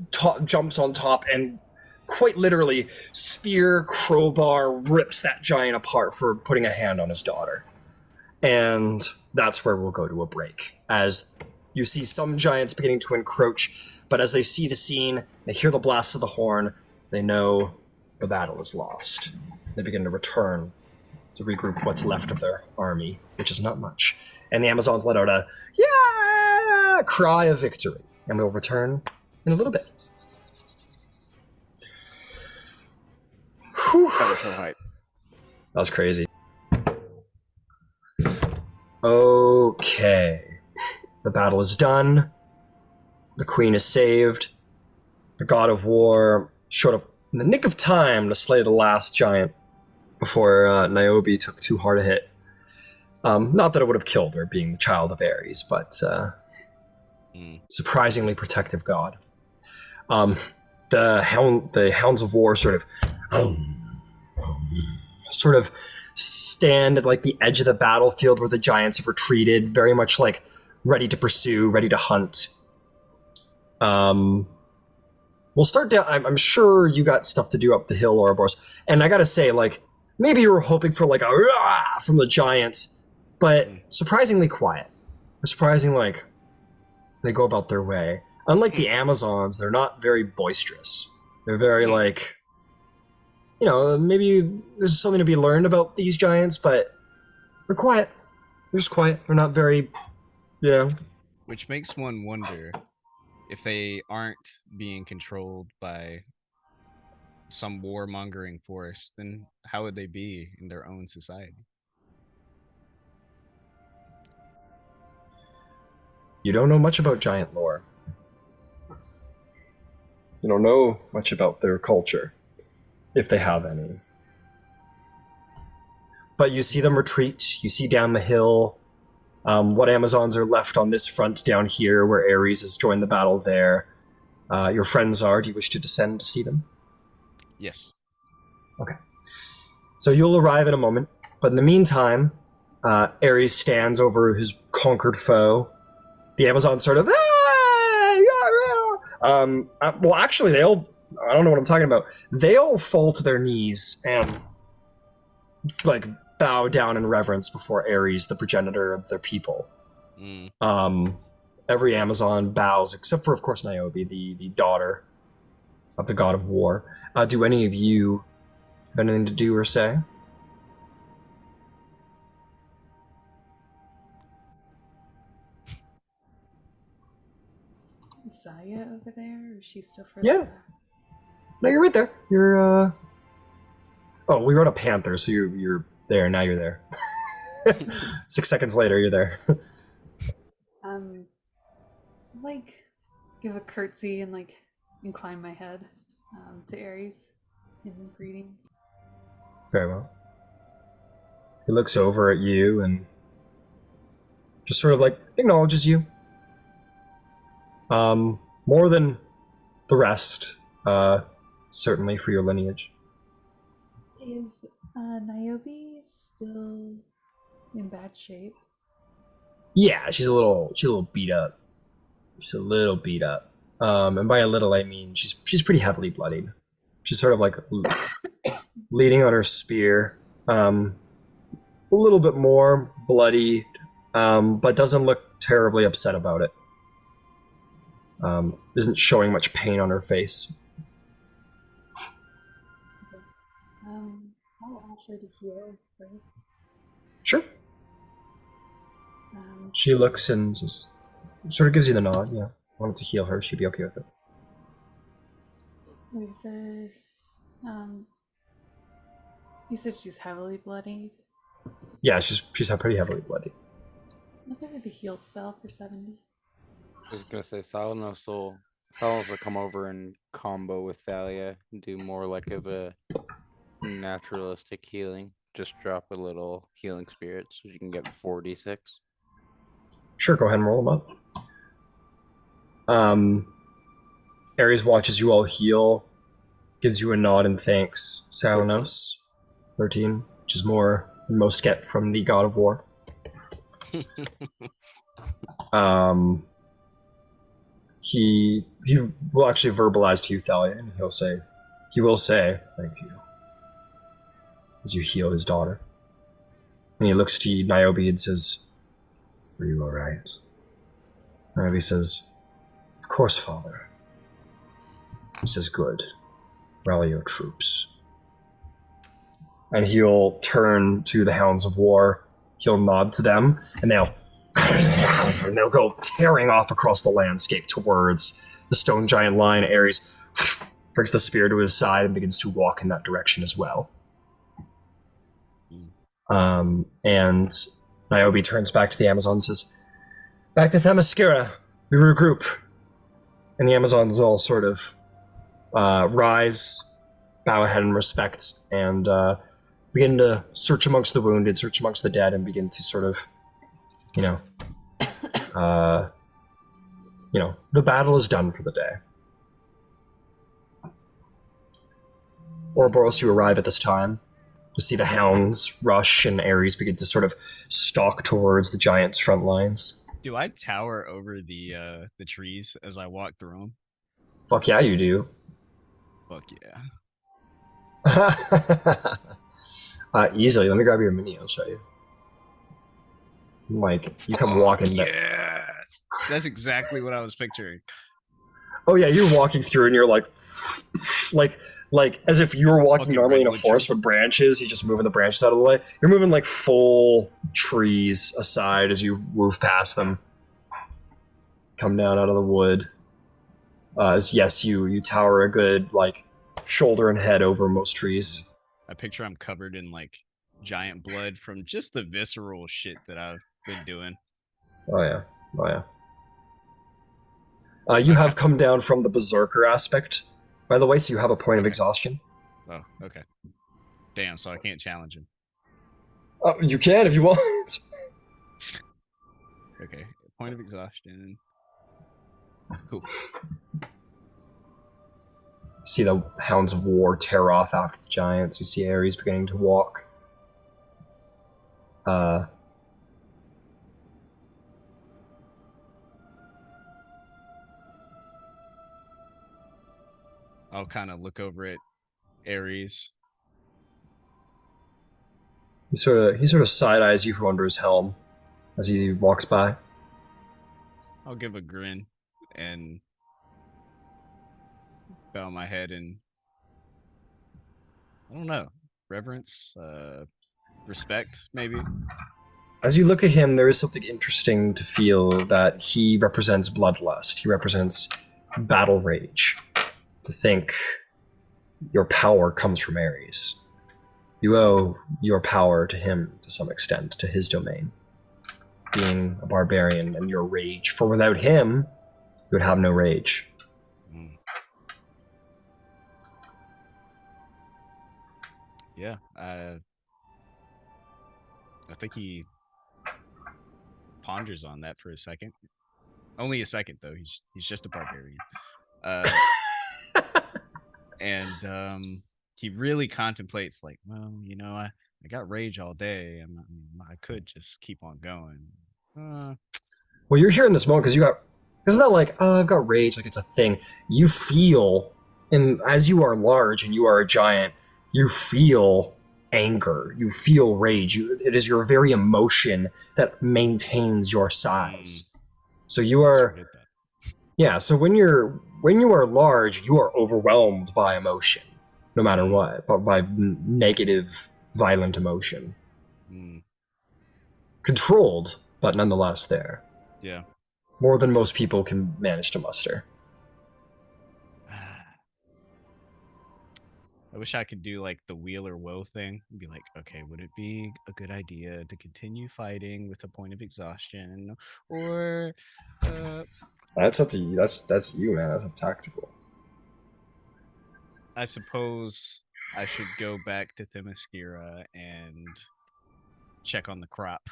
jumps on top and quite literally spear, crowbar, rips that giant apart for putting a hand on his daughter. And that's where we'll go to a break, as you see some giants beginning to encroach, but as they see the scene, they hear the blast of the horn, they know the battle is lost. They begin to return to regroup what's left of their army, which is not much. And the Amazons let out a yeah cry of victory. And we'll return in a little bit. Whew. That was so hype. That was crazy. Okay. The battle is done. The queen is saved. The god of war showed up in the nick of time to slay the last giant before Niobe took too hard a hit. Not that it would have killed her, being the child of Ares, but surprisingly protective god. The hounds of war sort of stand at like the edge of the battlefield where the giants have retreated, very much like ready to pursue, ready to hunt. We'll start down. I'm sure you got stuff to do up the hill, Ouroboros. And I gotta say, like, maybe you were hoping for like a rah from the giants, but surprisingly quiet. Surprising, like, they go about their way. Unlike the Amazons, they're not very boisterous. They're very like, maybe there's something to be learned about these giants, but they're quiet. They're just quiet. They're not very, Which makes one wonder if they aren't being controlled by some warmongering force, then how would they be in their own society? You don't know much about giant lore. You don't know much about their culture, if they have any. But you see them retreat, you see down the hill, what Amazons are left on this front down here, where Ares has joined the battle there. Your friends are, do you wish to descend to see them? Yes. Okay. So you'll arrive in a moment, but in the meantime, Ares stands over his conquered foe. The Amazons sort of, ah, yeah, yeah. Well, actually, I don't know what I'm talking about. They all fall to their knees and, like, bow down in reverence before Ares, the progenitor of their people. Every Amazon bows, except for, of course, Niobe, the daughter of the god of war. Do any of you have anything to do or say? Is Saya over there, or is she still further Yeah. back? No, you're right there. You're, Oh, we rode a panther, so you're there. Now you're there. 6 seconds later, you're there. Like, give a curtsy and, like, incline my head to Ares in greeting. Very well. He looks over at you and just sort of, like, acknowledges you. More than the rest, certainly for your lineage. Is Niobe still in bad shape? Yeah, she's a little beat up. She's a little beat up. And by a little, I mean she's pretty heavily bloodied. She's sort of like leaning on her spear. A little bit more bloody, but doesn't look terribly upset about it. Isn't showing much pain on her face. I'll offer to heal her. Sure. She looks and just sort of gives you the nod. Yeah, wanted to heal her. She'd be okay with it. With her, you said she's heavily bloodied. Yeah, she's pretty heavily bloodied. I'll give her the heal spell for 70. I was gonna say Salanos will come over and combo with Thalia and do more like of a naturalistic healing. Just drop a little healing spirit so you can get 46. Sure, go ahead and roll them up. Ares watches you all heal, gives you a nod and thanks. Salanos, 13, which is more than most get from the god of war. He will actually verbalize to you, Thalia, and he will say, thank you, as you heal his daughter. And he looks to you, Niobe, and says, are you alright? Niobe says, of course, father. He says, good. Rally your troops. And he'll turn to the Hounds of War, he'll nod to them, and they'll go tearing off across the landscape towards the stone giant line. Ares brings the spear to his side and begins to walk in that direction as well. And Niobe turns back to the Amazon and says, back to Themyscira, we regroup. And the Amazons all sort of rise, bow ahead in respect, and begin to search amongst the wounded, search amongst the dead, and begin to sort of, the battle is done for the day. Ouroboros, you arrive at this time to see the hounds rush and Ares begin to sort of stalk towards the giants' front lines. Do I tower over the trees as I walk through them? Fuck yeah, you do. Fuck yeah. Easily. Let me grab your mini. I'll show you. Mike, you come walking. Yes, that's exactly what I was picturing. Oh yeah, you're walking through and you're like as if you were walking Fucking normally in a redwood forest tree. with branches. You're just moving the branches out of the way. You're moving like full trees aside as you move past them. Come down out of the wood. Yes, you tower a good shoulder and head over most trees. I picture I'm covered in giant blood from just the visceral shit that I've been doing. Oh yeah. You have come down from the berserker aspect, by the way, so you have a point of exhaustion. Oh, okay. Damn, so I can't challenge him. You can if you want. Okay, point of exhaustion. Cool. See the Hounds of War tear off after the giants. You see Ares beginning to walk. I'll kind of look over at Ares. He sort of side eyes you from under his helm as he walks by. I'll give a grin and bow my head and I don't know, reverence, respect, maybe. As you look at him, there is something interesting to feel that he represents bloodlust. He represents battle rage. To think your power comes from Ares. You owe your power to him to some extent, to his domain. Being a barbarian and your rage. For without him, you would have no rage. Mm. Yeah, I think he ponders on that for a second. Only a second though. He's just a barbarian. And he really contemplates like, well, I got rage all day. I could just keep on going. Well, you're here in this moment because it's not like, oh, I've got rage, like it's a thing. You feel, and as you are large and you are a giant, you feel anger, you feel rage. It is your very emotion that maintains your size. So you are, yeah. So when you are large, you are overwhelmed by emotion, no matter what, by negative, violent emotion. Controlled, but nonetheless there. Yeah. More than most people can manage to muster. I wish I could do like the wheel or woe thing and be like, okay, would it be a good idea to continue fighting with a point of exhaustion, or that's up to you. That's you, man. That's tactical. I suppose I should go back to Themyscira and check on the crop.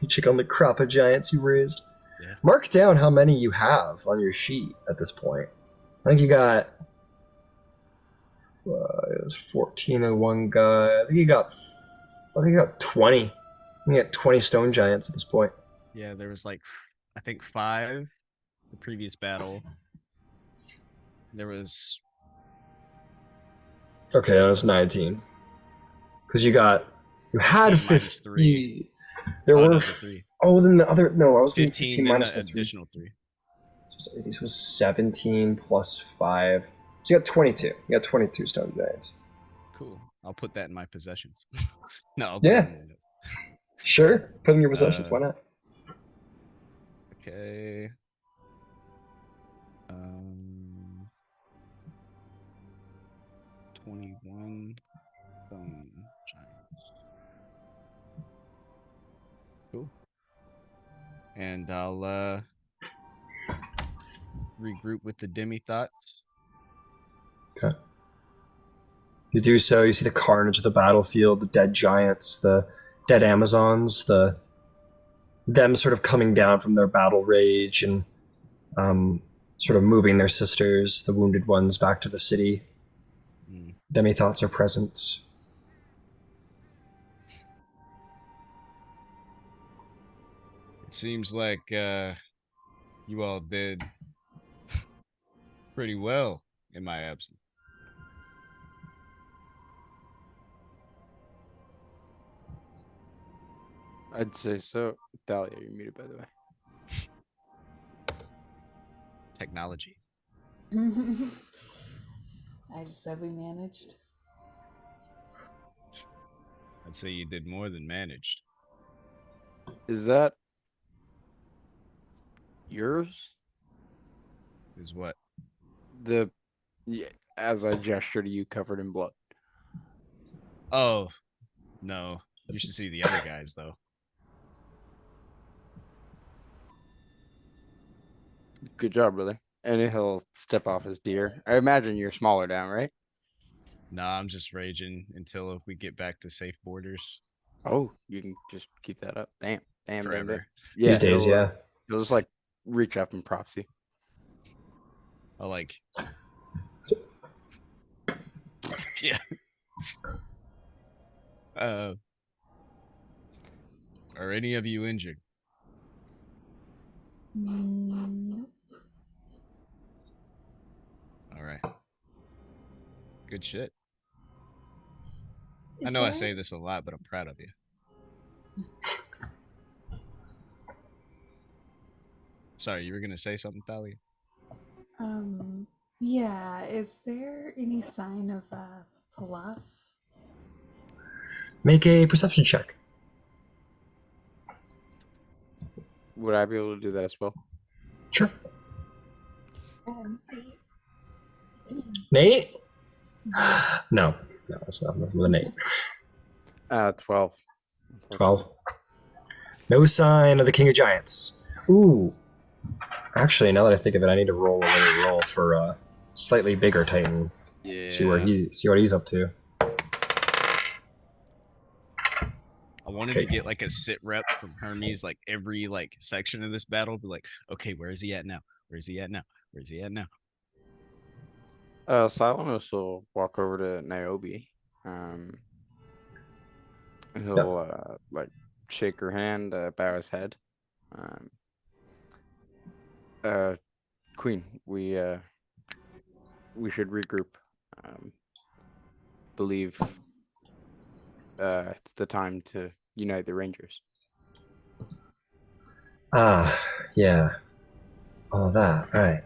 check on the crop of giants you raised. Yeah. Mark down how many you have on your sheet at this point. I think you got it was 14 in one guy. I think you got 20. You got 20 stone giants at this point. Yeah, there was like, I think 5 the previous battle. There was... Okay, that was 19. Because you had 50. There were... then the other... No, I was doing 15 minus the 3. Additional 3. So this was 17 plus 5. So you got 22. You got 22 stone giants. Cool. I'll put that in my possessions. No. Yeah. Sure. Put in your possessions. Why not? Okay. 21 stone giants. Cool. And I'll regroup with the demi-thoughts. Okay. You do so, you see the carnage of the battlefield, the dead giants, the dead Amazons, them sort of coming down from their battle rage and sort of moving their sisters, the wounded ones, back to the city. Demi-thoughts are present. It seems like you all did pretty well in my absence. I'd say so. Thalia, you're muted, by the way. Technology. I just said we managed. I'd say you did more than managed. Is that yours? Is what? As I gesture to you, covered in blood. Oh, no. You should see the other guys, though. Good job, brother. And he'll step off his deer. I imagine you're smaller down, right? Nah, I'm just raging until we get back to safe borders. Oh, you can just keep that up. Damn. Forever. Yeah, these days, yeah. He'll just like reach up and props you. I'll like... Yeah. Are any of you injured? Good shit. I Is know I there- say this a lot, but I'm proud of you. Sorry, you were gonna say something, Thalia? Yeah, is there any sign of Palas? Make a perception check. Would I be able to do that as well? Sure. Eight. Nate? No, it's not nothing with a Nate. 12. 12. No sign of the King of Giants. Ooh. Actually, now that I think of it, I need to roll a little roll for a slightly bigger Titan. Yeah. See what he's up to. I wanted to get like a sit rep from Hermes, like every like section of this battle, be like, okay, where is he at now? Where is he at now? Where is he at now? Silenos will walk over to Niobe. He'll like shake her hand, bow his head. Queen, we should regroup. Believe it's the time to unite the Rangers. Ah, yeah. All that, right.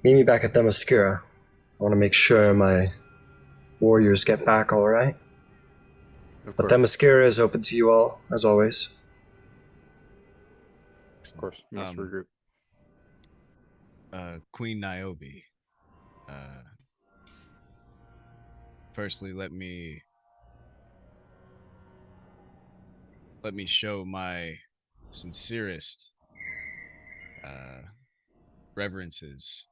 Meet me back at Themyscira. I want to make sure my warriors get back all right. Of But course, Themyscira is open to you all, as always. of course, we must regroup. Queen Niobe. Firstly, let me show my sincerest reverences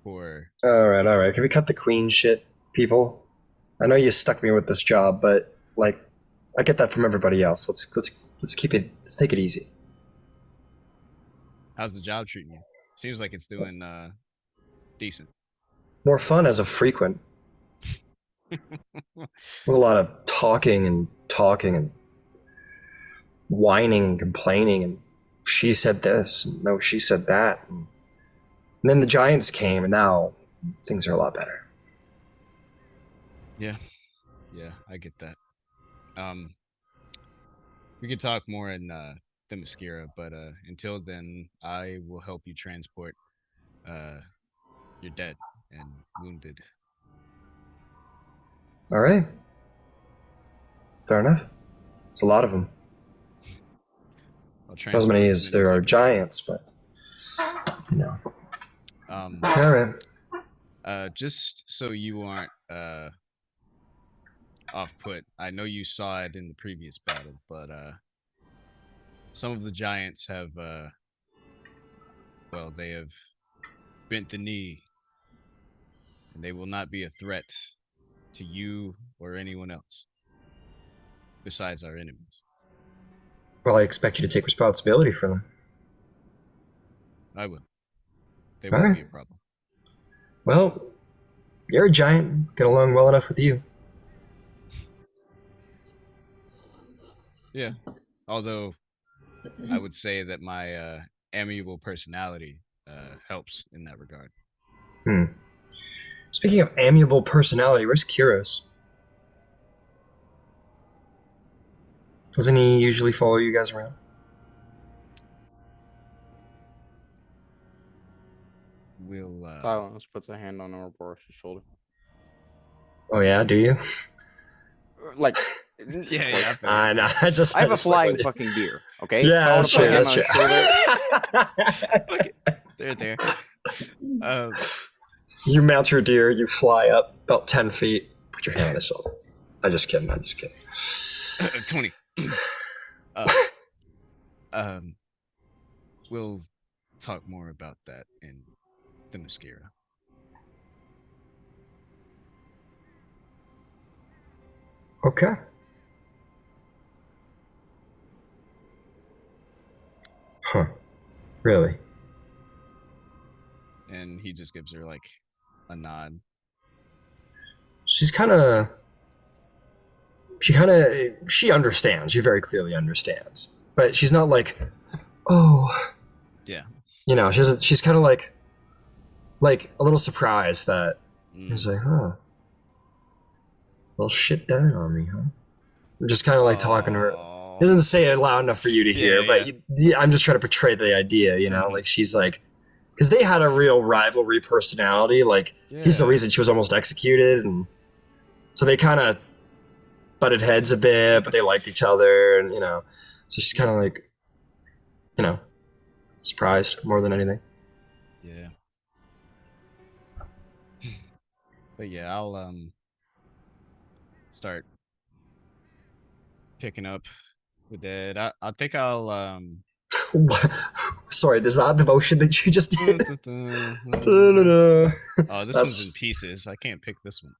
for. All right. Can we cut the queen shit, people? I know you stuck me with this job, but like, I get that from everybody else. Let's keep it. Let's take it easy. How's the job treating you? Seems like it's doing decent. More fun as a frequent. There's a lot of talking and whining and complaining, and she said this, and no, she said that, and then the Giants came, and now things are a lot better. Yeah, I get that. We could talk more in Themyscira, but until then, I will help you transport your dead and wounded. All right. Fair enough. It's a lot of them. I'll Not as many as there are giants, but you know. All right. Just so you aren't off put, I know you saw it in the previous battle, but some of the giants have they have bent the knee, and they will not be a threat to you or anyone else besides our enemies. Well, I expect you to take responsibility for them. I will. They All won't right. be a problem. Well, you're a giant. Get along well enough with you. Yeah. Although I would say that my amiable personality helps in that regard. Speaking of amiable personality, where's Kyros? Doesn't he usually follow you guys around? We'll Silenos puts a hand on Ouroboros' shoulder. Oh yeah, do you? Like, yeah. I know. I have a just flying fuck with fucking deer. Okay. you. If I Yeah, wanna that's put a true. hand That's on his true. shoulder, They're there. You mount your deer, you fly up about 10 feet, put your hand on his shoulder. I'm just kidding. 20. We'll talk more about that in Themyscira. Okay. Huh. Really? And he just gives her like a nod. She understands. She very clearly understands. But she's not like, oh. Yeah. You know, she's kind of like a little surprised that He's like, huh. Well, shit down on me, huh? I'm just kind of like talking to her. He doesn't say it loud enough for you to hear, but I'm just trying to portray the idea, you know? Like, she's like, because they had a real rivalry personality. Like, he's the reason she was almost executed, and so they kind of butted heads a bit, but they liked each other, and, you know, so she's kind of like, you know, surprised more than anything. Yeah. But yeah, I'll start picking up the dead. I think I'll Sorry, there's not the motion that you just did. Oh, this one's in pieces. I can't pick this one.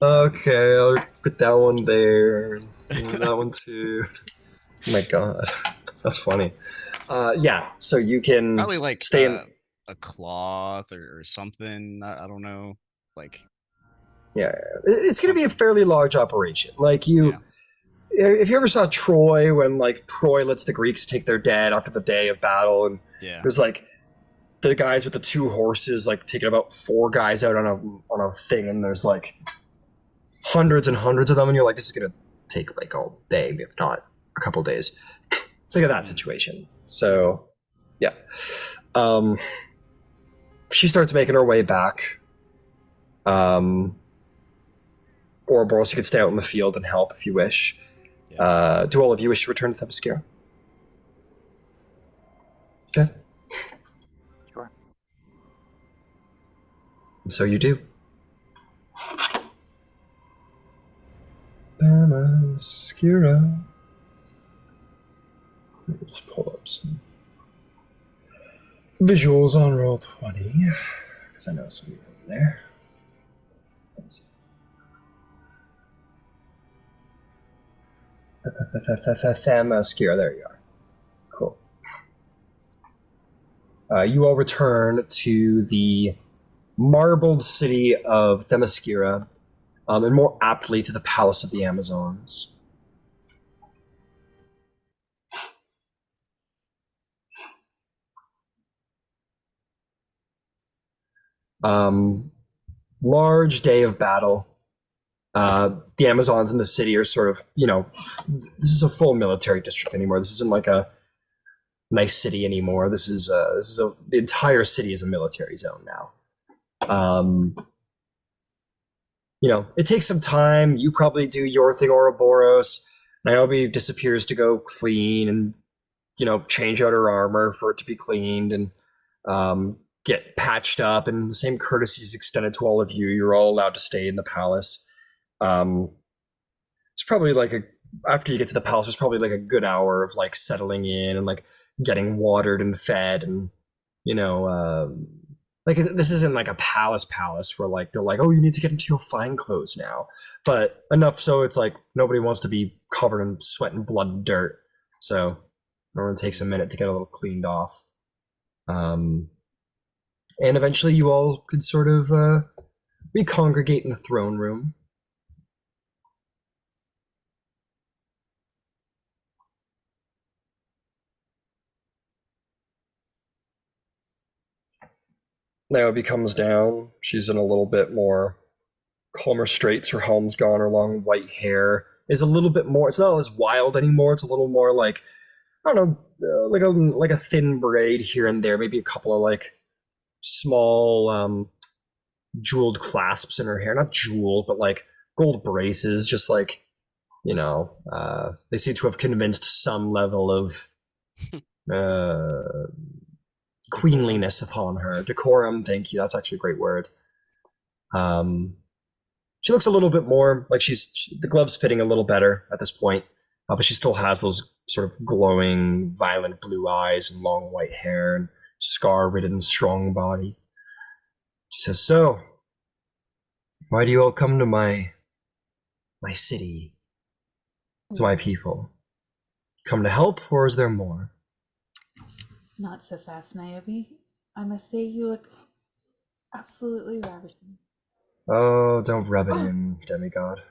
Okay, I'll put that one there. That one too. Oh my god, that's funny. Yeah, so you can probably like stay in. A cloth or something. I don't know. Like, Yeah, it's going to be a fairly large operation. Like if you ever saw Troy, when like Troy lets the Greeks take their dead after the day of battle, and there's like the guys with the 2 horses like taking about 4 guys out on a thing, and there's like hundreds and hundreds of them, and you're like, this is going to take like all day, if not a couple days. It's like that situation. So yeah, she starts making her way back. Ouroboros, you could stay out in the field and help if you wish. Do all of you wish to return to Themyscira? Okay. Sure. And so you do. Themyscira. Let me just pull up some visuals on Roll20, because I know some people in there. Themyscira, there you are. Cool. You all return to the marbled city of Themyscira, and more aptly to the Palace of the Amazons. Large day of battle. The Amazons in the city are sort of, you know, this is a full military district anymore. This isn't like a nice city anymore. The entire city is a military zone now. You know, it takes some time. You probably do your thing, Ouroboros. Niobe disappears to go clean and, you know, change out her armor for it to be cleaned and get patched up. And the same courtesy is extended to all of you. You're all allowed to stay in the palace. It's probably like after you get to the palace, there's probably like a good hour of like settling in and like getting watered and fed, and you know, like this isn't like a palace where like they're like, oh, you need to get into your fine clothes now, but enough so it's like nobody wants to be covered in sweat and blood and dirt, so everyone takes a minute to get a little cleaned off, and eventually you all could sort of recongregate in the throne room. Niobe comes down. She's in a little bit more calmer straits. Her helm's gone. Her long white hair is a little bit more. It's not as wild anymore. It's a little more like, I don't know, like a thin braid here and there. Maybe a couple of like small jeweled clasps in her hair. Not jeweled, but like gold braces. Just like, you know, they seem to have convinced some level of queenliness upon her. Decorum, thank you. That's actually a great word. She looks a little bit more like the gloves fitting a little better at this point, but she still has those sort of glowing, violent blue eyes and long white hair and scar-ridden, strong body. She says, "So, why do you all come to my city, to my people? Come to help, or is there more?" Not so fast, Niobe. I must say you look absolutely ravishing. Oh, don't rub it in, demigod.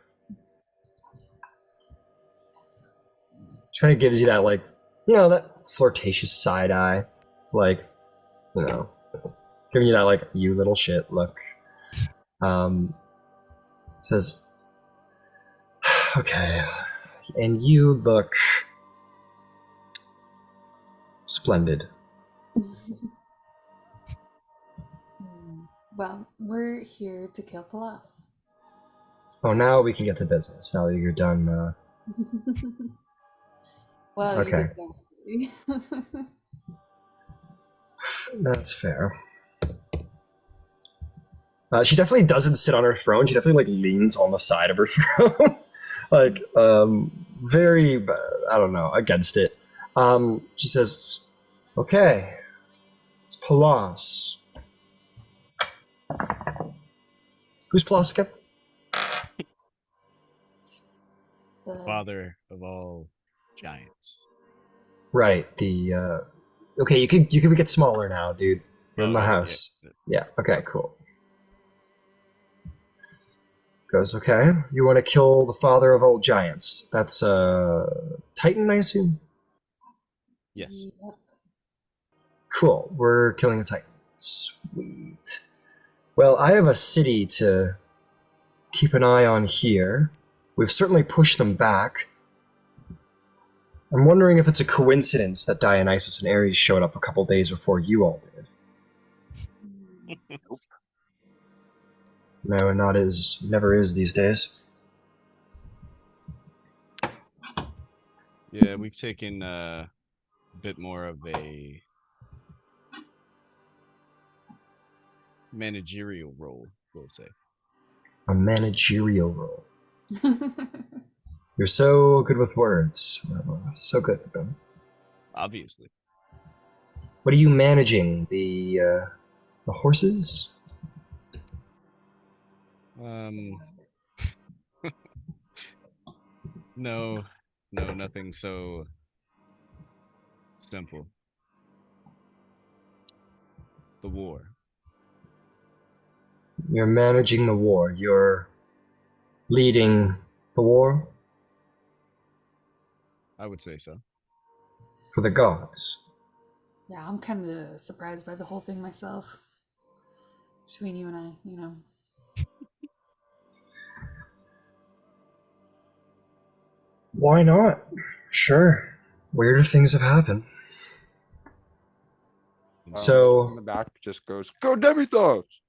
She kind of gives you that, like, you know, that flirtatious side eye. Like, you know, giving you that, like, you little shit look. Says, okay, and you look splendid. Well, we're here to kill Palas. Oh, now we can get to business. Now that you're done. Well, Okay. you did. That's fair. She definitely doesn't sit on her throne. She definitely leans on the side of her throne, very, I don't know, against it. She says, "Okay, it's Palas. Who's Palas again?" Father of all giants. Right. Okay, you can get smaller now, dude. You're in my house. Yeah. Okay. Cool. Goes, okay. You want to kill the father of all giants? That's Titan, I assume. Yes. Yep. Cool. We're killing a Titan. Sweet. Well, I have a city to keep an eye on here. We've certainly pushed them back. I'm wondering if it's a coincidence that Dionysus and Ares showed up a couple days before you all did. Nope. No, never is these days. Yeah, we've taken a bit more of a managerial role, we'll say. A managerial role. You're so good with words. So good with them. Obviously. What are you managing? The horses? No, nothing so simple. The war. You're managing the war. You're leading the war I would say so. for the gods. Yeah, I'm kind of surprised by the whole thing myself. Between you and I, you know. Why not? Sure. Weirder things have happened. So in the back just goes, "Go Demi-Thoughts!"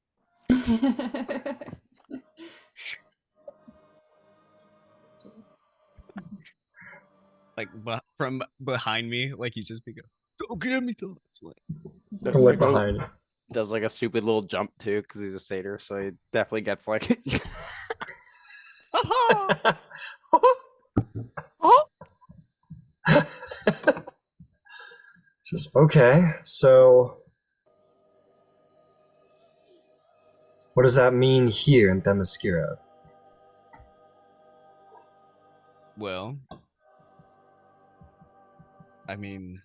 Like from behind me, like you just be go, "Go get me thoughts." Like, That's from like a, behind. does like a stupid little jump too because he's a satyr, so he definitely gets like. Says, okay, so what does that mean here in Themyscira? well, I mean,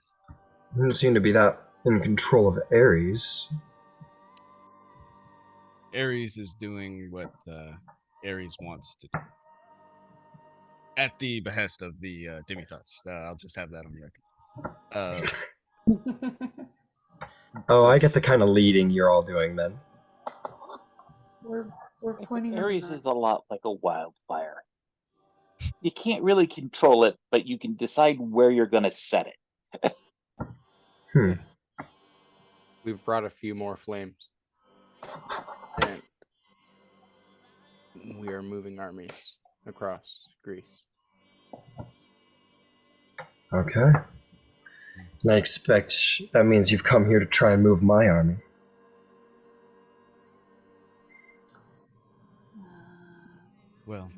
You don't seem to be that in control of Ares. Ares is doing what Ares wants to do. At the behest of the demigods. I'll just have that on record. Oh, I get the kind of leading you're all doing then. we're pointing them Aries in is a lot like a wildfire. You can't really control it, but you can decide where you're going to set it. We've brought a few more flames, and we are moving armies across Greece. Okay. And I expect that means you've come here to try and move my army. Well,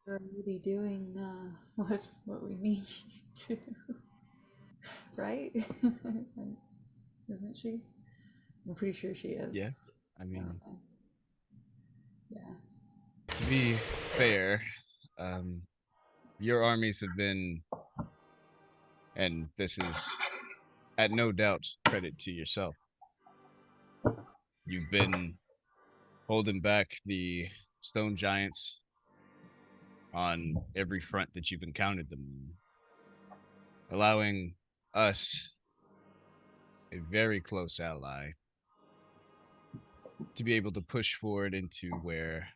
we're already doing what we need you to, right? Isn't she? I'm pretty sure she is. yeah. I mean, yeah. to be fair, your armies have been, and this is at no doubt credit to yourself. You've been holding back the stone giants on every front that you've encountered them, allowing us, a very close ally, to be able to push forward into where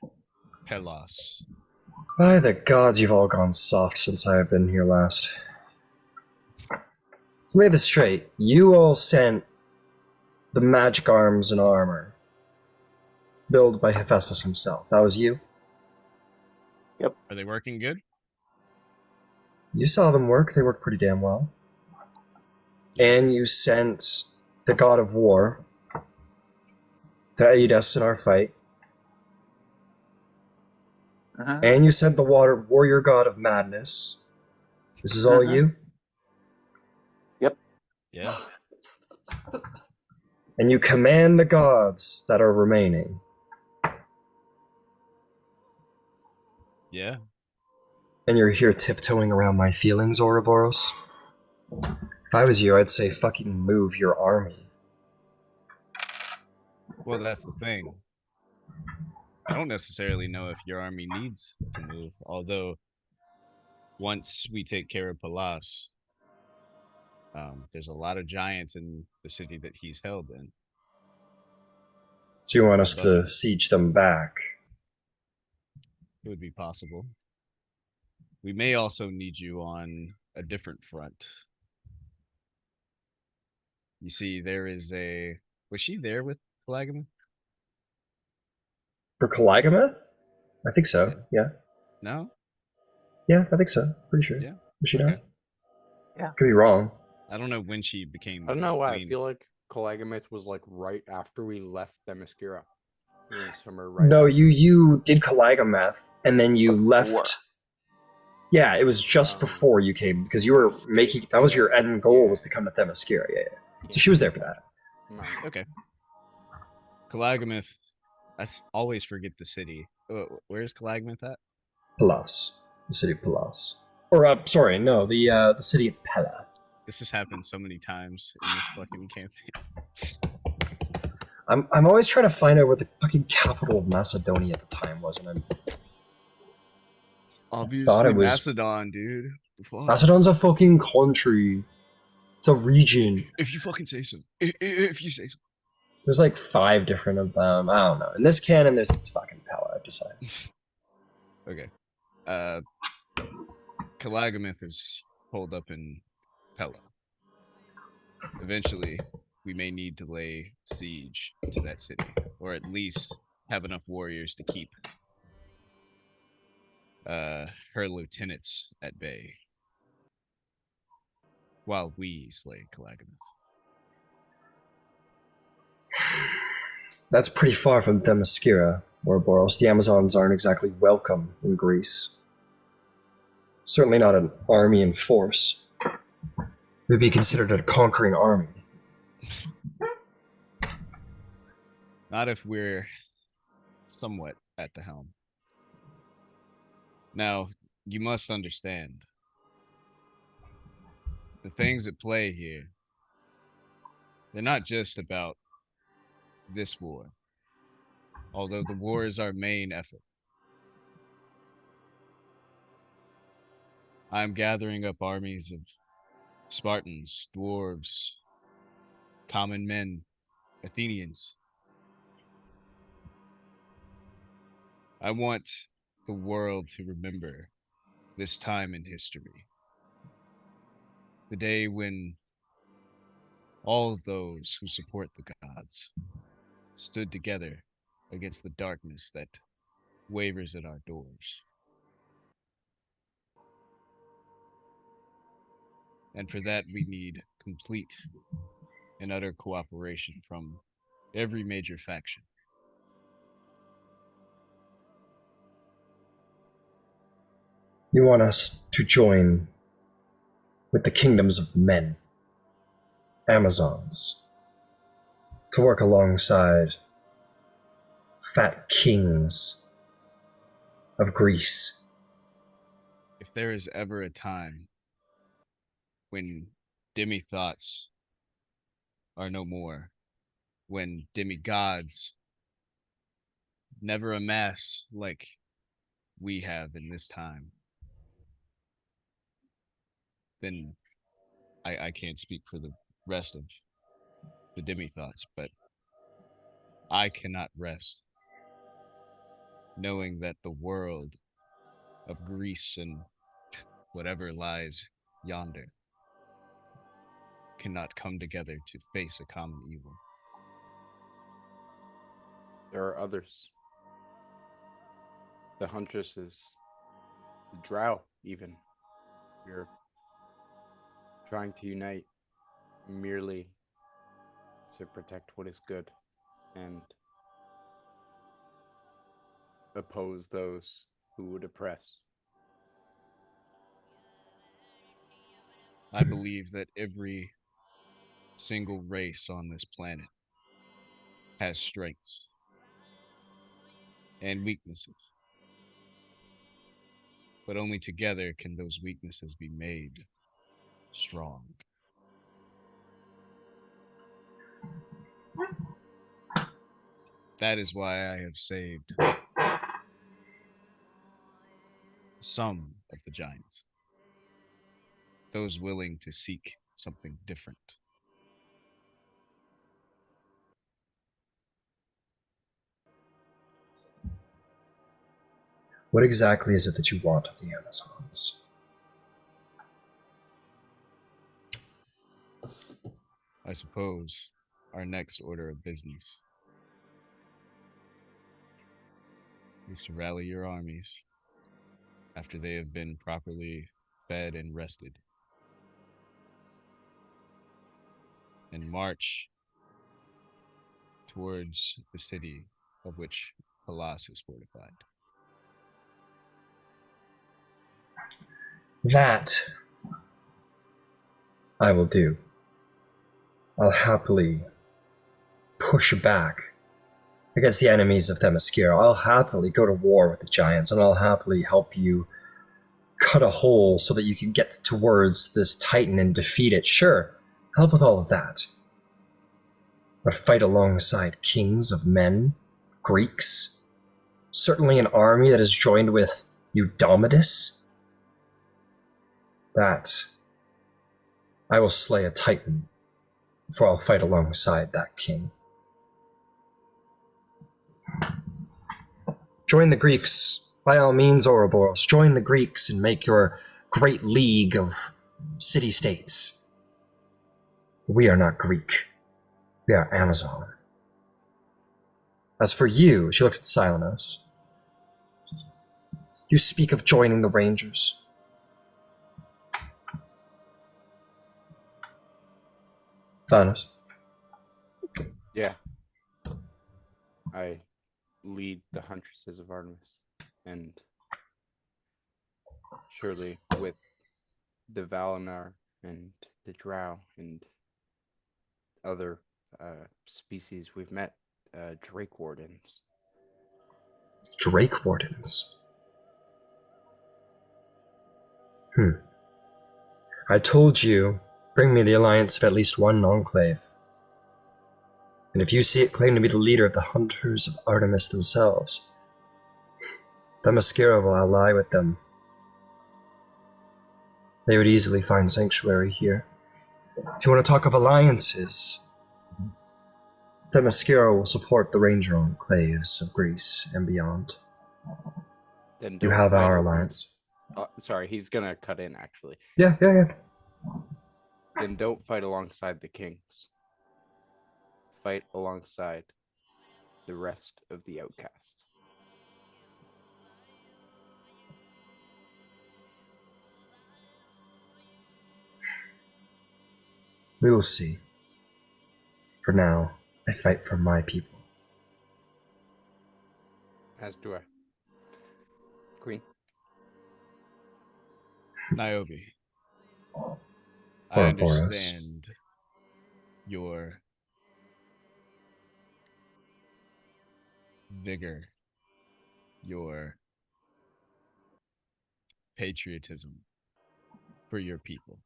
Pelos. By the gods, you've all gone soft since I have been here last. To make this straight, you all sent the magic arms and armor built by Hephaestus himself. That was you? Are they working good? You saw them work. They worked pretty damn well. And you sent the god of war to aid us in our fight. And you sent the warrior god of madness. This is all you? Yeah. And you command the gods that are remaining. Yeah. And you're here tiptoeing around my feelings, Ouroboros? If I was you, I'd say fucking move your army. Well, that's the thing. I don't necessarily know if your army needs to move, although once we take care of Palas, there's a lot of giants in the city that he's held in. So you want us But to siege them back? it would be possible. We may also need you on a different front. You see, there is a... Was she there with Pelagama? For Kalagameth? I think so, yeah. No? Yeah, I think so. Pretty sure. Yeah. Was she Okay. not? Yeah. Could be wrong. I don't know when she became I don't know why. I queen. feel like Kalagamoth was like right after we left Themyscira. No, you did Kalagameth, and then you Before. left. Yeah, it was just before you came, because you were making... That was your end goal, was to come to Themyscira, yeah. So she was there for that. Okay. Kalagamath. Always forget the city. Where's Kalagamath at? Palas. The city of Palas. Or, sorry, no, the city of Pella. This has happened so many times in this fucking campaign. I'm always trying to find out where the fucking capital of Macedonia at the time was, and I'm... Obviously it was- Macedon, dude. The fuck? Macedon's a fucking country. It's a region. If you fucking say so. If you say so. There's like 5 different of them. I don't know. In this canon, there's fucking Pella, I've decided. Okay. Kalagamath is holed up in Pella. Eventually, we may need to lay siege to that city, or at least have enough warriors to keep her lieutenants at bay while we slay Kalagamath. That's pretty far from Themyscira, Ouroboros. The Amazons aren't exactly welcome in Greece. Certainly not an army in force. We'd be considered a conquering army. Not if we're somewhat at the helm. Now, you must understand the things at play here. They're not just about this war, although the war is our main effort. I'm gathering up armies of Spartans, dwarves, common men, Athenians. I want the world to remember this time in history. The day when all of those who support the gods stood together against the darkness that wavers at our doors. And for that, we need complete and utter cooperation from every major faction. You want us to join with the kingdoms of men, Amazons, to work alongside fat kings of Greece. If there is ever a time when demi-thoughts are no more, when demigods never amass like we have in this time, then I can't speak for the rest of the demi-thoughts, but I cannot rest, knowing that the world of Greece and whatever lies yonder cannot come together to face a common evil. There are others. The huntresses, the drow, even. We're trying to unite merely to protect what is good and oppose those who would oppress. I believe that every single race on this planet has strengths and weaknesses, but only together can those weaknesses be made strong. That is why I have saved some of the giants, those willing to seek something different. What exactly is it that you want of the Amazons? I suppose our next order of business is to rally your armies after they have been properly fed and rested, and march towards the city of which Palas is fortified. That I will do. I'll happily push back against the enemies of Themyscira. I'll happily go to war with the giants, and I'll happily help you cut a hole so that you can get towards this Titan and defeat it. Sure, help with all of that. But fight alongside kings of men, Greeks, certainly an army that is joined with Eudomidas, that I will slay a Titan, for I'll fight alongside that king. Join the Greeks, by all means, Ouroboros. Join the Greeks and make your great league of city-states. We are not Greek. We are Amazon. As for you, she looks at Silenos. You speak of joining the Rangers. Silenos. Yeah. I lead the huntresses of Artemis, and surely with the Valinar and the Drow and other species we've met, Drake Wardens. Drake Wardens. I told you, bring me the alliance of at least one enclave. And if you see it claim to be the leader of the hunters of Artemis themselves, Themyscira will ally with them. They would easily find sanctuary here. If you want to talk of alliances, Themyscira will support the Ranger enclaves of Greece and beyond. Then You don't have fight our along- alliance. Sorry, he's gonna cut in actually. Yeah. Then don't fight alongside the kings. Fight alongside the rest of the outcasts. We will see. For now, I fight for my people. As do I. Queen. Niobe, I Ouroboros. understand your vigor, your patriotism for your people,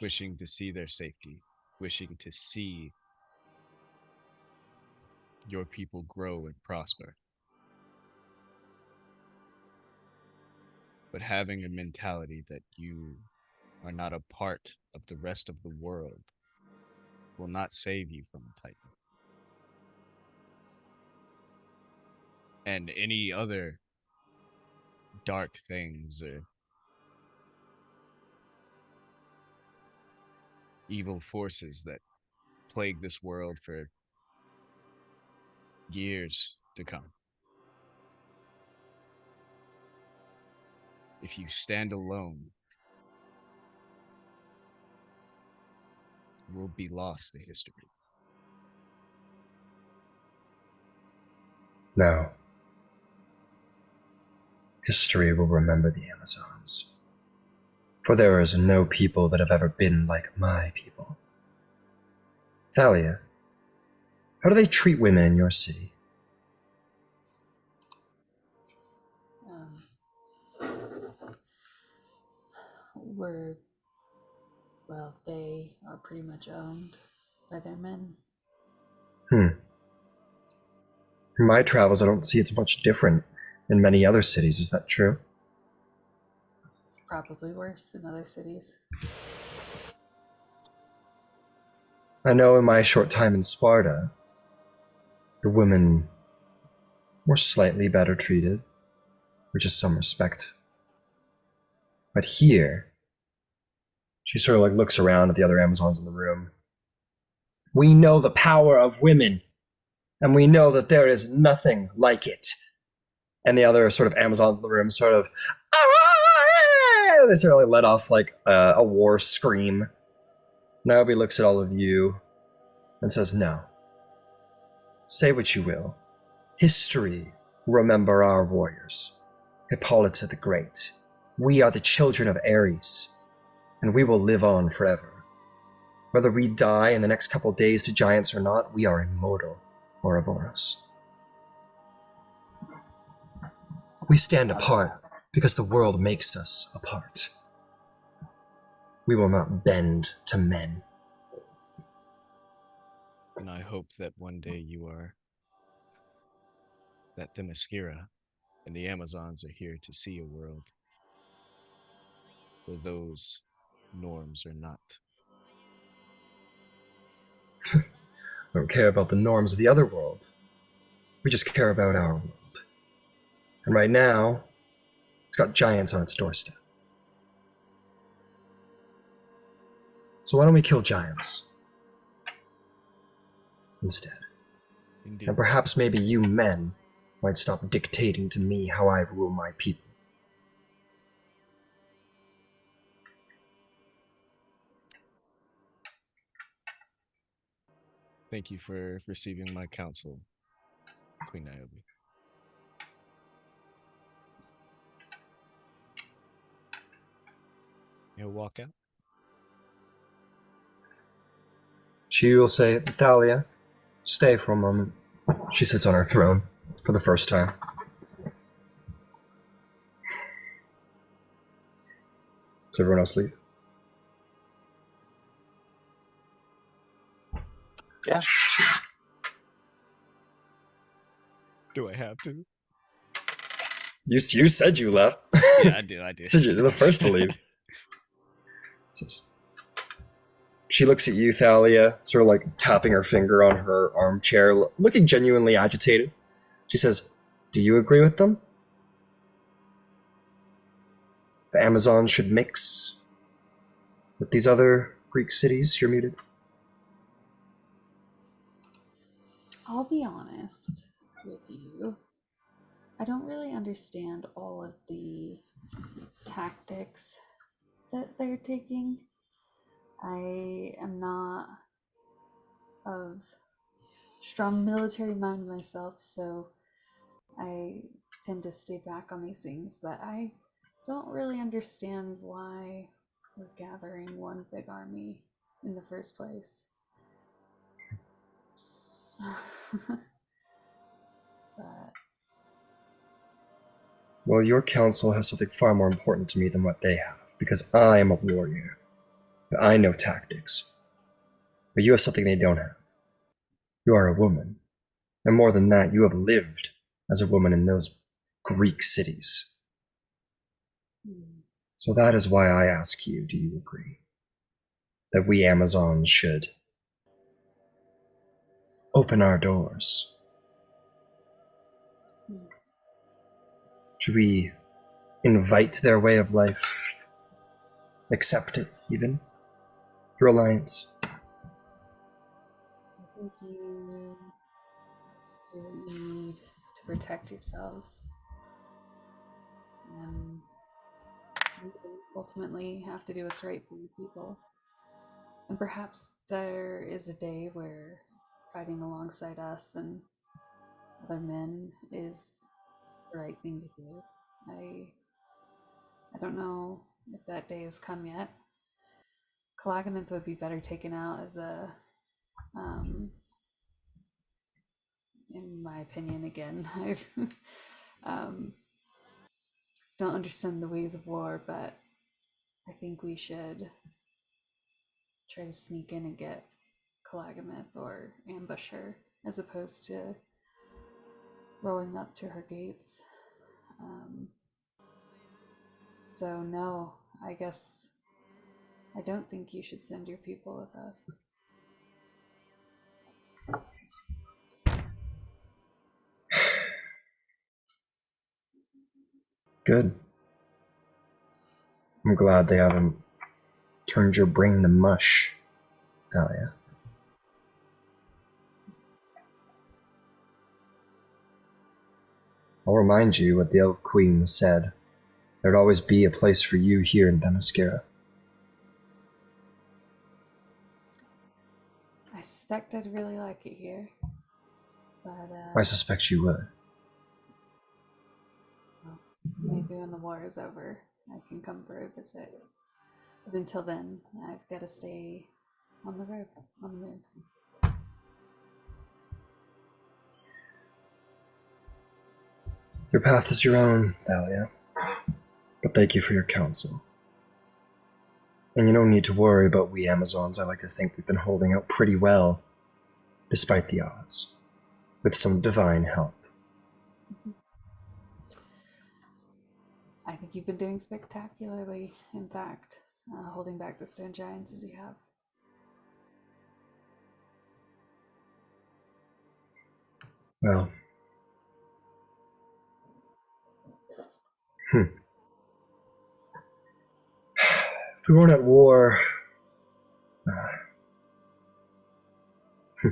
wishing to see their safety, wishing to see your people grow and prosper. But having a mentality that you are not a part of the rest of the world will not save you from a Titan. and any other dark things or evil forces that plague this world for years to come. If you stand alone, you will be lost to history. No. History will remember the Amazons. For there is no people that have ever been like my people. Thalia, how do they treat women in your city? They are pretty much owned by their men. In my travels, I don't see it's much different in many other cities. Is that true? It's probably worse in other cities. I know in my short time in Sparta, the women were slightly better treated, which is some respect. But here, she sort of like looks around at the other Amazons in the room. We know the power of women, and we know that there is nothing like it. And the other sort of Amazons in the room sort of, they sort of like let off like a war scream. Niobe looks at all of you and says, no. Say what you will. History will remember our warriors. Hippolyta the Great. We are the children of Ares, and we will live on forever. Whether we die in the next couple days to giants or not, we are immortal, Ouroboros. We stand apart because the world makes us apart. We will not bend to men. And I hope that one day that Themyscira and the Amazons are here to see a world where those norms are not. We don't care about the norms of the other world. We just care about our world. And right now, it's got giants on its doorstep. So why don't we kill giants instead? Indeed. And perhaps maybe you men might stop dictating to me how I rule my people. Thank you for receiving my counsel, Queen Niobe. He'll walk out. She will say, Thalia, stay for a moment. She sits on her throne for the first time. Does everyone else leave? Yeah. Do I have to? You said you left. Yeah, I did. You said you're the first to leave. She looks at you, Thalia, sort of like tapping her finger on her armchair, looking genuinely agitated. She says, do you agree with them? The Amazons should mix with these other Greek cities? You're muted. I'll be honest with you. I don't really understand all of the tactics that they're taking. I am not of strong military mind myself, so I tend to stay back on these things, but I don't really understand why we're gathering one big army in the first place. But Well, your council has something far more important to me than what they have, because I am a warrior. I know tactics. But you have something they don't have. You are a woman. And more than that, you have lived as a woman in those Greek cities. So that is why I ask you, do you agree? That we Amazons should open our doors Should we invite their way of life? Accept it, even? Your alliance? I think you still need to protect yourselves. And you ultimately have to do what's right for your people. And perhaps there is a day where fighting alongside us and other men is the right thing to do. I don't know if that day has come yet. Kalagaminth would be better taken out as a, in my opinion, again, I don't understand the ways of war, but I think we should try to sneak in and get Kalagaminth or ambush her, as opposed to rolling up to her gates. So no, I guess I don't think you should send your people with us. Good. I'm glad they haven't turned your brain to mush, Thalia. I'll remind you what the Elf Queen said. There'd always be a place for you here in Themyscira. I suspect I'd really like it here, but I suspect you would. well, maybe when the war is over, I can come for a visit. But until then, I've got to stay on the road, on the move. Your path is your own, Thalia. But thank you for your counsel. And you don't need to worry about we Amazons. I like to think we've been holding out pretty well, despite the odds, with some divine help. I think you've been doing spectacularly, in fact, holding back the stone giants as you have. Well, if we weren't at war, she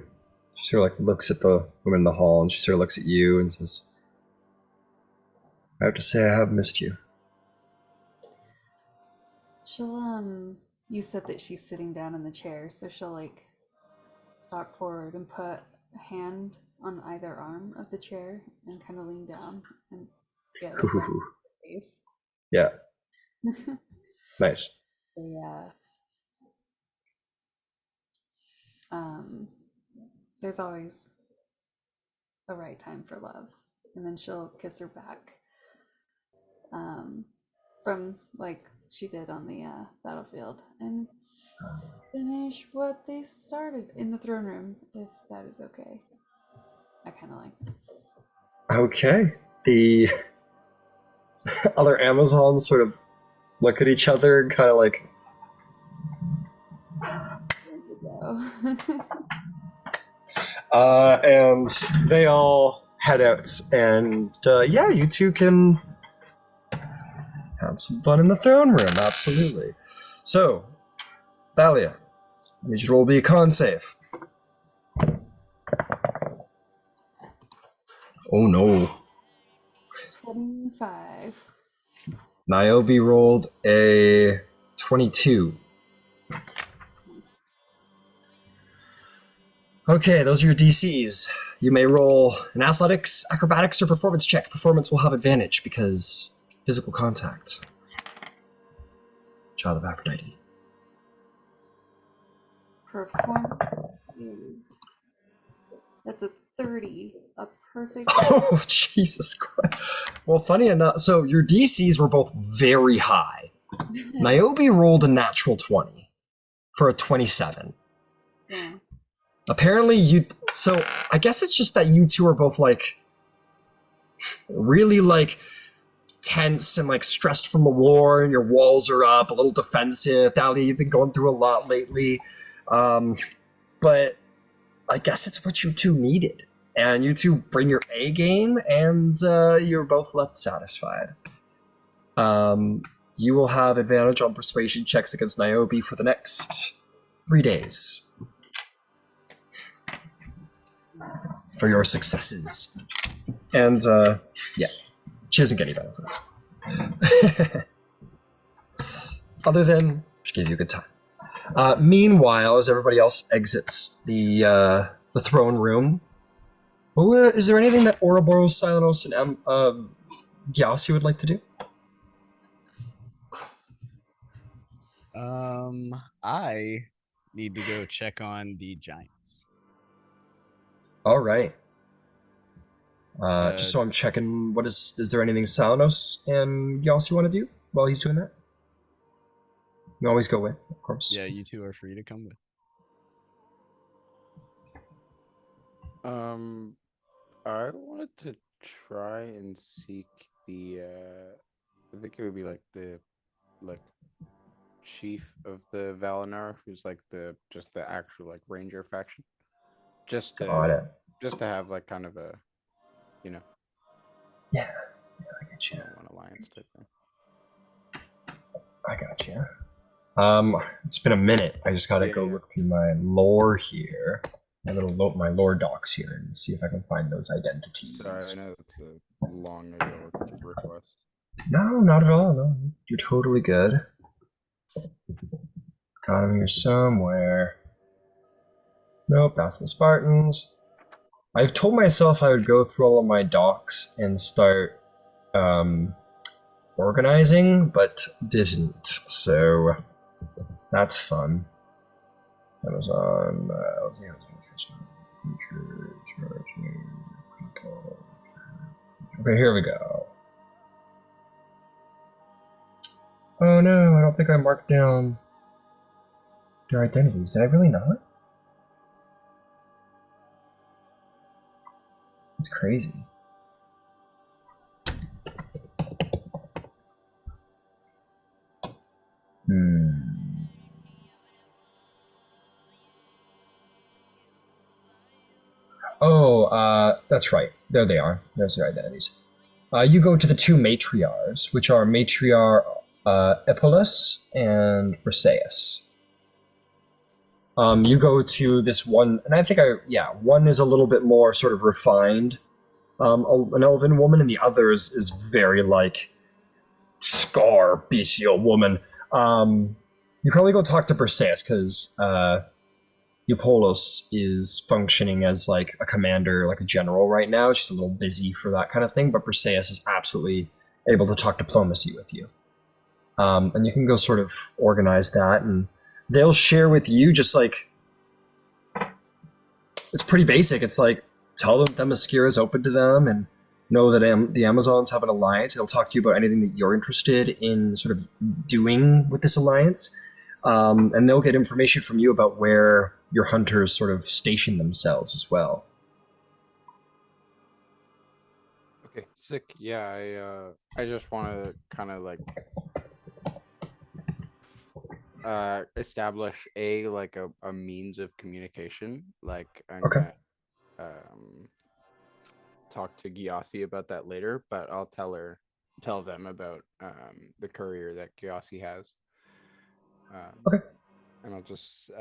sort of like looks at the woman in the hall, and she sort of looks at you and says, I have to say I have missed you. She'll, you said that she's sitting down in the chair, so she'll, like, stalk forward and put a hand on either arm of the chair and kind of lean down and get like her face. Yeah. Nice. There's always a right time for love. And then she'll kiss her back. From like she did on the battlefield, and finish what they started in the throne room, if that is okay. I kind of like it. Okay. The other Amazons sort of look at each other and kind of like, and they all head out, and yeah, you two can have some fun in the throne room, absolutely. So, Thalia, I need you to roll be a con save. Oh no. 25. Niobe rolled a 22. Okay, those are your DCs. You may roll an athletics, acrobatics, or performance check. Performance will have advantage because physical contact. Child of Aphrodite. Performance is... That's a 30. A perfect... Oh, Jesus Christ. Well, funny enough, so your DCs were both very high. Niobe rolled a natural 20 for a 27. Yeah. Apparently you... So, I guess it's just that you two are both, like, really, like, tense and, like, stressed from the war, and your walls are up, a little defensive. Thalia, you've been going through a lot lately. But I guess it's what you two needed. And you two bring your A game, and you're both left satisfied. You will have advantage on persuasion checks against Niobe for the next 3 days for your successes. And yeah, she doesn't get any benefits. Other than she gave you a good time. Meanwhile, as everybody else exits the throne room, well, is there anything that Ouroboros, Silenos, and Gyasi would like to do? I need to go check on the giants. All right. Just so I'm checking, is there anything Silenos and Gyasi want to do while he's doing that? You always go with, of course. Yeah, you two are free to come with. I wanted to try and seek the I think it would be like the chief of the Valinar, who's like the actual like ranger faction. Just to have like kind of a, you know. Yeah, I get you. One alliance type thing. I got you. It's been a minute. I just gotta go look through my lore here. I'm gonna load my lore docs here and see if I can find those identities. Sorry, I know that's a long ago request. No, not at all. No, you're totally good. Got them here somewhere. Nope, that's the Spartans. I've told myself I would go through all of my docs and start organizing, but didn't. So that's fun. That was on. Okay, here we go. Oh no, I don't think I marked down their identities. Did I really not? It's crazy. Oh, that's right. There they are. There's their identities. You go to the two matriarchs, which are matriarch Epolus and Briseis. You go to this one, and I think one is a little bit more sort of refined, an elven woman, and the other is very like scar bestial woman. You probably go talk to Briseis because Eupolos is functioning as like a commander, like a general right now. She's a little busy for that kind of thing, but Briseis is absolutely able to talk diplomacy with you. And you can go sort of organize that, and they'll share with you just like, it's pretty basic. It's like, tell them Themyscira is open to them and know that the Amazons have an alliance. They'll talk to you about anything that you're interested in sort of doing with this alliance. And they'll get information from you about where your hunters sort of station themselves as well. Okay, sick. Yeah, I just want to kind of like establish a means of communication. Like I'm gonna talk to Gyasi about that later, but I'll tell them about the courier that Gyasi has. And I'll just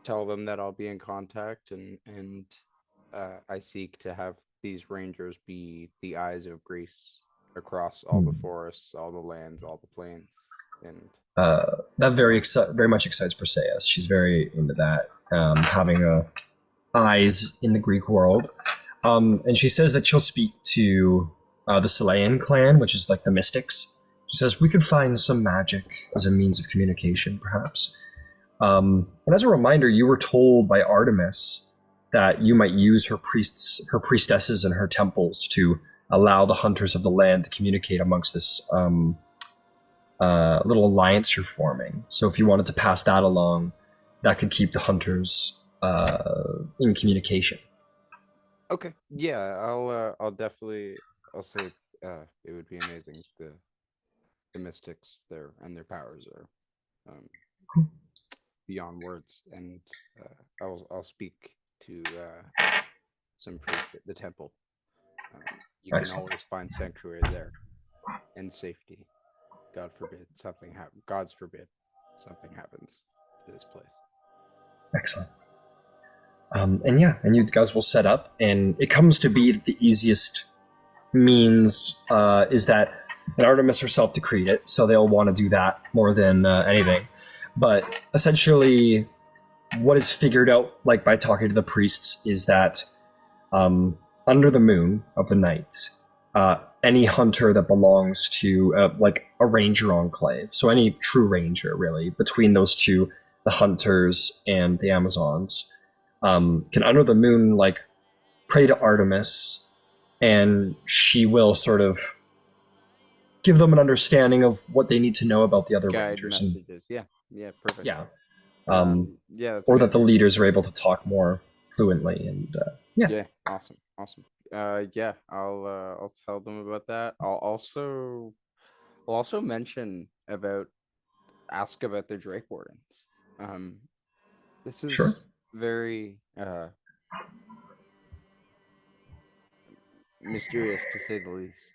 tell them that I'll be in contact, and I seek to have these rangers be the eyes of Greece across all the forests, all the lands, all the plains, and that very much excites Briseis. She's very into that, having eyes in the Greek world. And she says that she'll speak to the Selaean clan, which is like the mystics. She says we could find some magic as a means of communication, perhaps. And as a reminder, you were told by Artemis that you might use her priestesses and her temples to allow the hunters of the land to communicate amongst this little alliance you're forming. So if you wanted to pass that along, that could keep the hunters in communication. Okay. Yeah, I'll definitely. I'll say it would be amazing. The mystics their powers are beyond words, and I'll speak to some priests at the temple. You Excellent. can always find sanctuary there and safety. God forbid something happens. God's forbid something happens to this place. Excellent. And you guys will set up, and it comes to be that the easiest means is that, and Artemis herself decreed it, so they'll want to do that more than anything. But essentially, what is figured out, like by talking to the priests, is that under the moon of the night, any hunter that belongs to like a ranger enclave, so any true ranger really, between those two, the hunters and the Amazons, can under the moon like pray to Artemis, and she will sort of give them an understanding of what they need to know about the other Guide rangers. messages. Yeah, perfect. Yeah. Yeah, that's or that amazing. the leaders are able to talk more fluently, and Yeah, awesome. Yeah, I'll tell them about that. I'll also mention ask about the Drake Wardens. This is Sure. very mysterious to say the least.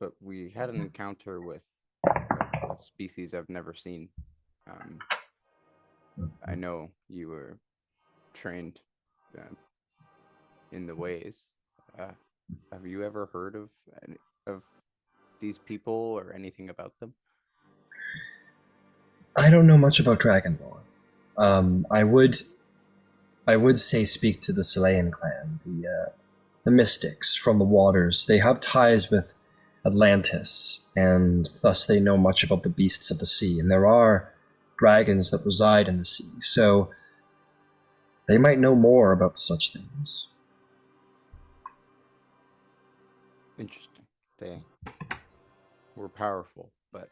But we had an encounter with a species I've never seen. I know you were trained in the ways. Have you ever heard of these people or anything about them? I don't know much about dragon lore. I would say speak to the Selayan clan, the mystics from the waters. They have ties with Atlantis, and thus they know much about the beasts of the sea. And there are dragons that reside in the sea, so they might know more about such things. Interesting. They were powerful, but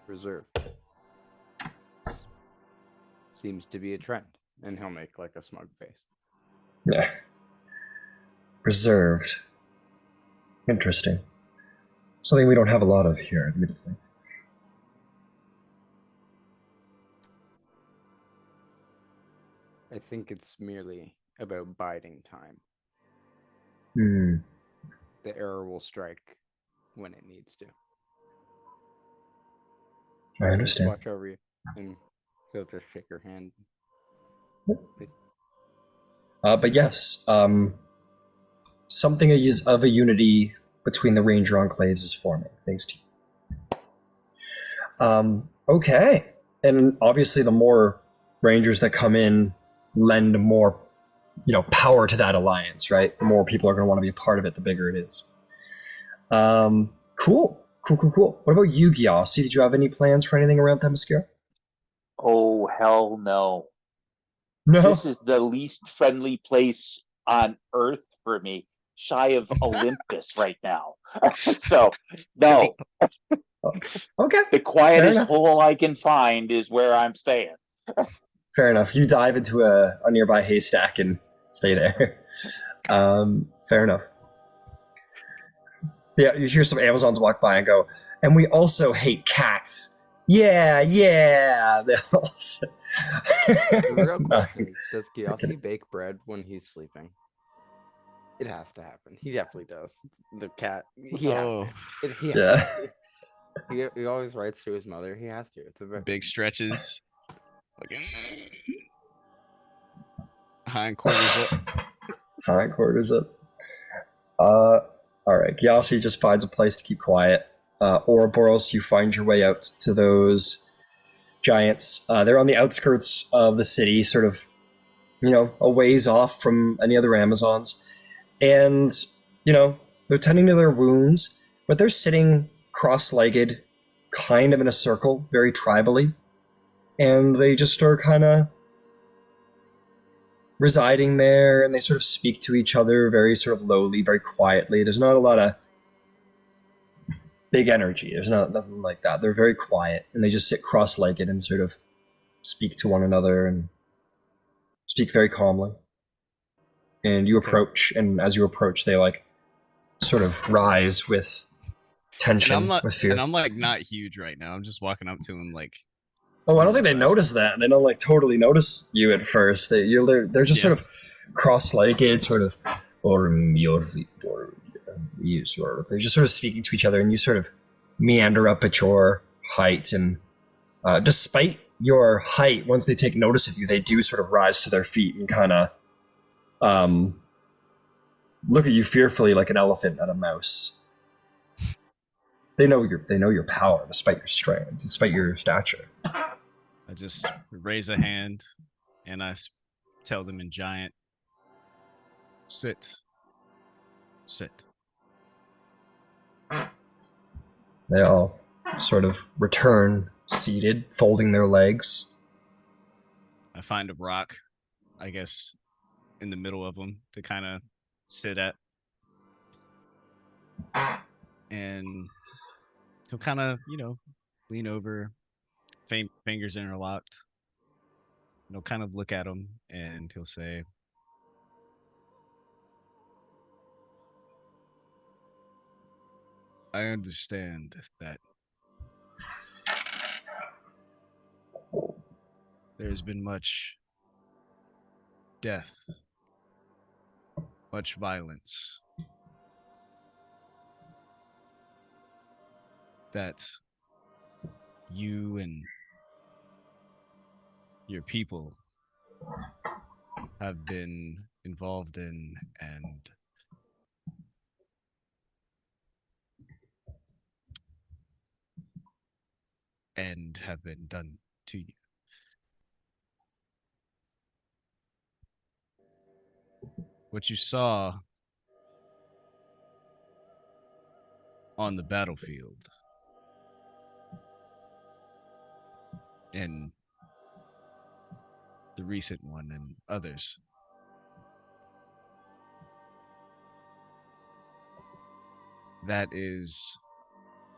reserved. Seems to be a trend. And he'll make like a smug face. Yeah. Reserved. Interesting. Something we don't have a lot of here, admittedly. I think it's merely about biding time. The error will strike when it needs to. I understand. Watch over you, and he'll just shake your hand. But yes, something of a unity between the Ranger enclaves is forming, thanks to you. Okay. And obviously the more Rangers that come in lend more, power to that alliance, right? The more people are going to want to be a part of it, the bigger it is. Cool. What about you, Gyasi? Did you have any plans for anything around Themyscira? Oh, hell no. No? This is the least friendly place on Earth for me, shy of Olympus right now. So, no. Okay. The quietest hole I can find is where I'm staying. Fair enough. You dive into a nearby haystack and stay there. Fair enough. Yeah, you hear some Amazons walk by and go, and we also hate cats. Yeah. They all say. The real question is, does Gyasi bake bread when he's sleeping? It has to happen. He definitely does. The cat, he has to. He has to. He always writes to his mother. He has to. It's a big stretches. Hindquarters up. All right. Gyasi just finds a place to keep quiet. Ouroboros, you find your way out to those giants. They're on the outskirts of the city, sort of, a ways off from any other Amazons. And, they're tending to their wounds, but they're sitting cross-legged, kind of in a circle, very tribally. And they just are kind of residing there, and they sort of speak to each other very sort of lowly, very quietly. There's not a lot of big energy. There's nothing like that. They're very quiet, and they just sit cross-legged and sort of speak to one another and speak very calmly. And you approach, and as you approach, they sort of rise with tension, with fear. And I'm not huge right now. I'm just walking up to him Oh, I don't think they notice that. They don't totally notice you at first. They're just sort of cross-legged, sort of, or you sort of, they're just sort of speaking to each other, and you sort of meander up at your height, and despite your height, once they take notice of you, they do sort of rise to their feet and kind of look at you fearfully like an elephant at a mouse. They know your power, despite your strength, despite your stature. I just raise a hand and I tell them in giant, sit. Sit. They all sort of return seated, folding their legs. I find a rock, I guess, in the middle of them to kind of sit at. And he'll kind of, lean over, fingers interlocked. And he'll kind of look at them and he'll say, I understand that there's been much death, much violence, that you and your people have been involved in and have been done to you. What you saw on the battlefield and the recent one and others, that is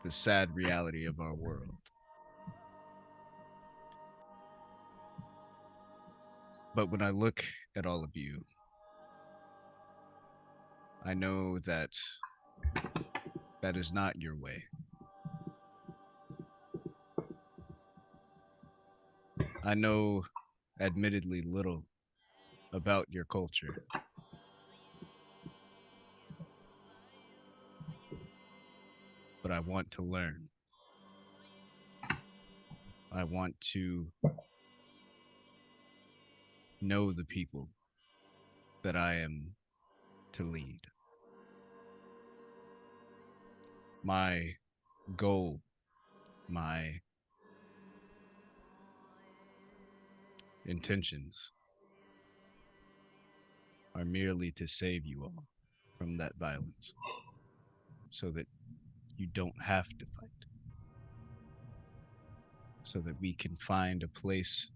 the sad reality of our world. But when I look at all of you, I know that that is not your way. I know admittedly little about your culture. But I want to learn. I want to know the people that I am to lead. My goal, my intentions are merely to save you all from that violence so that you don't have to fight. So that we can find a place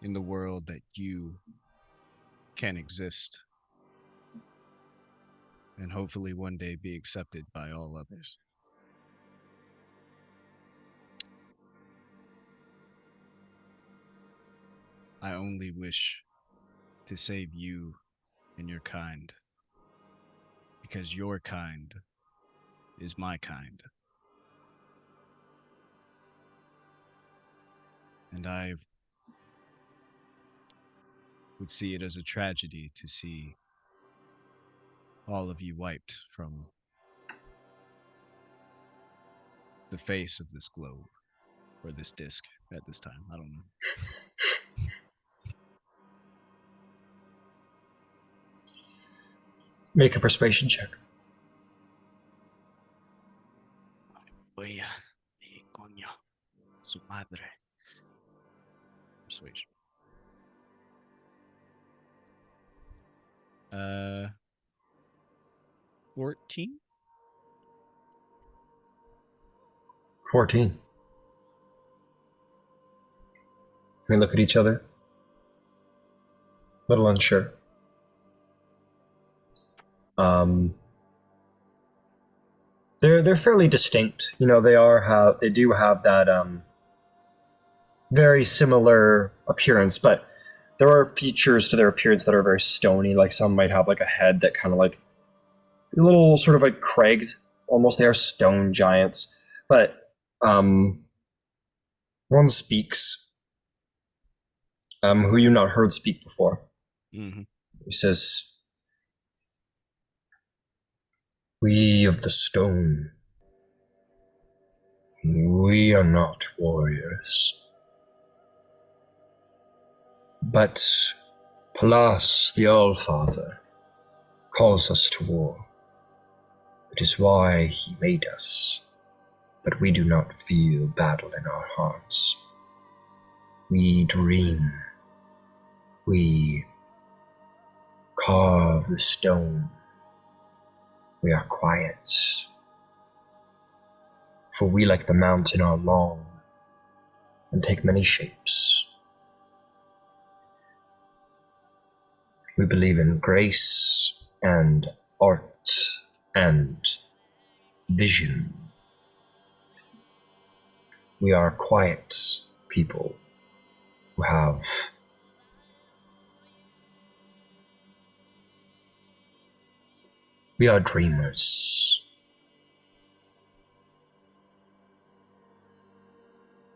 in the world that you can exist and hopefully one day be accepted by all others. I only wish to save you and your kind, because your kind is my kind. And I would see it as a tragedy to see all of you wiped from the face of this globe, or this disc at this time. I don't know. Make a persuasion check. Oye, coño, su madre. Persuasion. 14? 14. They look at each other. A little unsure. They're fairly distinct. They do have that very similar appearance, but there are features to their appearance that are very stony. Like some might have like a head that kind of like a little sort of like cragged. Almost, they are stone giants. But one speaks, who you not heard speak before. Mm-hmm. He says, "We of the stone, we are not warriors. But Pallas, the All-Father, calls us to war. It is why he made us, but we do not feel battle in our hearts. We dream. We carve the stone. We are quiet. For we, like the mountain, are long and take many shapes. We believe in grace and art and vision. We are quiet people who have we are dreamers.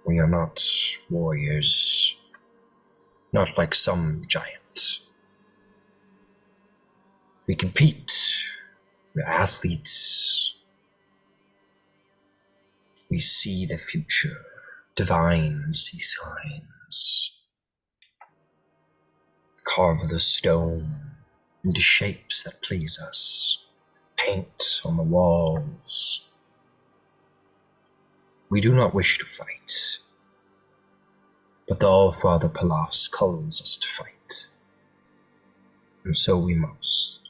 We are not warriors, not like some giant. We compete. We're athletes. We see the future, divine see signs. Carve the stone into shapes that please us. Paint on the walls. We do not wish to fight, but the All-Father Pallas calls us to fight, and so we must.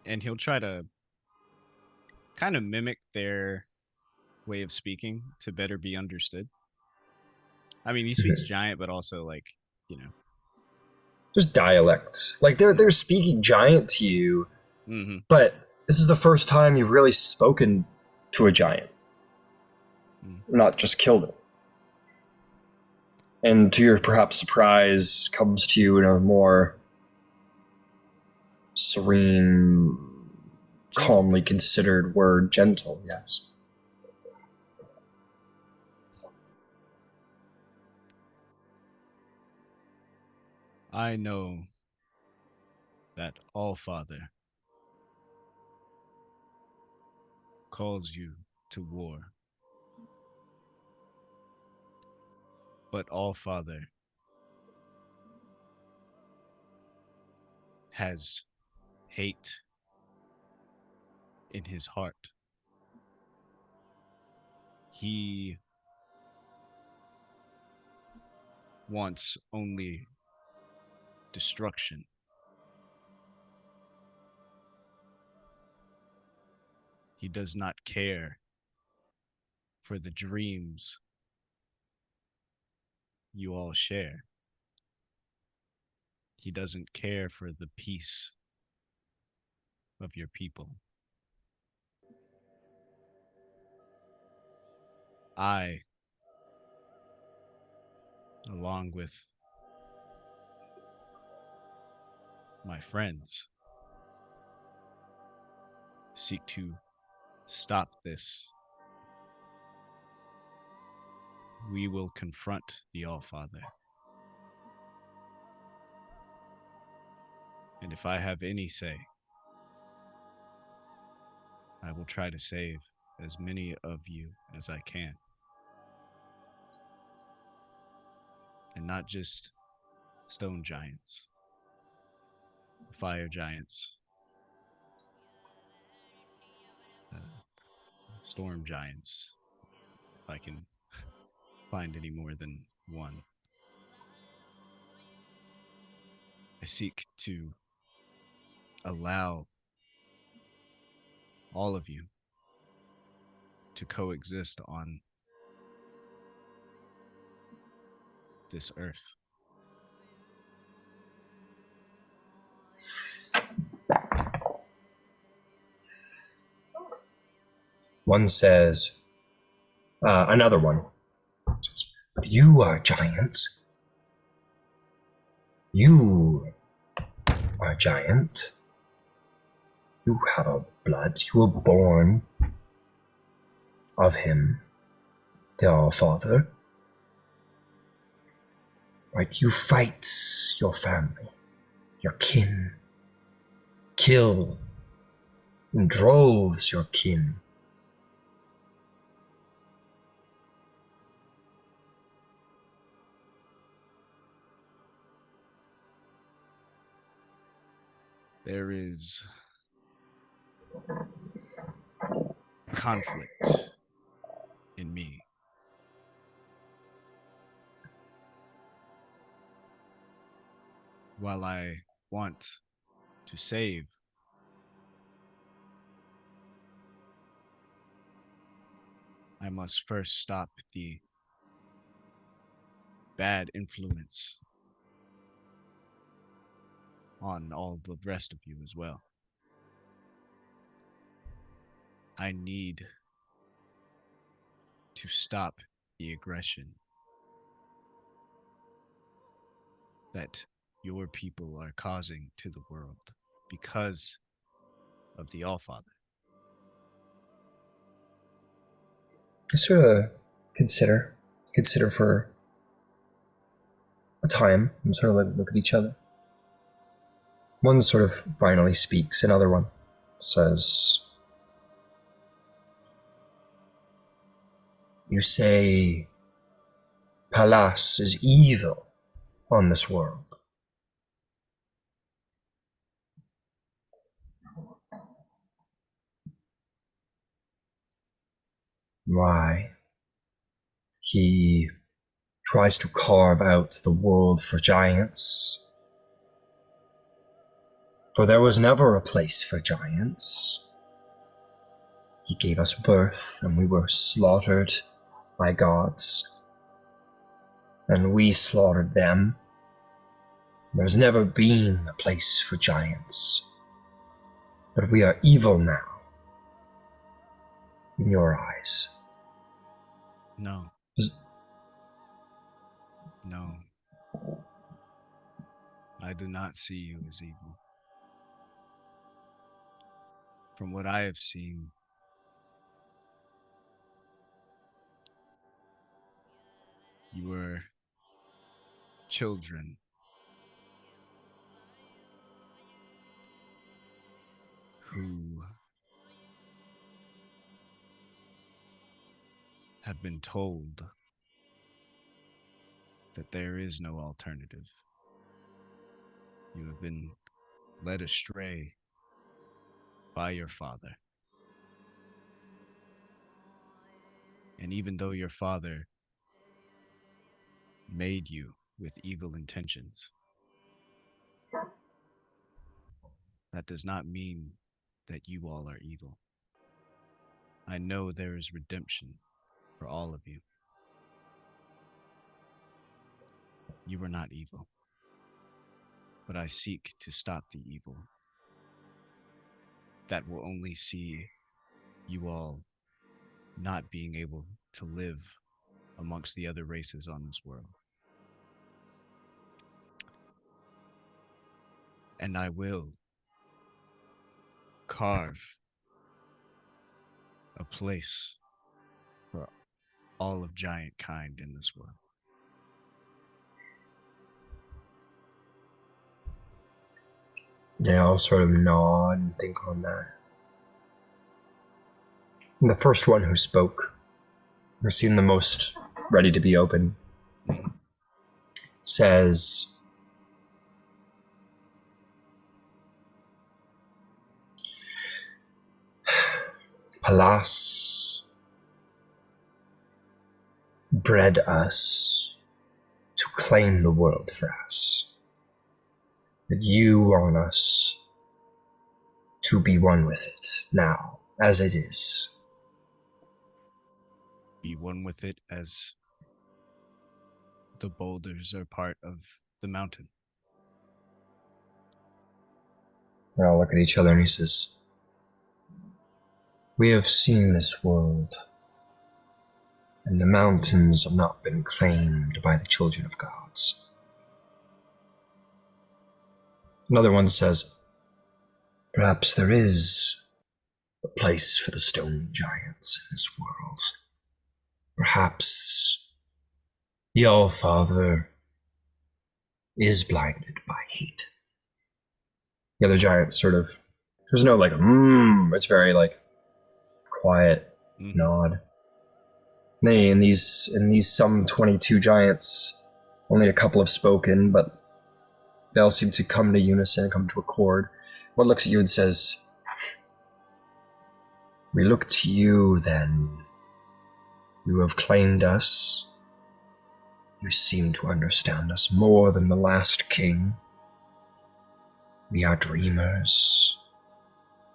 And he'll try to kind of mimic their way of speaking to better be understood. I mean, he speaks giant, but also like, you know. Just dialect. Like they're speaking giant to you, Mm-hmm. but this is the first time you've really spoken to a giant. Not just killed it. And to your perhaps surprise, comes to you in a more serene, calmly considered word, gentle, yes. I know that All-Father calls you to war. But All-Father has hate in his heart. He wants only destruction. He does not care for the dreams you all share. He doesn't care for the peace of your people. I, along with my friends, seek to stop this. We will confront the All-Father. And if I have any say, I will try to save as many of you as I can. And not just stone giants, fire giants, storm giants, if I can find any more than one. I seek to allow all of you to coexist on this earth. One says, another one says, "You are giant. You are giant. You have a blood. You were born of him. the All-Father. Right? You fight your family, your kin. Kill in droves your kin. There is conflict in me. While I want to save, I must first stop the bad influence on all the rest of you as well. I need to stop the aggression that your people are causing to the world because of the Allfather. Sort of consider for a time and sort of like look at each other. One sort of finally speaks, another one says, "You say Pallas is evil on this world. Why? He tries to carve out the world for giants. For there was never a place for giants. He gave us birth, and we were slaughtered by gods. And we slaughtered them. There's never been a place for giants. But we are evil now. In your eyes." No. No. I do not see you as evil. From what I have seen, you were children who have been told that there is no alternative. You have been led astray by your father. And even though your father made you with evil intentions, that does not mean that you all are evil. I know there is redemption for all of you. You are not evil, but I seek to stop the evil that will only see you all not being able to live amongst the other races on this world. And I will carve a place for all of giant kind in this world. They all sort of nod and think on that. And the first one who spoke, who seemed the most ready to be open, says, "Pallas bred us to claim the world for us. But you want us to be one with it now, as it is. Be one with it as the boulders are part of the mountain." They all look at each other and he says, "We have seen this world, and the mountains have not been claimed by the children of gods." Another one says, "Perhaps there is a place for the stone giants in this world. Perhaps the All-Father is blinded by hate. The other giant sort of, there's no like, it's very like quiet nod. Nay, in these some 22 giants, only a couple have spoken, but they all seem to come to unison, come to accord. One looks at you and says, "We look to you, then. You have claimed us. You seem to understand us more than the last king. We are dreamers.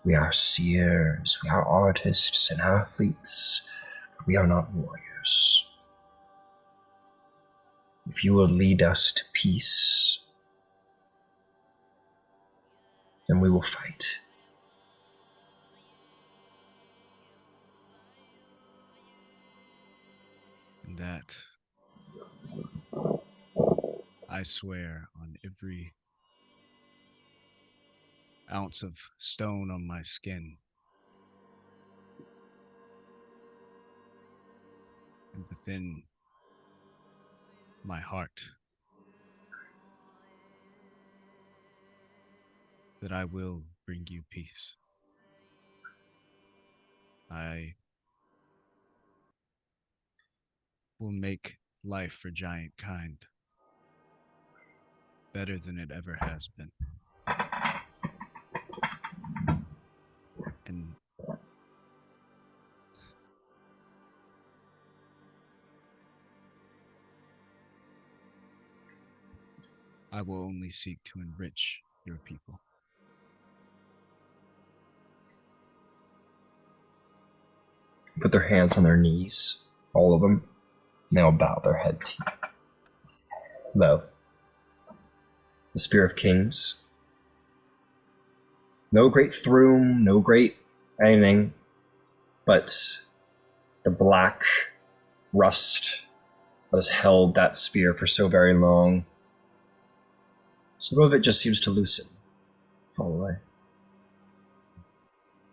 We are seers. We are artists and athletes. We are not warriors. If you will lead us to peace, then we will fight." And that I swear on every ounce of stone on my skin and within my heart that I will bring you peace. I will make life for giant kind better than it ever has been. And I will only seek to enrich your people. Put their hands on their knees, all of them. Now bow their head to you. Lo, the Spear of Kings. No great throne, no great anything, but the black rust that has held that spear for so very long. Some of it just seems to loosen, fall away.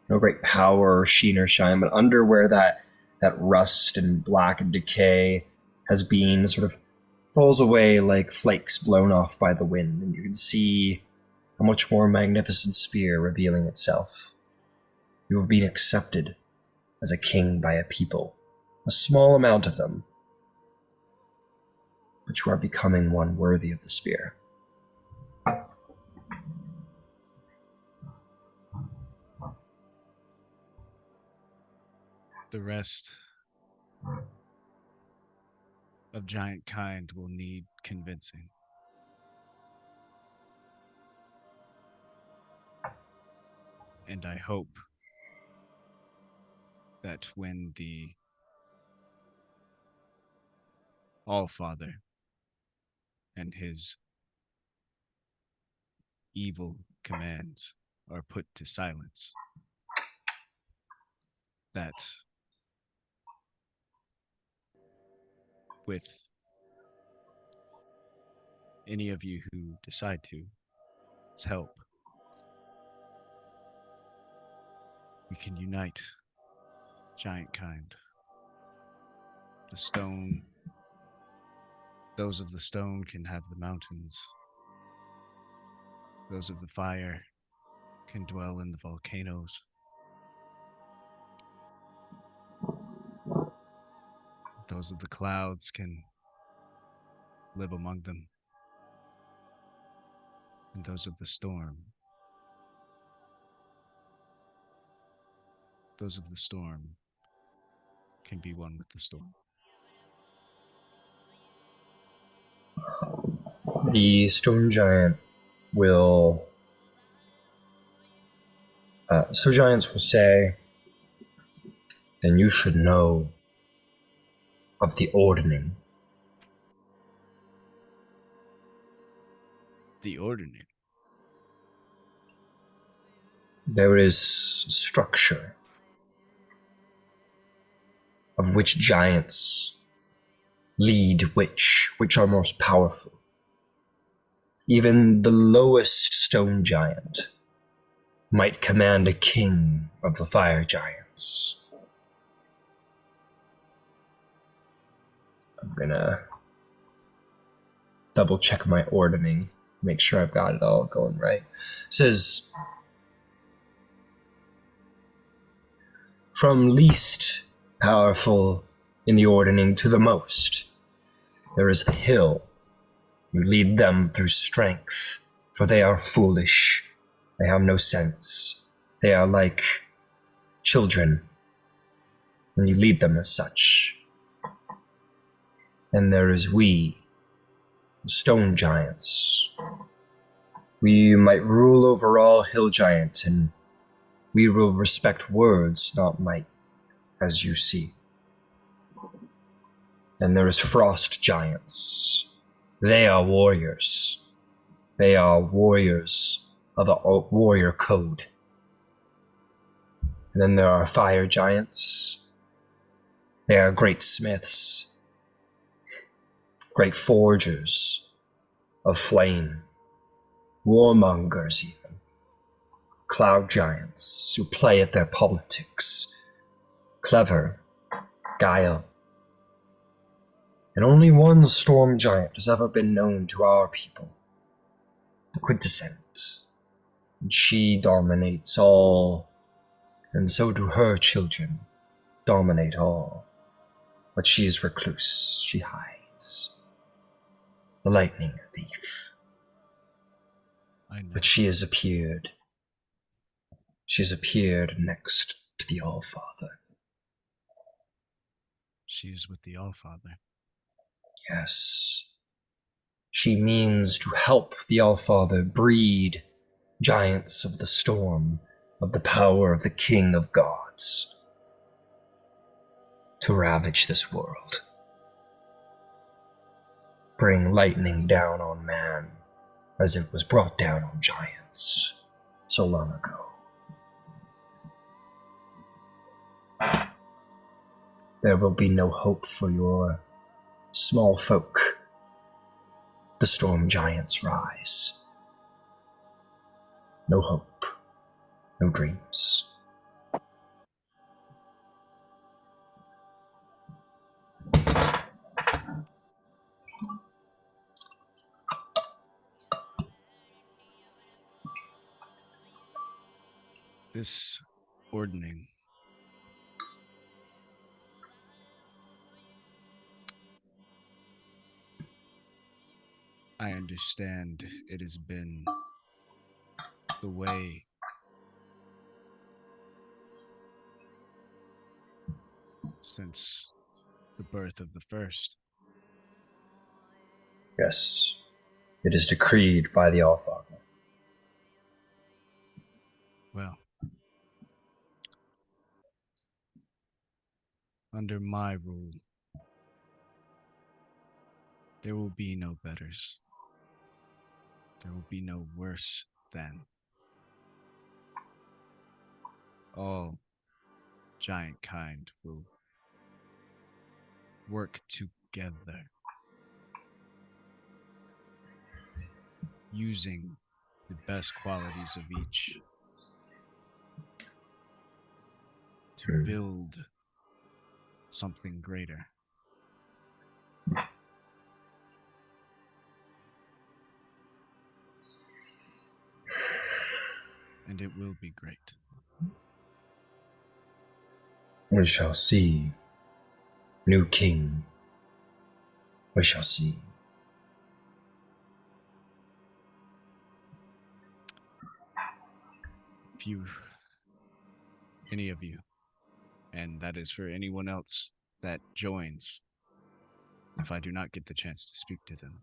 No great power or sheen or shine, but under where that rust and black and decay has been sort of falls away like flakes blown off by the wind, and you can see a much more magnificent spear revealing itself. You have been accepted as a king by a people, a small amount of them, but you are becoming one worthy of the spear. The rest of giant kind will need convincing. And I hope that when the All-Father and his evil commands are put to silence, that with any of you who decide to help, we can unite giant kind. The stone, those of the stone can have the mountains. Those of the fire can dwell in the volcanoes. Those of the clouds can live among them. And those of the storm, can be one with the storm. The stone giant will... so giants will say, "Then you should know of the ordning." The ordering. There is structure of which giants lead which are most powerful. Even the lowest stone giant might command a king of the fire giants. I'm gonna double check my ordering, make sure I've got it all going right. It says, from least powerful in the ordering to the most, there is the hill. You lead them through strength, for they are foolish. They have no sense. They are like children, and you lead them as such. And there is we, the stone giants. We might rule over all hill giants, and we will respect words, not might, as you see. And there is frost giants. They are warriors. They are warriors of a warrior code. And then there are fire giants. They are great smiths, great forgers of flame, warmongers even, cloud giants who play at their politics, clever, guile. And only one storm giant has ever been known to our people, the Quintessent. And she dominates all, and so do her children dominate all. But she is recluse, she hides. The lightning thief. I know. But she has appeared. She has appeared next to the Allfather. She is with the Allfather. Yes. She means to help the Allfather breed giants of the storm, of the power of the King of Gods, to ravage this world. Bring lightning down on man, as it was brought down on giants so long ago. There will be no hope for your small folk. The storm giants rise. No hope, no dreams. This ordning I understand it has been the way since the birth of the first. Yes, it is decreed by the Allfather. Well, under my rule, there will be no betters. There will be no worse than. All giant kind will work together, using the best qualities of each to build something greater. And it will be great. We shall see. New king. We shall see. If you, any of you, and that is for anyone else that joins, if I do not get the chance to speak to them,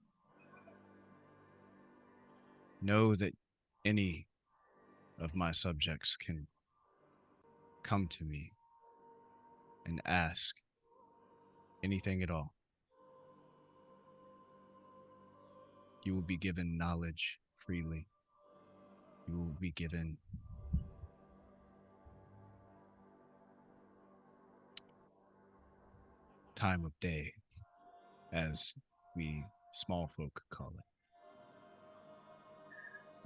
know that any of my subjects can come to me and ask anything at all. You will be given knowledge freely. You will be given time of day, as we small folk call it.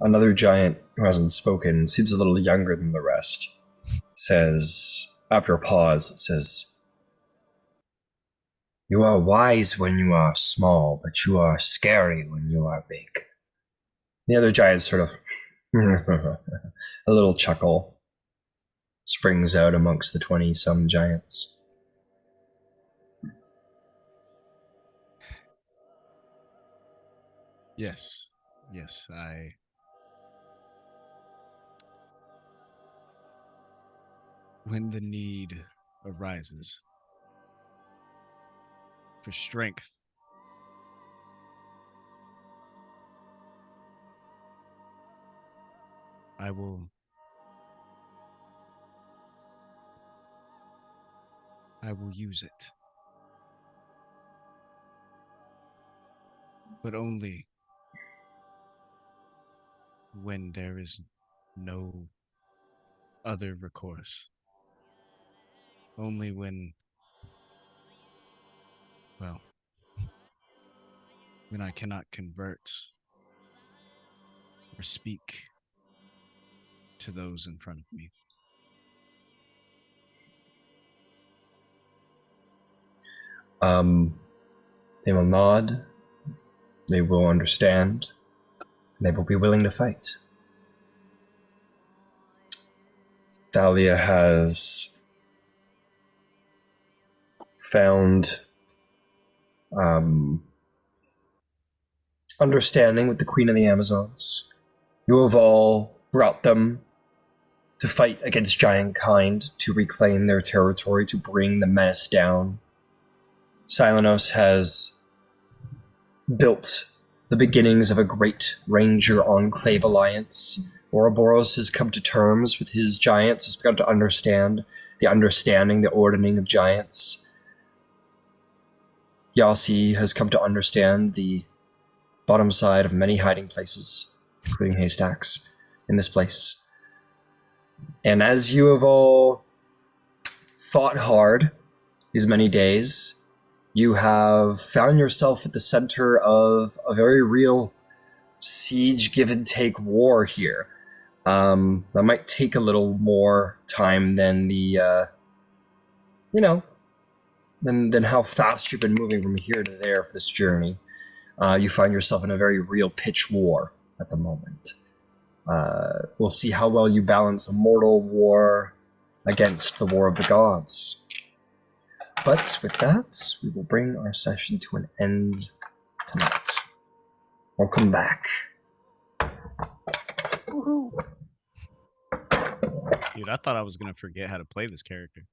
Another giant who hasn't spoken, seems a little younger than the rest, says, after a pause, says, You are wise when you are small, but you are scary when you are big. The other giant sort of a little chuckle springs out amongst the 20-some giants. Yes. Yes, when the need arises for strength, I will use it. But only when there is no other recourse. Only when, well, when I cannot convert or speak to those in front of me. They will nod, they will understand, and they will be willing to fight. Thalia has found understanding with the Queen of the Amazons. You have all brought them to fight against giant kind, to reclaim their territory, to bring the menace down. Silenos has built the beginnings of a great Ranger Enclave alliance. Ouroboros has come to terms with his giants, has begun to understand the ordering of giants. Yasi has come to understand the bottom side of many hiding places, including haystacks, in this place. And as you have all fought hard these many days, you have found yourself at the center of a very real siege, give and take war here. That might take a little more time than than how fast you've been moving from here to there for this journey. You find yourself in a very real pitch war at the moment. We'll see how well you balance a mortal war against the war of the gods. But with that, we will bring our session to an end tonight. Welcome back. Dude, I thought I was gonna forget how to play this character.